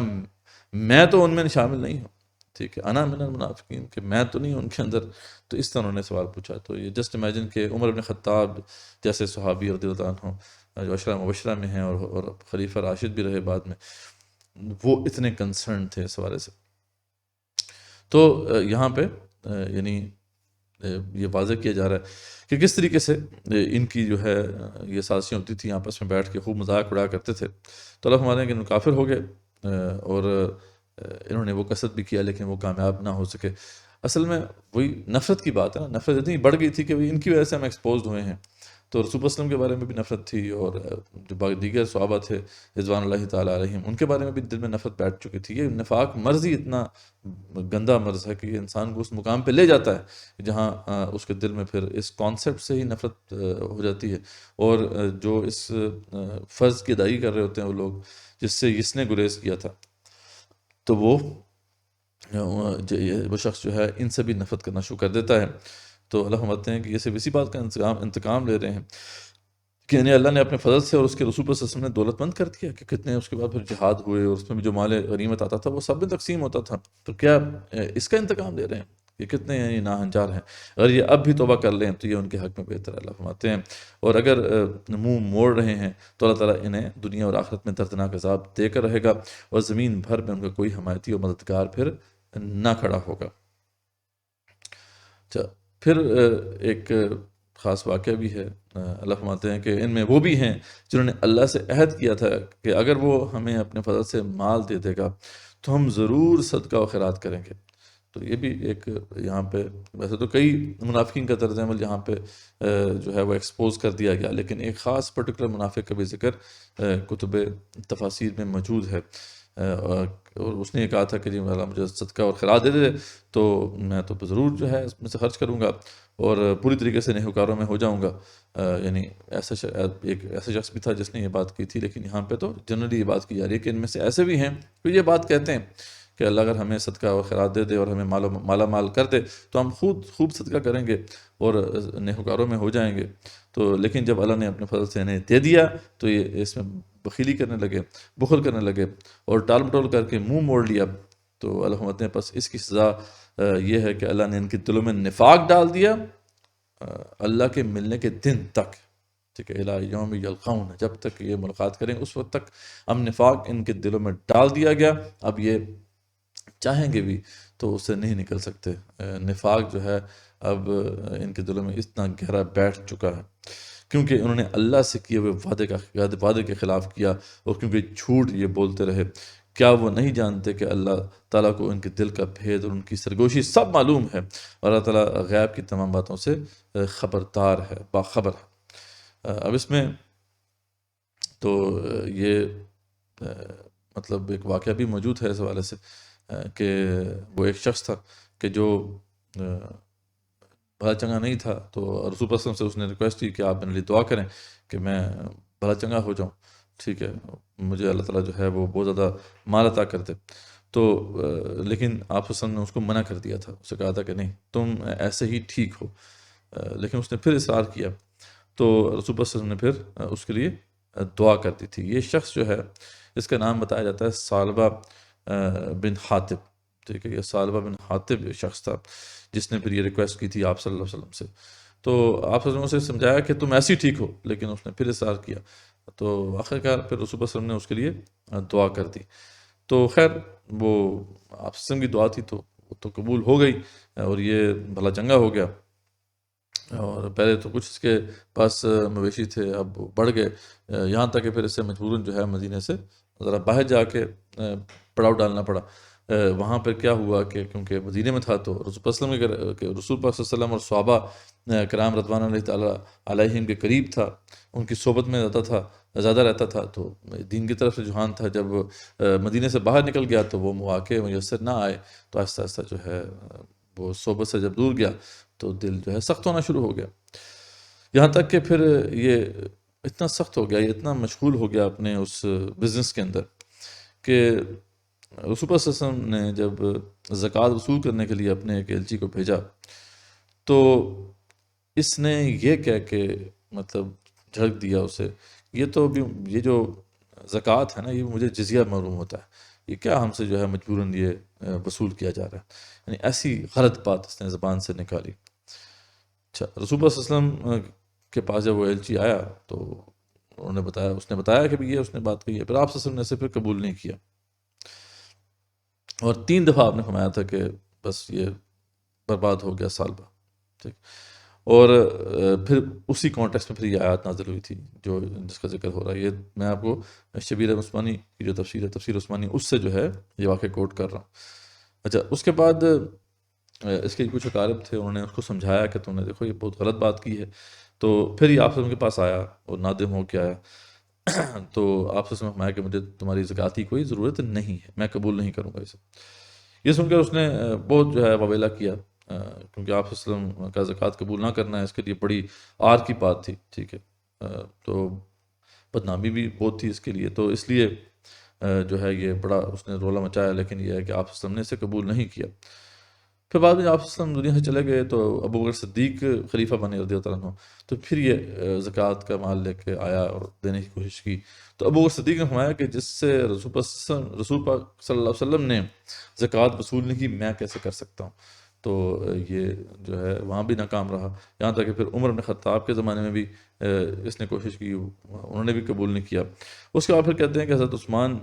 میں تو ان میں شامل نہیں ہوں، ٹھیک ہے، انا من المنافقین، کہ میں تو نہیں ہوں ان کے اندر۔ تو اس طرح انہوں نے سوال پوچھا۔ تو یہ جسٹ امیجن کہ عمر بن خطاب جیسے صحابی رضی اللہ عنہ جو عشرہ مبشرہ میں ہیں اور خلیفہ راشد بھی رہے بعد میں، وہ اتنے کنسرن تھے اس حوالے سے۔ تو یہاں پہ یعنی یہ واضح کیا جا رہا ہے کہ کس طریقے سے ان کی جو ہے یہ سازشیں ہوتی تھیں، آپس میں بیٹھ کے خوب مذاق اڑا کرتے تھے۔ تو اللہ فرماتے ہیں کہ انہوں کافر ہو گئے اور انہوں نے وہ قصد بھی کیا لیکن وہ کامیاب نہ ہو سکے۔ اصل میں وہی نفرت کی بات ہے نا، نفرت اتنی بڑھ گئی تھی کہ ان کی وجہ سے ہم ایکسپوزڈ ہوئے ہیں، تو رسول اللہ وسلم کے بارے میں بھی نفرت تھی، اور جو دیگر صحابہ تھے رضوان اللہ تعالیٰ علیہم، ان کے بارے میں بھی دل میں نفرت بیٹھ چکی تھی۔ یہ نفاق مرض ہی اتنا گندا مرض ہے کہ یہ انسان کو اس مقام پہ لے جاتا ہے جہاں اس کے دل میں پھر اس کانسیپٹ سے ہی نفرت ہو جاتی ہے، اور جو اس فرض کی ادائیگی کر رہے ہوتے ہیں وہ لوگ جس سے اس نے گریز کیا تھا، تو وہ شخص جو ہے ان سے بھی نفرت کرنا شروع کر دیتا ہے۔ تو اللہ فرماتے ہیں کہ یہ صرف اسی بات کا انتقام لے رہے ہیں کہ انہیں اللہ نے اپنے فضل سے اور اس کے رسول پر وسلم نے دولت مند کر دیا، کہ کتنے اس کے بعد پھر جہاد ہوئے اور اس میں بھی جو مال غنیمت آتا تھا وہ سب میں تقسیم ہوتا تھا، تو کیا اس کا انتقام لے رہے ہیں؟ یہ کتنے یعنی ناہنجار ہیں۔ اگر یہ اب بھی توبہ کر لیں تو یہ ان کے حق میں بہتر ہے، اللہ فرماتے ہیں، اور اگر منہ موڑ رہے ہیں تو اللہ تعالیٰ انہیں دنیا اور آخرت میں دردناک عذاب دے کر رہے گا، اور زمین بھر میں ان کا کوئی حمایتی اور مددگار پھر نہ کھڑا ہوگا۔ پھر ایک خاص واقعہ بھی ہے، اللہ فرماتے ہیں کہ ان میں وہ بھی ہیں جنہوں نے اللہ سے عہد کیا تھا کہ اگر وہ ہمیں اپنے فضل سے مال دے دے گا تو ہم ضرور صدقہ و خیرات کریں گے۔ تو یہ بھی ایک یہاں پہ ویسے تو کئی منافقین کا طرز عمل یہاں پہ جو ہے وہ ایکسپوز کر دیا گیا، لیکن ایک خاص پرٹیکولر منافق کا بھی ذکر کتب تفاسیر میں موجود ہے، اور اس نے یہ کہا تھا کہ جی اللہ مجھے صدقہ اور خیرات دے دے تو میں تو ضرور جو ہے اس میں سے خرچ کروں گا اور پوری طریقے سے نیکوکاروں میں ہو جاؤں گا۔ یعنی ایک ایسا شخص بھی تھا جس نے یہ بات کی تھی، لیکن یہاں پہ تو جنرلی یہ بات کی جا رہی ہے کہ ان میں سے ایسے بھی ہیں جو یہ بات کہتے ہیں کہ اللہ اگر ہمیں صدقہ اور خیرات دے دے اور ہمیں مالا مال کر دے تو ہم خوب صدقہ کریں گے اور نیکوکاروں میں ہو جائیں گے۔ تو لیکن جب اللہ نے اپنے فضل سے انہیں دے دیا تو یہ اس میں بخیلی کرنے لگے، بخل کرنے لگے اور ٹال مٹول کر کے منہ موڑ لیا۔ تو اللہ فرماتے ہیں پس اس کی سزا یہ ہے کہ اللہ نے ان کے دلوں میں نفاق ڈال دیا اللہ کے ملنے کے دن تک، ٹھیک ہے، الی یوم یلقون، جب تک یہ ملاقات کریں اس وقت تک ہم نفاق ان کے دلوں میں ڈال دیا گیا، اب یہ چاہیں گے بھی تو اس سے نہیں نکل سکتے۔ نفاق جو ہے اب ان کے دلوں میں اتنا گہرا بیٹھ چکا ہے کیونکہ انہوں نے اللہ سے کیے ہوئے وعدے کے خلاف کیا، اور کیونکہ جھوٹ یہ بولتے رہے۔ کیا وہ نہیں جانتے کہ اللہ تعالیٰ کو ان کے دل کا بھید اور ان کی سرگوشی سب معلوم ہے، اور اللہ تعالیٰ غیب کی تمام باتوں سے خبردار ہے، باخبر ہے۔ اب اس میں تو یہ مطلب ایک واقعہ بھی موجود ہے اس حوالے سے کہ وہ ایک شخص تھا کہ جو بھلا چنگا نہیں تھا، تو رسول اللہ صلی اللہ علیہ وسلم سے اس نے ریکویسٹ کی کہ آپ میرے لیے دعا کریں کہ میں بھلا چنگا ہو جاؤں، ٹھیک ہے، مجھے اللہ تعالیٰ جو ہے وہ بہت زیادہ مال عطا کر دے۔ تو لیکن آپ صلی اللہ علیہ وسلم نے اس کو منع کر دیا تھا، اسے کہا تھا کہ نہیں تم ایسے ہی ٹھیک ہو، لیکن اس نے پھر اصرار کیا، تو رسول اللہ صلی اللہ علیہ وسلم نے پھر اس کے لیے دعا کر دی تھی۔ یہ شخص جو ہے اس کا نام بتایا جاتا ہے ثعلبہ بن حاطب، ٹھیک ہے، یہ ثعلبہ بن حاطب شخص تھا جس نے پھر یہ ریکویسٹ کی تھی آپ صلی اللہ علیہ وسلم سے۔ تو آپ صلی اللہ علیہ وسلم سے سمجھایا کہ تم ایسے ہی ٹھیک ہو، لیکن اس نے پھر اصرار کیا، تو آخرکار پھر رسول اللہ صلی اللہ علیہ وسلم نے اس کے لیے دعا کر دی۔ تو خیر وہ آپ صلی اللہ علیہ وسلم کی دعا تھی تو وہ تو قبول ہو گئی اور یہ بھلا چنگا ہو گیا، اور پہلے تو کچھ اس کے پاس مویشی تھے، اب بڑھ گئے، یہاں تک کہ پھر اس سے مجبوراً جو ہے مدینے سے ذرا باہر جا کے پڑاؤ ڈالنا پڑا۔ وہاں پر کیا ہوا کہ کیونکہ مدینے میں تھا تو رسول صلی اللہ علیہ وسلم اور صحابہ کرام رضوان اللہ تعالیٰ علیہم کے قریب تھا، ان کی صحبت میں زیادہ رہتا تھا، تو دین کی طرف سے رجحان تھا۔ جب مدینے سے باہر نکل گیا تو وہ مواقع میسر نہ آئے، تو آہستہ آہستہ جو ہے وہ صحبت سے جب دور گیا تو دل جو ہے سخت ہونا شروع ہو گیا، یہاں تک کہ پھر یہ اتنا سخت ہو گیا، یہ اتنا مشغول ہو گیا اپنے اس بزنس کے اندر کہ رسول اللہ صلی اللہ علیہ وسلم نے جب زکوٰۃ وصول کرنے کے لیے اپنے ایک ایلچی کو بھیجا تو اس نے یہ کہہ کے مطلب جھڑک دیا اسے، یہ تو بھی یہ جو زکوٰۃ ہے نا یہ مجھے جزیہ معلوم ہوتا ہے، یہ کیا ہم سے جو ہے مجبوراً یہ وصول کیا جا رہا ہے، یعنی ایسی غلط بات اس نے زبان سے نکالی۔ اچھا، رسول اللہ صلی اللہ علیہ وسلم کے پاس جب وہ ایلچی آیا تو اس نے بتایا کہ بھی یہ اس نے بات کہی ہے، پھر آپ صلی اللہ علیہ وسلم نے اسے پھر قبول نہیں کیا، اور 3 دفعہ آپ نے فرمایا تھا کہ بس یہ برباد ہو گیا ثعلبہ، ٹھیک، اور پھر اسی کانٹیکسٹ میں پھر یہ آیات نازل ہوئی تھی جس کا ذکر ہو رہا ہے۔ یہ میں آپ کو شبیر عثمانی کی جو تفسیر عثمانی اس سے جو ہے یہ واقعہ کوٹ کر رہا ہوں۔ اچھا، اس کے بعد اس کے کچھ اقارب تھے، انہوں نے اس کو سمجھایا کہ تم نے دیکھو یہ بہت غلط بات کی ہے، تو پھر یہ آپ کے پاس آیا اور نادم ہو کے آیا، تو آپ سے فرمایا کہ مجھے تمہاری زکوٰۃ کی کوئی ضرورت نہیں ہے، میں قبول نہیں کروں گا اسے۔ یہ سن کر اس نے بہت جو ہے واویلا کیا، کیونکہ آپ صلی اللہ علیہ وسلم کا زکوٰۃ قبول نہ کرنا ہے اس کے لیے بڑی آر کی بات تھی، ٹھیک ہے، تو بدنامی بھی بہت تھی اس کے لیے، تو اس لیے جو ہے یہ بڑا اس نے رولا مچایا، لیکن یہ ہے کہ آپ صلی اللہ علیہ وسلم نے اسے قبول نہیں کیا۔ پھر بعد میں آپ صلی اللہ علیہ وسلم دنیا سے چلے گئے تو ابو بکر صدیق خلیفہ بنے رضی اللہ عنہ، تو پھر یہ زکوٰۃ کا مال لے کے آیا اور دینے کی کوشش کی، تو ابو بکر صدیق نے فرمایا کہ جس سے رسول پاک صلی اللہ علیہ وسلم نے زکوٰۃ وصول نہیں کی، میں کیسے کر سکتا ہوں؟ تو یہ جو ہے وہاں بھی ناکام رہا، یہاں تک کہ پھر عمر بن خطاب کے زمانے میں بھی اس نے کوشش کی، انہوں نے بھی قبول نہیں کیا۔ اس کے بعد پھر کہتے ہیں کہ حضرت عثمان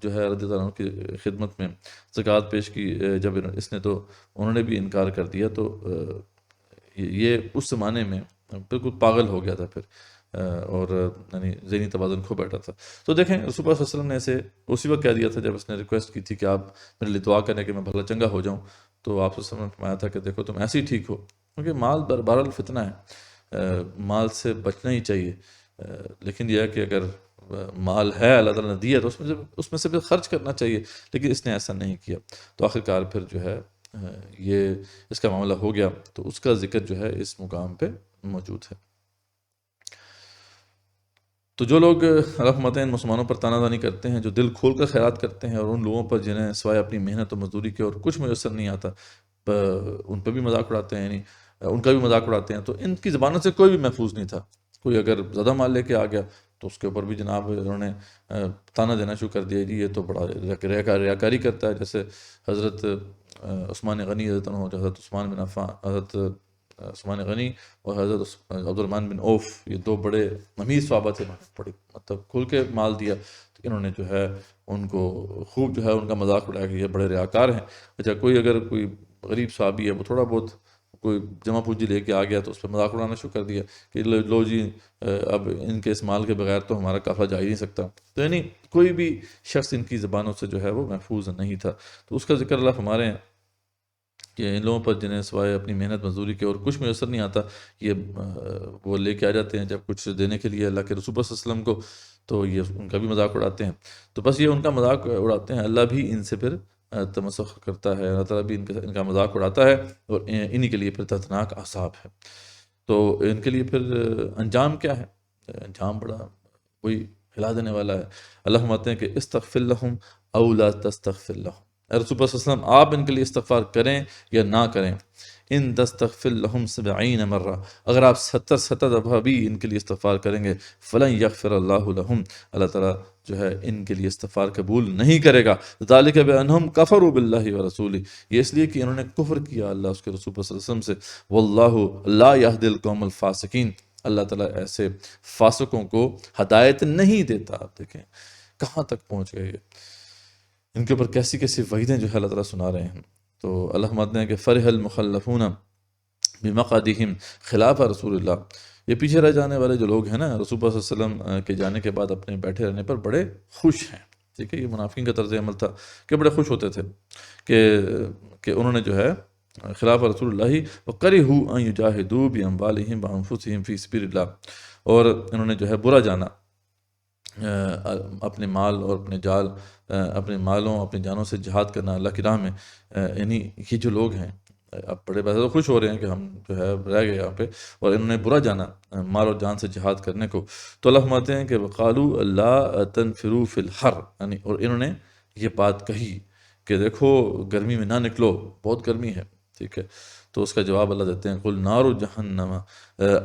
جو ہے رضی اللہ عنہ کی خدمت میں زکوٰۃ پیش کی، جب اس نے تو انہوں نے بھی انکار کر دیا، تو یہ اس زمانے میں بالکل پاگل ہو گیا تھا پھر، اور یعنی ذہنی توازن کھو بیٹھا تھا۔ تو دیکھیں رسول اللہ صلی اللہ علیہ وسلم نے اسے اسی وقت کہہ دیا تھا جب اس نے ریکویسٹ کی تھی کہ آپ میرے لیے دعا کریں کہ میں بھلا چنگا ہو جاؤں، تو آپ صلی اللہ علیہ وسلم نے فرمایا تھا کہ دیکھو تم ایسے ہی ٹھیک ہو، کیونکہ مال بہرحال فتنہ ہے، مال سے بچنا ہی چاہیے، لیکن یہ ہے کہ اگر مال ہے اللہ تعالیٰ نے دیا تو اس میں سے بھی خرچ کرنا چاہیے، لیکن اس نے ایسا نہیں کیا، تو آخرکار پھر جو ہے یہ اس کا معاملہ ہو گیا، تو اس کا ذکر جو ہے اس مقام پہ موجود ہے۔ تو جو لوگ رحمتیں مسلمانوں پر تانہ دانی کرتے ہیں، جو دل کھول کر خیرات کرتے ہیں، اور ان لوگوں پر جنہیں سوائے اپنی محنت و مزدوری کے اور کچھ میسر نہیں آتا، ان پہ بھی مذاق اڑاتے ہیں، یعنی ان کا بھی مذاق اڑاتے ہیں، تو ان کی زبانوں سے کوئی بھی محفوظ نہیں تھا۔ کوئی اگر زیادہ مال لے کے آ گیا تو اس کے اوپر بھی جناب انہوں نے تانا دینا شروع کر دیا، جی یہ تو بڑا ریاکاری کرتا ہے، جیسے حضرت عثمان غنی حضرت حضرت عثمان بن عفان، حضرت عثمان غنی اور حضرت عبد الرحمن بن عوف، یہ دو بڑے امیر صحابہ تھے، بڑے مطلب کھل کے مال دیا، تو انہوں نے جو ہے ان کو خوب جو ہے ان کا مذاق اڑایا کہ یہ بڑے ریاکار ہیں۔ اچھا کوئی اگر کوئی غریب صحابی ہے وہ تھوڑا بہت کوئی جمع پوجی لے کے آ گیا تو اس پہ مذاق اڑانا شروع کر دیا کہ لو جی اب ان کے اس مال کے بغیر تو ہمارا قافلہ جا ہی نہیں سکتا، تو یعنی کوئی بھی شخص ان کی زبانوں سے جو ہے وہ محفوظ نہیں تھا۔ تو اس کا ذکر اللہ فرما رہے ہیں کہ ان لوگوں پر جنہیں سوائے اپنی محنت مزدوری کے اور کچھ میسر نہیں آتا، یہ وہ لے کے آ جاتے ہیں جب کچھ دینے کے لیے اللہ کے رسول صلی اللہ علیہ وسلم کو، تو یہ ان کا بھی مذاق اڑاتے ہیں۔ تو بس یہ ان کا مذاق اڑاتے ہیں، اللہ بھی ان سے پھر تمسخر کرتا ہے، اللہ تعالیٰ بھی ان کا مذاق اڑاتا ہے، اور انہی کے لیے پھر دردناک عذاب ہے۔ تو ان کے لیے پھر انجام کیا ہے؟ انجام بڑا وہی ہلا دینے والا ہے۔ اللہ فرماتے ہیں کہ استغفر لہم او لا تستغفر لہم، اے رسول اللہ صلی اللہ علیہ وسلم آپ ان کے لیے استغفار کریں یا نہ کریں، ان تستغفر لہم 70 مرہ، اگر آپ 70 دفعہ بھی ان کے لیے استغفار کریں گے، فلن یغفر اللہ لہم، اللہ تعالیٰ جو ہے ان کے لیے استغفار قبول نہیں کرے گا۔ ذالک بانہم کفروا باللہ ورسولہ، یہ اس لیے کہ انہوں نے کفر کیا اللہ اس کے رسول صلی اللہ علیہ وسلم سے، واللہ لا یہدی القوم الفاسقین، اللہ تعالیٰ ایسے فاسقوں کو ہدایت نہیں دیتا۔ آپ دیکھیں کہاں تک پہنچ گئے، ان کے اوپر کیسی کیسی وعیدیں جو ہے اللہ تعالیٰ سنا رہے ہیں۔ تو اللہ فرماتے ہیں کہ فرح المخلفون بمقعدہم خلاف رسول اللہ، یہ پیچھے رہ جانے والے جو لوگ ہیں نا رسول اللہ صلی اللہ علیہ وسلم کے جانے کے بعد اپنے بیٹھے رہنے پر بڑے خوش ہیں، ٹھیک ہے، یہ منافقین کا طرز عمل تھا کہ بڑے خوش ہوتے تھے کہ انہوں نے جو ہے خلاف رسول اللہ وَكَرِهُوا أَن يُجَاهِدُوا بِأَمْوَالِهِمْ وَأَنفُسِهِمْ فِي سَبِيلِ اللَّهِ، اور انہوں نے جو ہے برا جانا اپنے مال اور اپنے مالوں اپنی جانوں سے جہاد کرنا اللہ کی راہ میں، یعنی یہ جو لوگ ہیں اب بڑے پیسے تو خوش ہو رہے ہیں کہ ہم جو ہے رہ گئے یہاں پہ، اور انہوں نے برا جانا مال اور جان سے جہاد کرنے کو، تو اللہ فرماتے ہیں کہ وَقَالُوا لَا تَنْفِرُوا فِي الْحَرِّ، یعنی اور انہوں نے یہ بات کہی کہ دیکھو گرمی میں نہ نکلو، بہت گرمی ہے، ٹھیک ہے، تو اس کا جواب اللہ دیتے ہیں قُلْ نَارُ جَهَنَّمَ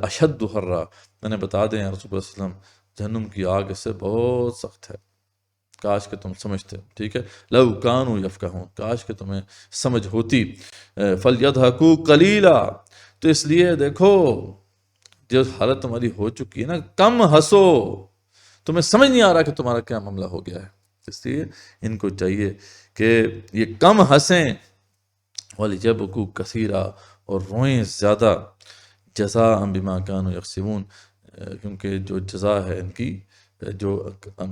أَشَدُّ حَرًّا، انہیں بتا دیں یا رسول اللہ صلی اللہ علیہ وسلم جہنم کی آگ اس سے بہت سخت ہے، کاش کہ تم سمجھتے، ٹھیک ہے، لو کانوا یفقہون، کاش کہ تمہیں سمجھ ہوتی، فلیضحکوا قلیلا، تو اس لیے دیکھو جو حالت تمہاری ہو چکی ہے نا، کم ہنسو، تمہیں سمجھ نہیں آ رہا کہ تمہارا کیا معاملہ ہو گیا ہے، اس لیے ان کو چاہیے کہ یہ کم ہنسیں، وَلْيَبْكُوا کثیرا، اور روئیں زیادہ، جزاء بما كانوا یکسبون، کیونکہ جو جزا ہے ان کی جو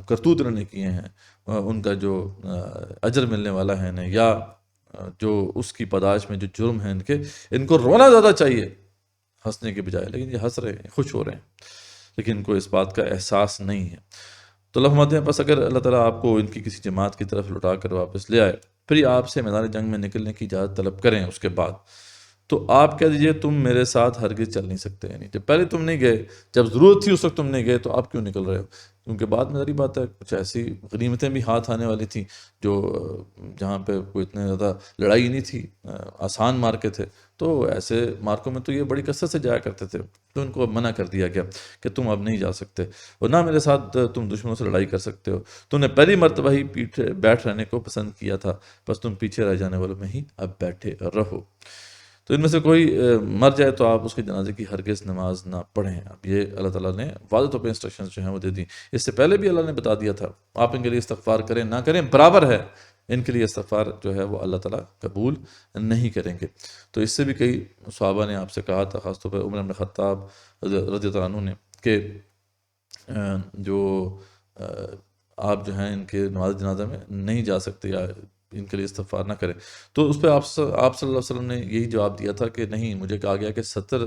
کرتوت انہوں نے کیے ہیں ان کا جو اجر ملنے والا ہے انہیں، یا جو اس کی پاداش میں جو جرم ہے ان کے، ان کو رونا زیادہ چاہیے، ہنسنے کے بجائے، لیکن یہ ہنس رہے ہیں، خوش ہو رہے ہیں، لیکن ان کو اس بات کا احساس نہیں ہے۔ تو اللہ فرماتے ہیں، بس اگر اللہ تعالیٰ آپ کو ان کی کسی جماعت کی طرف لوٹا کر واپس لے آئے، پھر یہ آپ سے میدان جنگ میں نکلنے کی اجازت طلب کریں اس کے بعد، تو آپ کہہ دیجئے تم میرے ساتھ ہرگز چل نہیں سکتے، یعنی جب پہلے تم نہیں گئے، جب ضرورت تھی اس وقت تم نہیں گئے، تو آپ کیوں نکل رہے ہو؟ کیونکہ بعد میں ظاہری بات ہے کچھ ایسی غنیمتیں بھی ہاتھ آنے والی تھیں جو جہاں پہ کوئی اتنے زیادہ لڑائی نہیں تھی، آسان مارکے تھے، تو ایسے مارکوں میں تو یہ بڑی کثرت سے جایا کرتے تھے، تو ان کو اب منع کر دیا گیا کہ تم اب نہیں جا سکتے، اور نہ میرے ساتھ تم دشمنوں سے لڑائی کر سکتے ہو، تم نے پہلی مرتبہ ہی بیٹھ رہنے کو پسند کیا تھا، بس تم پیچھے رہ جانے والوں میں ہی اب بیٹھے رہو۔ تو ان میں سے کوئی مر جائے تو آپ اس کے جنازے کی ہرگز نماز نہ پڑھیں۔ اب یہ اللہ تعالیٰ نے واضح طور پہ انسٹرکشنز جو ہیں وہ دے دیں، اس سے پہلے بھی اللہ نے بتا دیا تھا، آپ ان کے لیے استغفار کریں نہ کریں برابر ہے، ان کے لیے استغفار جو ہے وہ اللہ تعالیٰ قبول نہیں کریں گے۔ تو اس سے بھی کئی صحابہ نے آپ سے کہا تھا، خاص طور پہ عمر بن خطاب رضی اللہ عنہ نے، کہ جو آپ جو ہیں ان کے نماز جنازہ میں نہیں جا سکتے یا ان کے لیے استغفار نہ کریں، تو اس پہ آپ صلی اللہ علیہ وسلم نے یہی جواب دیا تھا کہ نہیں، مجھے کہا گیا کہ 70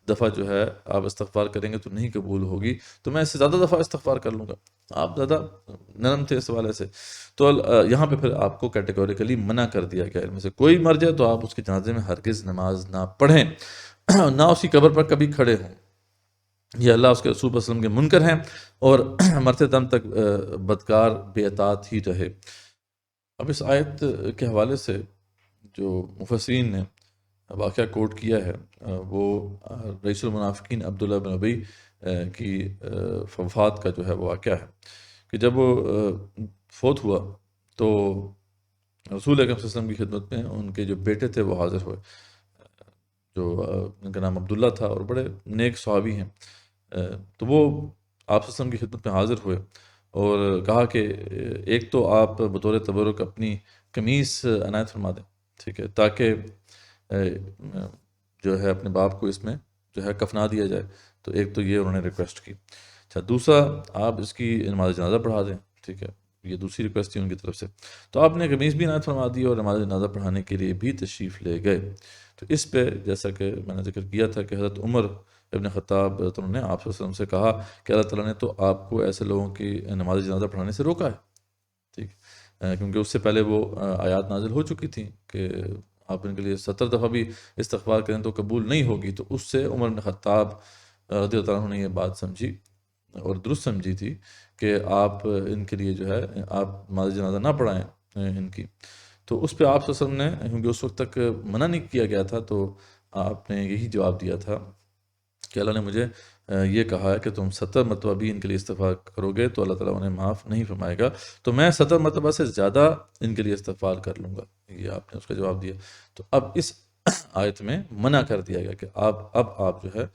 دفعہ جو ہے آپ استغفار کریں گے تو نہیں قبول ہوگی، تو میں اس سے زیادہ دفعہ استغفار کر لوں گا۔ آپ زیادہ نرم تھے اس حوالے سے، تو یہاں پہ پھر آپ کو کیٹیگوریکلی منع کر دیا گیا، ان میں سے کوئی مر جائے تو آپ اس کے جنازے میں ہرگز نماز نہ پڑھیں، نہ اس کی قبر پر کبھی کھڑے ہوں، یہ اللہ اس کے رسول صلی اللہ علیہ وسلم کے منکر ہیں، اور مرتے دم تک بدکار بے اطاعت ہی رہے۔ اب اس آیت کے حوالے سے جو مفسرین نے واقعہ کوٹ کیا ہے وہ رئیس المنافقین عبداللہ بن ابی کی وفات کا جو ہے وہ واقعہ ہے، کہ جب وہ فوت ہوا تو رسول اکرم صلی اللہ علیہ وسلم کی خدمت میں ان کے جو بیٹے تھے وہ حاضر ہوئے، جو ان کا نام عبداللہ تھا اور بڑے نیک صحابی ہیں، تو وہ آپ صلی اللہ علیہ وسلم کی خدمت میں حاضر ہوئے اور کہا کہ ایک تو آپ بطور تبرک اپنی قمیص عنایت فرما دیں، ٹھیک ہے، تاکہ جو ہے اپنے باپ کو اس میں جو ہے کفنا دیا جائے، تو ایک تو یہ انہوں نے ریکویسٹ کی۔ اچھا، دوسرا آپ اس کی نماز جنازہ پڑھا دیں، ٹھیک ہے، یہ دوسری ریکویسٹ تھی ان کی طرف سے، تو آپ نے قمیص بھی عنایت فرما دی اور نماز جنازہ پڑھانے کے لیے بھی تشریف لے گئے۔ تو اس پہ جیسا کہ میں نے ذکر کیا تھا کہ حضرت عمر ابن خطاب انہوں نے آپ صلی اللہ علیہ وسلم سے کہا کہ اللہ تعالیٰ نے تو آپ کو ایسے لوگوں کی نماز جنازہ پڑھانے سے روکا ہے، ٹھیک، کیونکہ اس سے پہلے وہ آیات نازل ہو چکی تھیں کہ آپ ان کے لیے 70 دفعہ بھی استغفار کریں تو قبول نہیں ہوگی، تو اس سے عمر بن خطاب رضی اللہ عنہ نے یہ بات سمجھی اور درست سمجھی تھی کہ آپ ان کے لیے جو ہے آپ نماز جنازہ نہ پڑھائیں ان کی۔ تو اس پہ آپ صلی اللہ علیہ وسلم نے، کیونکہ اس وقت تک منع نہیں کیا گیا تھا، تو آپ نے یہی جواب دیا تھا کہ اللہ نے مجھے یہ کہا ہے کہ تم 70 مرتبہ بھی ان کے لیے استغفار کرو گے تو اللہ تعالیٰ انہیں معاف نہیں فرمائے گا، تو میں 70 مرتبہ سے زیادہ ان کے لیے استغفار کر لوں گا، یہ آپ نے اس کا جواب دیا۔ تو اب اس آیت میں منع کر دیا گیا کہ آپ جو ہے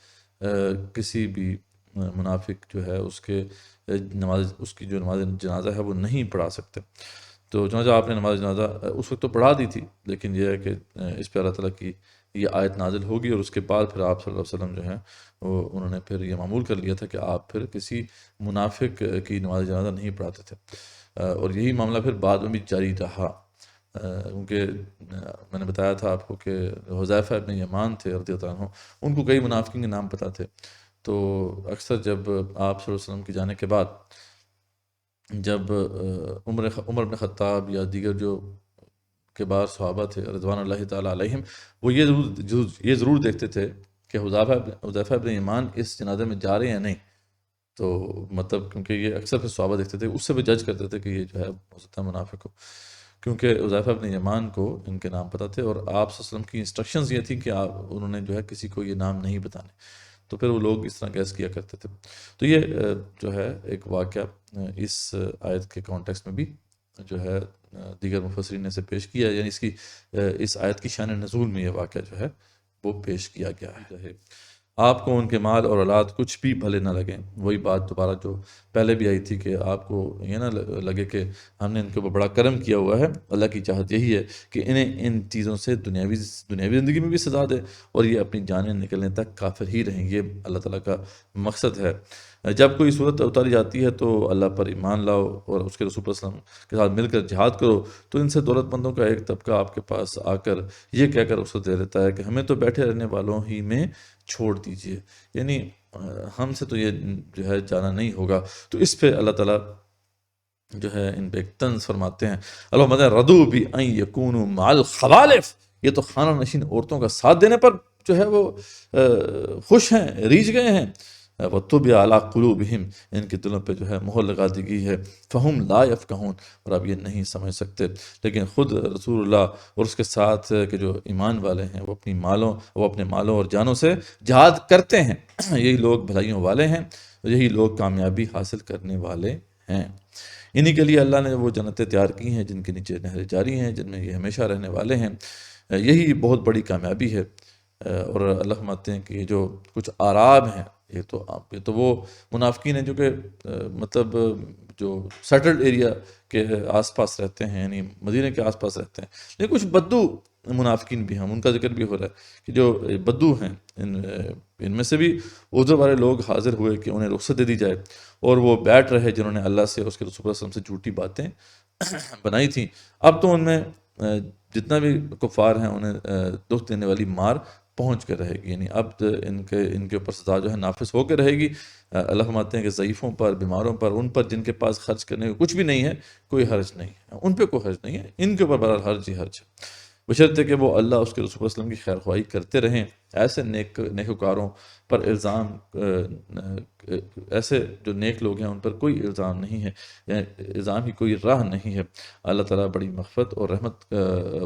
کسی بھی منافق جو ہے اس کی جو نماز جنازہ ہے وہ نہیں پڑھا سکتے۔ تو چنانچہ آپ نے نماز جنازہ اس وقت تو پڑھا دی تھی، لیکن یہ ہے کہ اس پہ اللہ تعالیٰ کی یہ آیت نازل ہوگی، اور اس کے بعد پھر آپ صلی اللہ علیہ وسلم جو ہیں وہ انہوں نے پھر یہ معمول کر لیا تھا کہ آپ پھر کسی منافق کی نماز جنازہ نہیں پڑھاتے تھے، اور یہی معاملہ پھر بعد میں بھی جاری رہا، کیونکہ میں نے بتایا تھا آپ کو کہ حذیفہ ابن یمان تھے رضی اللہ عنہ، ان کو کئی منافقین کے نام پتہ تھے، تو اکثر جب آپ صلی اللہ علیہ وسلم کے جانے کے بعد جب عمر بن خطاب یا دیگر جو کبار صحابہ تھے رضوان اللہ تعالیٰ علیہم، وہ یہ ضرور دیکھتے تھے کہ حذیفہ ابن یمان اس جنازے میں جا رہے ہیں یا نہیں، تو مطلب کیونکہ یہ اکثر پھر صحابہ دیکھتے تھے، اس سے بھی جج کرتے تھے کہ یہ جو ہے ہو سکتا ہے منافق ہو، کیونکہ حذیفہ ابن یمان کو ان کے نام پتہ تھے، اور آپ صلی اللہ علیہ وسلم کی انسٹرکشنز یہ تھی کہ انہوں نے جو ہے کسی کو یہ نام نہیں بتانے، تو پھر وہ لوگ اس طرح گیس کیا کرتے تھے۔ تو یہ جو ہے ایک واقعہ اس آیت کے کانٹیکسٹ میں بھی جو ہے دیگر مفسرین نے اسے پیش کیا، یعنی اس آیت کی شان نزول میں یہ واقعہ جو ہے وہ پیش کیا گیا ہے۔ آپ کو ان کے مال اور اولاد کچھ بھی بھلے نہ لگیں، وہی بات دوبارہ جو پہلے بھی آئی تھی کہ آپ کو یہ نہ لگے کہ ہم نے ان کے اوپر بڑا کرم کیا ہوا ہے، اللہ کی چاہت یہی ہے کہ انہیں ان چیزوں سے دنیاوی زندگی میں بھی سزا دے اور یہ اپنی جانیں نکلنے تک کافر ہی رہیں، یہ اللہ تعالیٰ کا مقصد ہے۔ جب کوئی صورت اتاری جاتی ہے تو اللہ پر ایمان لاؤ اور اس کے رسول صلی اللہ علیہ وسلم کے ساتھ مل کر جہاد کرو، تو ان سے دولت مندوں کا ایک طبقہ آپ کے پاس آ کر یہ کہہ کر رخصت دے دیتا ہے کہ ہمیں تو بیٹھے رہنے والوں ہی میں چھوڑ دیجئے، یعنی ہم سے تو یہ جو ہے جانا نہیں ہوگا۔ تو اس پہ اللہ تعالیٰ جو ہے ان پہ ایک طنز فرماتے ہیں، اللہم رضوا بأن یکونوا مع الخوالف، یہ تو خانہ نشین عورتوں کا ساتھ دینے پر جو ہے وہ خوش ہیں، ریجھ گئے ہیں۔ وَطُبِعَ عَلَىٰ قُلُوبِهِمْ، ان کے دلوں پہ جو ہے مہر لگا دی گئی ہے، فَهُمْ لَا يَفْقَهُونَ، اور اب یہ نہیں سمجھ سکتے۔ لیکن خود رسول اللہ اور اس کے ساتھ کے جو ایمان والے ہیں وہ اپنے مالوں اور جانوں سے جہاد کرتے ہیں، یہی لوگ بھلائیوں والے ہیں، یہی لوگ کامیابی حاصل کرنے والے ہیں۔ انہی کے لیے اللہ نے وہ جنتیں تیار کی ہیں جن کے نیچے نہریں جاری ہیں، جن میں یہ ہمیشہ رہنے والے ہیں۔ یہی بہت بڑی کامیابی ہے۔ اور اللہ فرماتے ہیں کہ یہ جو کچھ آراب ہیں، یہ تو وہ منافقین ہیں جو کہ مطلب جو سیٹلڈ ایریا کے آس پاس رہتے ہیں، یعنی مدینے کے آس پاس رہتے ہیں، لیکن کچھ بدو منافقین بھی ہیں، ان کا ذکر بھی ہو رہا ہے کہ جو بدو ہیں، ان میں سے بھی عذر والے لوگ حاضر ہوئے کہ انہیں رخصت دے دی جائے، اور وہ بیٹھ رہے جنہوں نے اللہ سے، اس کے رسول صلی اللہ علیہ وسلم سے جھوٹی باتیں بنائی تھیں۔ اب تو ان میں جتنا بھی کفار ہیں انہیں دکھ دینے والی مار پہنچ کے رہے گی، یعنی اب ان کے اوپر سزا جو ہے نافذ ہو کے رہے گی۔ اللہ فرماتے ہیں کہ ضعیفوں پر، بیماروں پر، ان پر جن کے پاس خرچ کرنے کو کچھ بھی نہیں ہے، کوئی حرج نہیں ہے، ان پہ کوئی حرج نہیں ہے، ان کے اوپر بہرحال حرج ہی حرج ہے، بشرطے کہ وہ اللہ، اس کے رسول صلی اللہ علیہ وسلم کی خیر خواہی کرتے رہیں۔ ایسے نیکوکاروں پر ایسے جو نیک لوگ ہیں ان پر کوئی الزام نہیں ہے، یعنی الزام کی کوئی راہ نہیں ہے۔ اللہ تعالیٰ بڑی مغفرت اور رحمت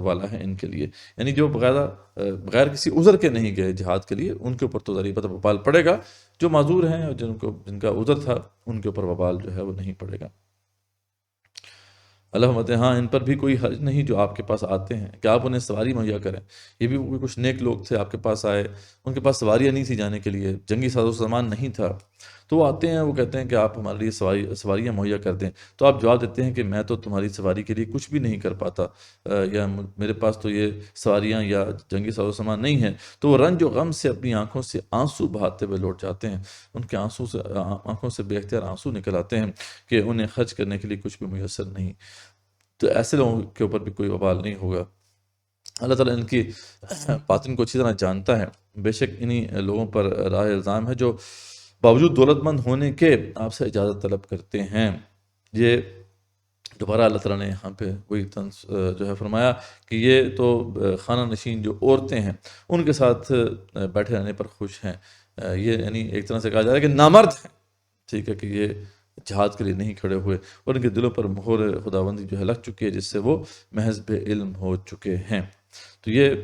والا ہے ان کے لیے، یعنی جو بغیر کسی عذر کے نہیں گئے جہاد کے لیے، ان کے اوپر تو ضریبت وبال پڑے گا۔ جو معذور ہیں اور جن کا عذر تھا، ان کے اوپر وبال جو ہے وہ نہیں پڑے گا۔ اللہ فرماتے ہیں ہاں ان پر بھی کوئی حرج نہیں جو آپ کے پاس آتے ہیں کہ آپ انہیں سواری مہیا کریں۔ یہ بھی کچھ نیک لوگ تھے آپ کے پاس آئے، ان کے پاس سواریاں نہیں تھی جانے کے لیے، جنگی ساز و سامان نہیں تھا، تو وہ آتے ہیں، وہ کہتے ہیں کہ آپ ہمارے لیے سواریاں مہیا کر دیں، تو آپ جواب دیتے ہیں کہ میں تو تمہاری سواری کے لیے کچھ بھی نہیں کر پاتا، یا میرے پاس تو یہ سواریاں یا جنگی ساز و سامان نہیں ہے۔ تو وہ رنج و غم سے اپنی آنکھوں سے آنسو بہاتے ہوئے لوٹ جاتے ہیں، ان کے آنکھوں سے بے اختیار آنسو نکل آتے ہیں کہ انہیں خرچ کرنے کے لیے کچھ بھی میسر نہیں۔ تو ایسے لوگوں کے اوپر بھی کوئی وبال نہیں ہوگا۔ اللہ تعالیٰ ان کی باطن کو اچھی طرح جانتا ہے۔ بے شک انہی لوگوں پر راہ الزام ہے جو باوجود دولت مند ہونے کے آپ سے اجازت طلب کرتے ہیں۔ یہ دوبارہ اللہ تعالیٰ نے یہاں پہ وہی طنز جو ہے فرمایا کہ یہ تو خانہ نشین جو عورتیں ہیں ان کے ساتھ بیٹھے رہنے پر خوش ہیں، یہ یعنی ایک طرح سے کہا جا رہا ہے کہ نامرد ہیں، ٹھیک ہے، کہ یہ جہاد کے لیے نہیں کھڑے ہوئے، اور ان کے دلوں پر مہر خداوندی جو ہے لگ چکی ہے جس سے وہ محض بے علم ہو چکے ہیں۔ تو یہ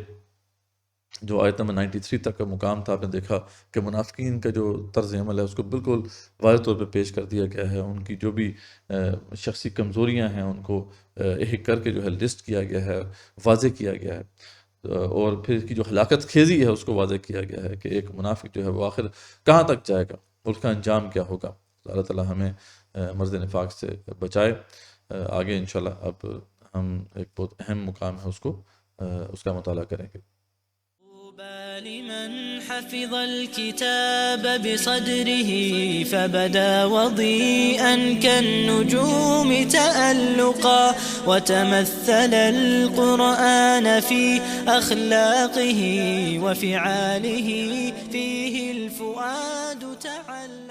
جو آیت نمبر 93 تک کا مقام تھا، آپ نے دیکھا کہ منافقین کا جو طرز عمل ہے اس کو بالکل واضح طور پہ پیش کر دیا گیا ہے، ان کی جو بھی شخصی کمزوریاں ہیں ان کو ایک کر کے جو ہے لسٹ کیا گیا ہے، واضح کیا گیا ہے، اور پھر اس کی جو ہلاکت خیزی ہے اس کو واضح کیا گیا ہے کہ ایک منافق جو ہے وہ آخر کہاں تک جائے گا، اس کا انجام کیا ہوگا۔ اللہ تعالیٰ ہمیں مرض نفاق سے بچائے۔ آگے انشاءاللہ اب ہم ایک بہت اہم مقام ہے اس کا مطالعہ کریں گے۔ لمن حفظ الكتاب بصدره فبدا وضيئا كالنجوم تألقا وتمثل القرآن في أخلاقه وفعاله فيه الفؤاد تعلقا